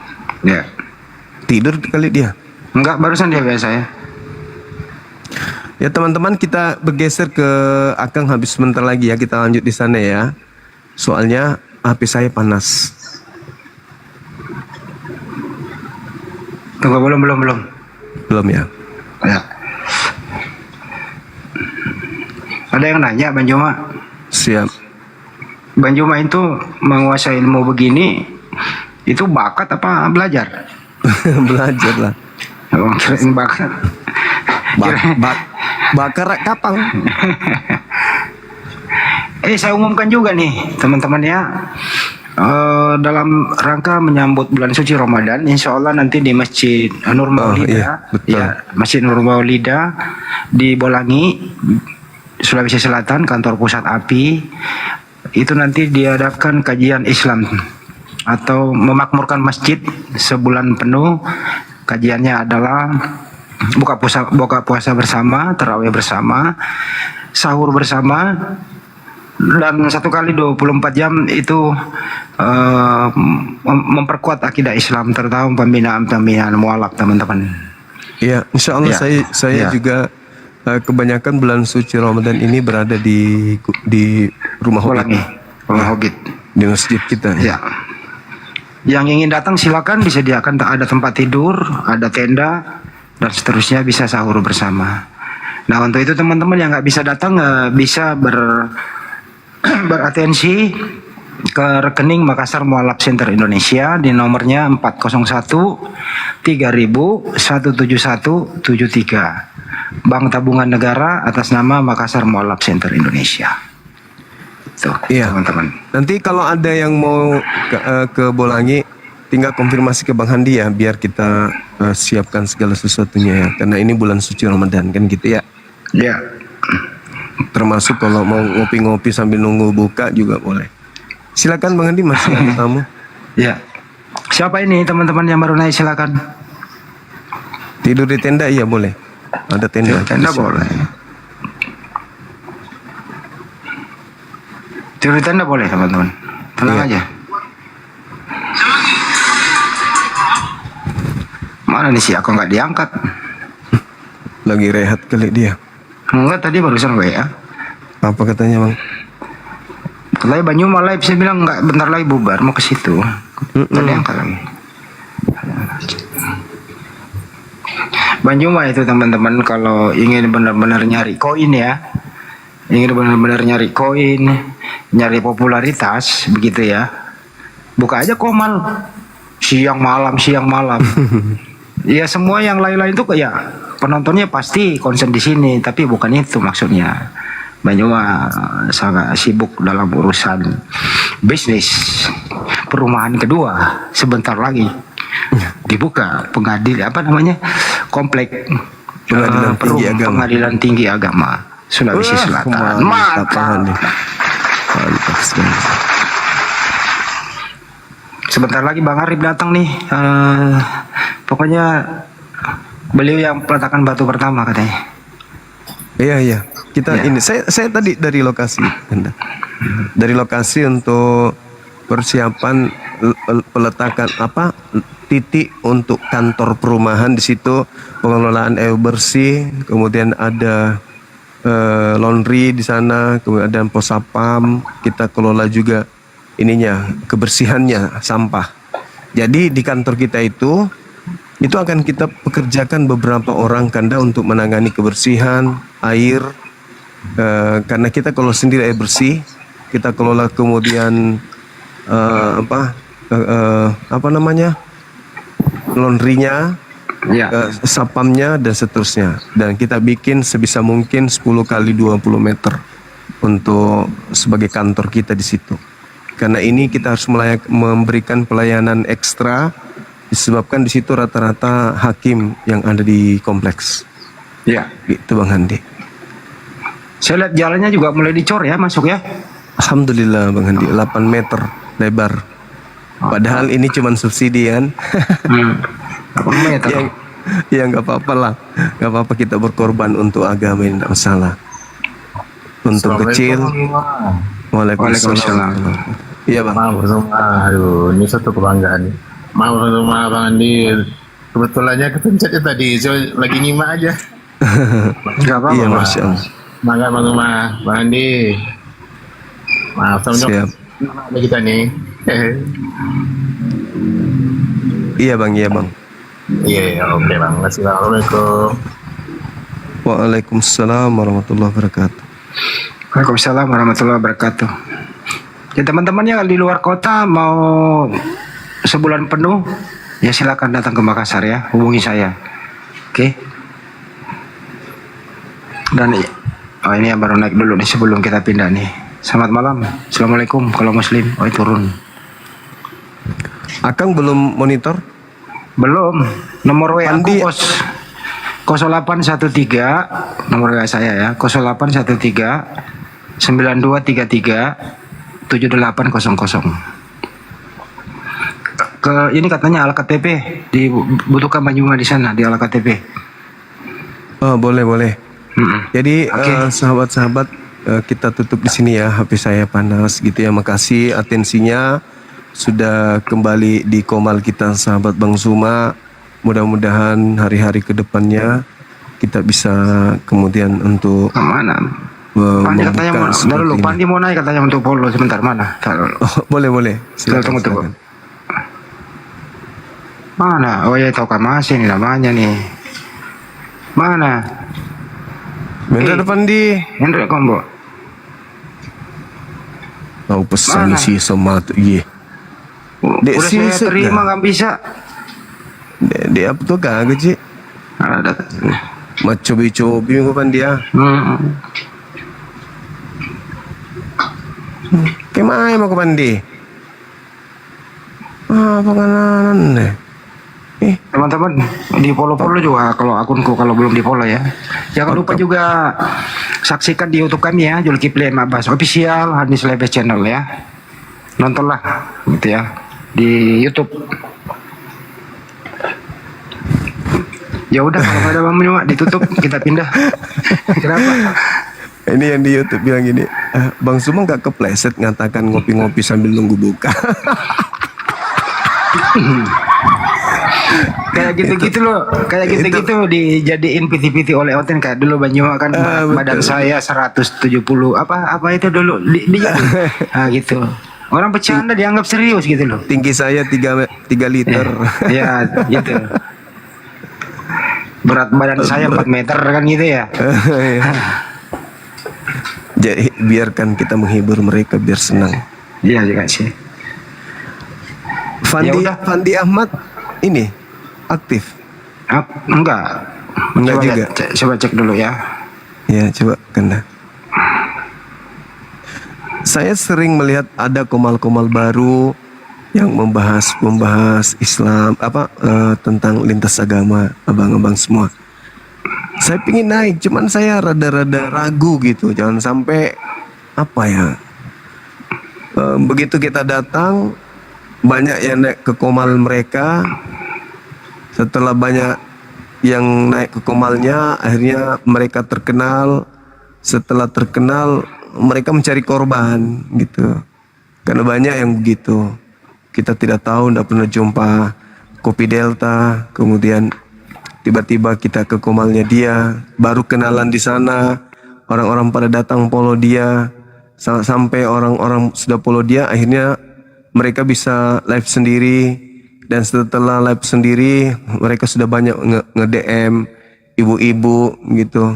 Ya. Tidur kali dia. Enggak, barusan dia biasa ya. Ya teman-teman, kita bergeser ke Akang habis sebentar lagi ya. Kita lanjut di sana ya. Soalnya HP saya panas. Tunggu, belum. Belum ya? Ya. Ada yang nanya Bang Juma. Siap. Bang Juma itu menguasai ilmu begini itu bakat apa belajar? Belajar lah. Oh, kirain bakat. Bakar kapang. Saya umumkan juga nih teman-teman ya. Dalam rangka menyambut bulan suci Ramadan, insya Allah nanti di Masjid Nur Maulida, Masjid Nur Maulida di Bolangi, Sulawesi Selatan, kantor pusat API, itu nanti diadakan kajian Islam atau memakmurkan masjid sebulan penuh. Kajiannya adalah buka puasa bersama, tarawih bersama, sahur bersama, dan 1 kali 24 jam itu memperkuat akidah Islam, terutama pembinaan mualaf teman-teman. Ya, insya Allah saya juga kebanyakan bulan suci Ramadan ini berada di rumah Hobbit, di masjid kita. Ya. Yang ingin datang silakan, disediakan ada tempat tidur, ada tenda, dan seterusnya, bisa sahur bersama. Nah, untuk itu teman-teman yang nggak bisa datang bisa beratensi ke rekening Makassar Mualaf Center Indonesia di nomornya 401 3000 17173, Bank Tabungan Negara atas nama Makassar Mualaf Center Indonesia. Tuh, iya teman-teman. Nanti kalau ada yang mau ke Bolangi, tinggal konfirmasi ke Bang Handi ya, biar kita siapkan segala sesuatunya ya, karena ini bulan suci Ramadan kan gitu ya. Ya. Termasuk kalau mau ngopi-ngopi sambil nunggu buka juga boleh. Silakan Bang Andi, masih ada tamu. Ya. Siapa ini teman-teman yang baru naik, silakan. Tidur di tenda iya boleh. Ada tenda. Tenda boleh. Tidur di tenda boleh teman-teman. Tenang Iya. aja. Mana nih si aku nggak diangkat? Lagi rehat kali dia. Enggak, tadi barusan WA. Apa katanya Bang? Katanya Banyuma live, saya bilang nggak, bentar lagi bubar mau ke situ. Tadi angkat lagi. Banyuma itu teman-teman kalau ingin benar-benar nyari koin ya, ingin benar-benar nyari koin, nyari popularitas begitu ya, buka aja Komal siang malam. Ya semua yang lain-lain itu ya penontonnya pasti konsen di sini, tapi bukan itu maksudnya. Banyuma sangat sibuk dalam urusan bisnis. Perumahan kedua sebentar lagi dibuka, komplek Pengadilan Tinggi Agama. Sulawesi Selatan. Mantap. Sebentar lagi Bang Arif datang nih. Pokoknya beliau yang peletakan batu pertama katanya. Iya. Kita Ya. ini saya tadi dari lokasi, Anda. Dari lokasi untuk persiapan peletakan titik untuk kantor perumahan di situ, pengelolaan air bersih, kemudian ada laundry di sana, kemudian ada pos sapam, kita kelola juga ininya, kebersihannya, sampah. Jadi di kantor kita itu akan kita pekerjakan beberapa orang Kanda untuk menangani kebersihan air, karena kita kalau sendiri air bersih, kita kelola kemudian laundrynya, Ya. sapamnya dan seterusnya, dan kita bikin sebisa mungkin 10 kali 20 meter untuk sebagai kantor kita di situ. Karena ini kita harus memberikan pelayanan ekstra disebabkan di situ rata-rata hakim yang ada di kompleks. Ya. Gitu Bang Handi. Saya lihat jalannya juga mulai dicor ya, masuk ya. Alhamdulillah Bang Handi, 8 meter lebar. Padahal ini cuma subsidi kan. 8 meter. Ya nggak apa-apa lah, nggak apa-apa, kita berkorban untuk agama ini, tidak masalah. Untuk kecil. Waalaikumsalam. Iya Bang. Maaf semua, aduh ini satu kebanggaan. Maaf semua Bang Andi, kebetulannya kepencetnya tadi, saya lagi nyimak aja. Enggak apa-apa. Iya Bang. Masya Allah. Mangga Bang Andi. Maaf Siap. sama kita nih. Iya Bang. Iya, oke Bang. Assalamualaikum. Waalaikumsalam warahmatullahi wabarakatuh. Waalaikumsalam warahmatullahi wabarakatuh. Ya teman-teman yang di luar kota mau sebulan penuh, ya silakan datang ke Makassar ya, hubungi saya. Oke. Dan ini yang baru naik dulu nih sebelum kita pindah nih. Selamat malam. Assalamualaikum kalau muslim. Turun. Akang belum monitor? Belum. Nomor WA Pandi. aku 0813, nomor WA saya ya, 0813 9233 7800. Ini katanya ala KTP, dibutuhkan Banyuma di sana, di ala KTP. Oh, boleh. Jadi Oke. sahabat-sahabat, kita tutup di sini ya. HP saya panas gitu ya. Makasih atensinya sudah kembali di Komal kita, sahabat Bang Zuma. Mudah-mudahan hari-hari kedepannya kita bisa kemudian untuk Mana? Pandi katanya mau, seperti dulu ini. Pandi mau naik katanya untuk polo sebentar, mana? Oh, boleh. Tunggu. Silakan. Mana? Oh ya, tahu masih ini namanya nih. Mana? Bener depan di. Hendra Kombo. Tahu pesan Mana? si sama tuh iya. Dek, Udah si saya Yusuf terima dah. nggak bisa. Dia apa tuh kagak sih? Ada. Cobi kan dia. Kemana mau ke Pandi? Pengenalan nih. Teman-teman di follow juga kalau akunku kalau belum di follow ya. Jangan lupa juga saksikan di YouTube kami ya, Zulkifli M. Abbas Official, Hadis Lebes Channel ya. Nontonlah gitu ya di YouTube. Ya udah kalau nggak ada Bang Nyuma ditutup kita pindah. Kenapa? Ini yang di YouTube bilang gini, Bang Suma nggak kepleset ngatakan ngopi-ngopi sambil nunggu buka. Kayak gitu-gitu loh, kayak gitu-gitu dijadiin piti-piti oleh Oten kayak dulu Banyuma kan badan saya 170 apa itu dulu di nah gitu. Orang bercanda dianggap serius gitu loh. Tinggi saya 3 liter. Ya gitu. Berat badan saya 4 meter kan gitu ya. Jadi biarkan kita menghibur mereka biar senang. Iya juga sih. Fandi Ahmad ini aktif? Enggak coba juga. Coba cek dulu ya. Ya coba kena. Saya sering melihat ada komal-komal baru yang membahas Islam tentang lintas agama, abang-abang semua. Saya pingin naik, cuman saya rada-rada ragu gitu, jangan sampai begitu kita datang banyak yang naik ke komal mereka. Setelah banyak yang naik ke komalnya, akhirnya mereka terkenal. Setelah terkenal, mereka mencari korban gitu. Karena banyak yang begitu. Kita tidak tahu, tidak pernah jumpa Kopi Delta, kemudian tiba-tiba kita ke komalnya dia, baru kenalan di sana, orang-orang pada datang follow dia, sampai orang-orang sudah follow dia, akhirnya mereka bisa live sendiri. Dan setelah live sendiri, mereka sudah banyak nge-DM ibu-ibu gitu,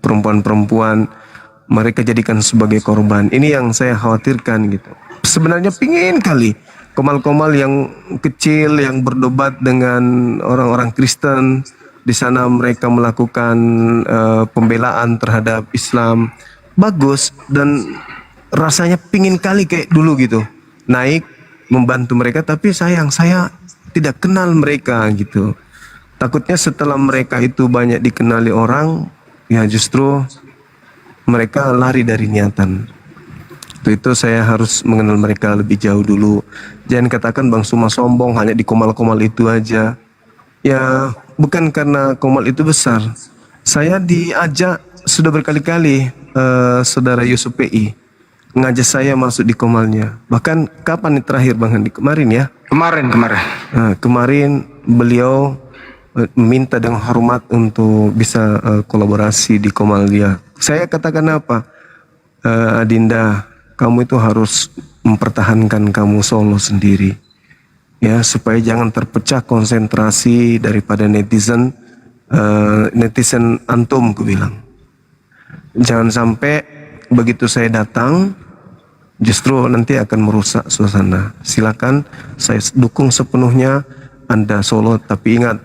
perempuan-perempuan, mereka jadikan sebagai korban. Ini yang saya khawatirkan gitu. Sebenarnya pingin kali komal-komal yang kecil yang berdebat dengan orang-orang Kristen, di sana mereka melakukan pembelaan terhadap Islam, bagus, dan rasanya pingin kali kayak dulu gitu, naik membantu mereka. Tapi sayang saya tidak kenal mereka gitu. Takutnya setelah mereka itu banyak dikenali orang, ya justru mereka lari dari niatan. Itu saya harus mengenal mereka lebih jauh dulu. Jangan katakan Bang Suma sombong hanya di komal-komal itu aja. Ya bukan karena komal itu besar. Saya diajak sudah berkali-kali saudara Yusuf PI ngajak saya masuk di komalnya. Bahkan kapan nih terakhir Bang Handi? Kemarin ya? Kemarin. Kemarin beliau minta dengan hormat untuk bisa kolaborasi di komal dia. Saya katakan apa? Adinda, kamu itu harus mempertahankan kamu solo sendiri. Ya, supaya jangan terpecah konsentrasi daripada netizen antum, ku bilang. Jangan sampai begitu saya datang justru nanti akan merusak suasana. Silakan, saya dukung sepenuhnya Anda solo, tapi ingat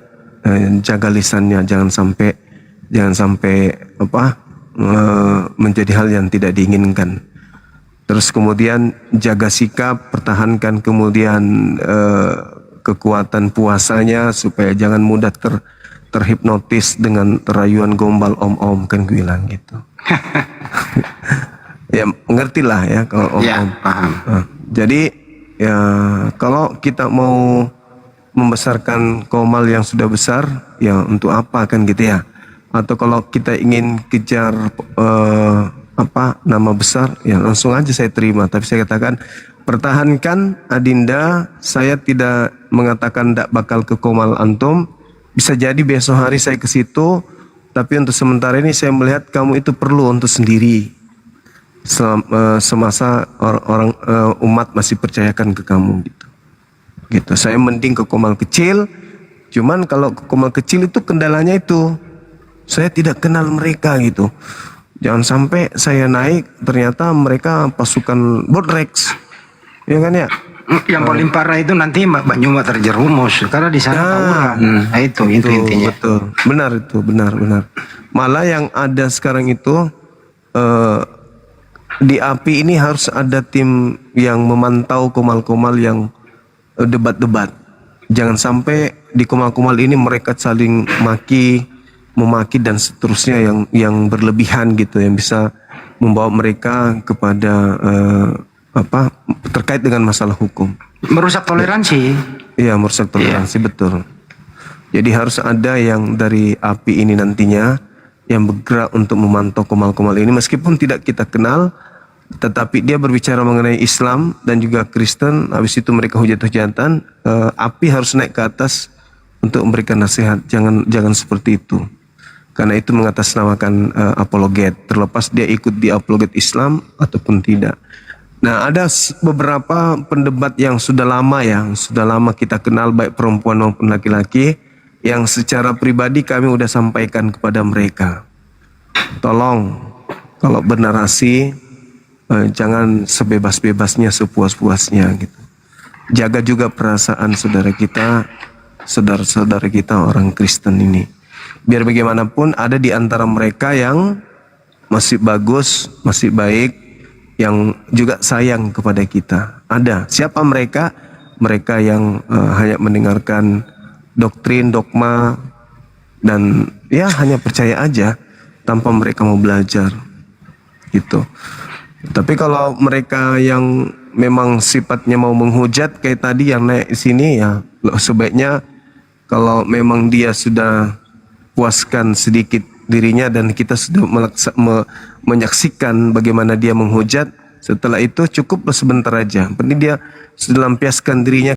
jaga lisannya, jangan sampai menjadi hal yang tidak diinginkan. Terus kemudian jaga sikap, pertahankan kemudian kekuatan puasanya supaya jangan mudah terhipnotis dengan rayuan gombal om-om, kan gue bilang gitu. Ya mengertilah ya kalau om-om. Ya, paham. Jadi ya kalau kita mau membesarkan komal yang sudah besar, ya untuk apa kan gitu ya. Atau kalau kita ingin kejar nama besar, ya langsung aja saya terima. Tapi saya katakan pertahankan Adinda. Saya tidak mengatakan tidak bakal ke komal antum. Bisa jadi besok hari saya ke situ. Tapi untuk sementara ini saya melihat kamu itu perlu untuk sendiri. Semasa orang umat masih percayakan ke kamu gitu. Gitu. Saya mending ke komal kecil. Cuman kalau ke komal kecil itu kendalanya itu saya tidak kenal mereka gitu. Jangan sampai saya naik ternyata mereka pasukan Bodrex, ya kan ya? Yang paling parah itu nanti Mbak Nyuma terjerumus karena di sana tawuran. Nah, itu intinya. Betul, benar itu, benar. Malah yang ada sekarang itu di API ini harus ada tim yang memantau komal-komal yang debat-debat. Jangan sampai di kumal-kumal ini mereka saling memaki dan seterusnya yang berlebihan gitu, yang bisa membawa mereka kepada terkait dengan masalah hukum. Merusak toleransi. Iya, merusak toleransi, betul. Jadi harus ada yang dari API ini nantinya yang bergerak untuk memantau kumal-kumal ini, meskipun tidak kita kenal, tetapi dia berbicara mengenai Islam dan juga Kristen. Habis itu mereka hujat-hujatan. API harus naik ke atas untuk memberikan nasihat. Jangan seperti itu, karena itu mengatasnamakan apologet, terlepas dia ikut di apologet Islam ataupun tidak. Nah, ada beberapa pendebat yang sudah lama kita kenal, baik perempuan maupun laki-laki, yang secara pribadi kami sudah sampaikan kepada mereka, tolong kalau bernarasi jangan sebebas-bebasnya, sepuas-puasnya gitu. Jaga juga perasaan saudara-saudara kita orang Kristen ini. Biar bagaimanapun ada di antara mereka yang masih bagus, masih baik, yang juga sayang kepada kita. Ada. Siapa mereka? Mereka yang hanya mendengarkan doktrin, dogma, dan ya hanya percaya aja tanpa mereka mau belajar gitu. Tapi kalau mereka yang memang sifatnya mau menghujat kayak tadi yang naik sini, ya sebaiknya kalau memang dia sudah puaskan sedikit dirinya dan kita sudah menyaksikan bagaimana dia menghujat, setelah itu cukup sebentar aja. Penting dia sudah lampiaskan dirinya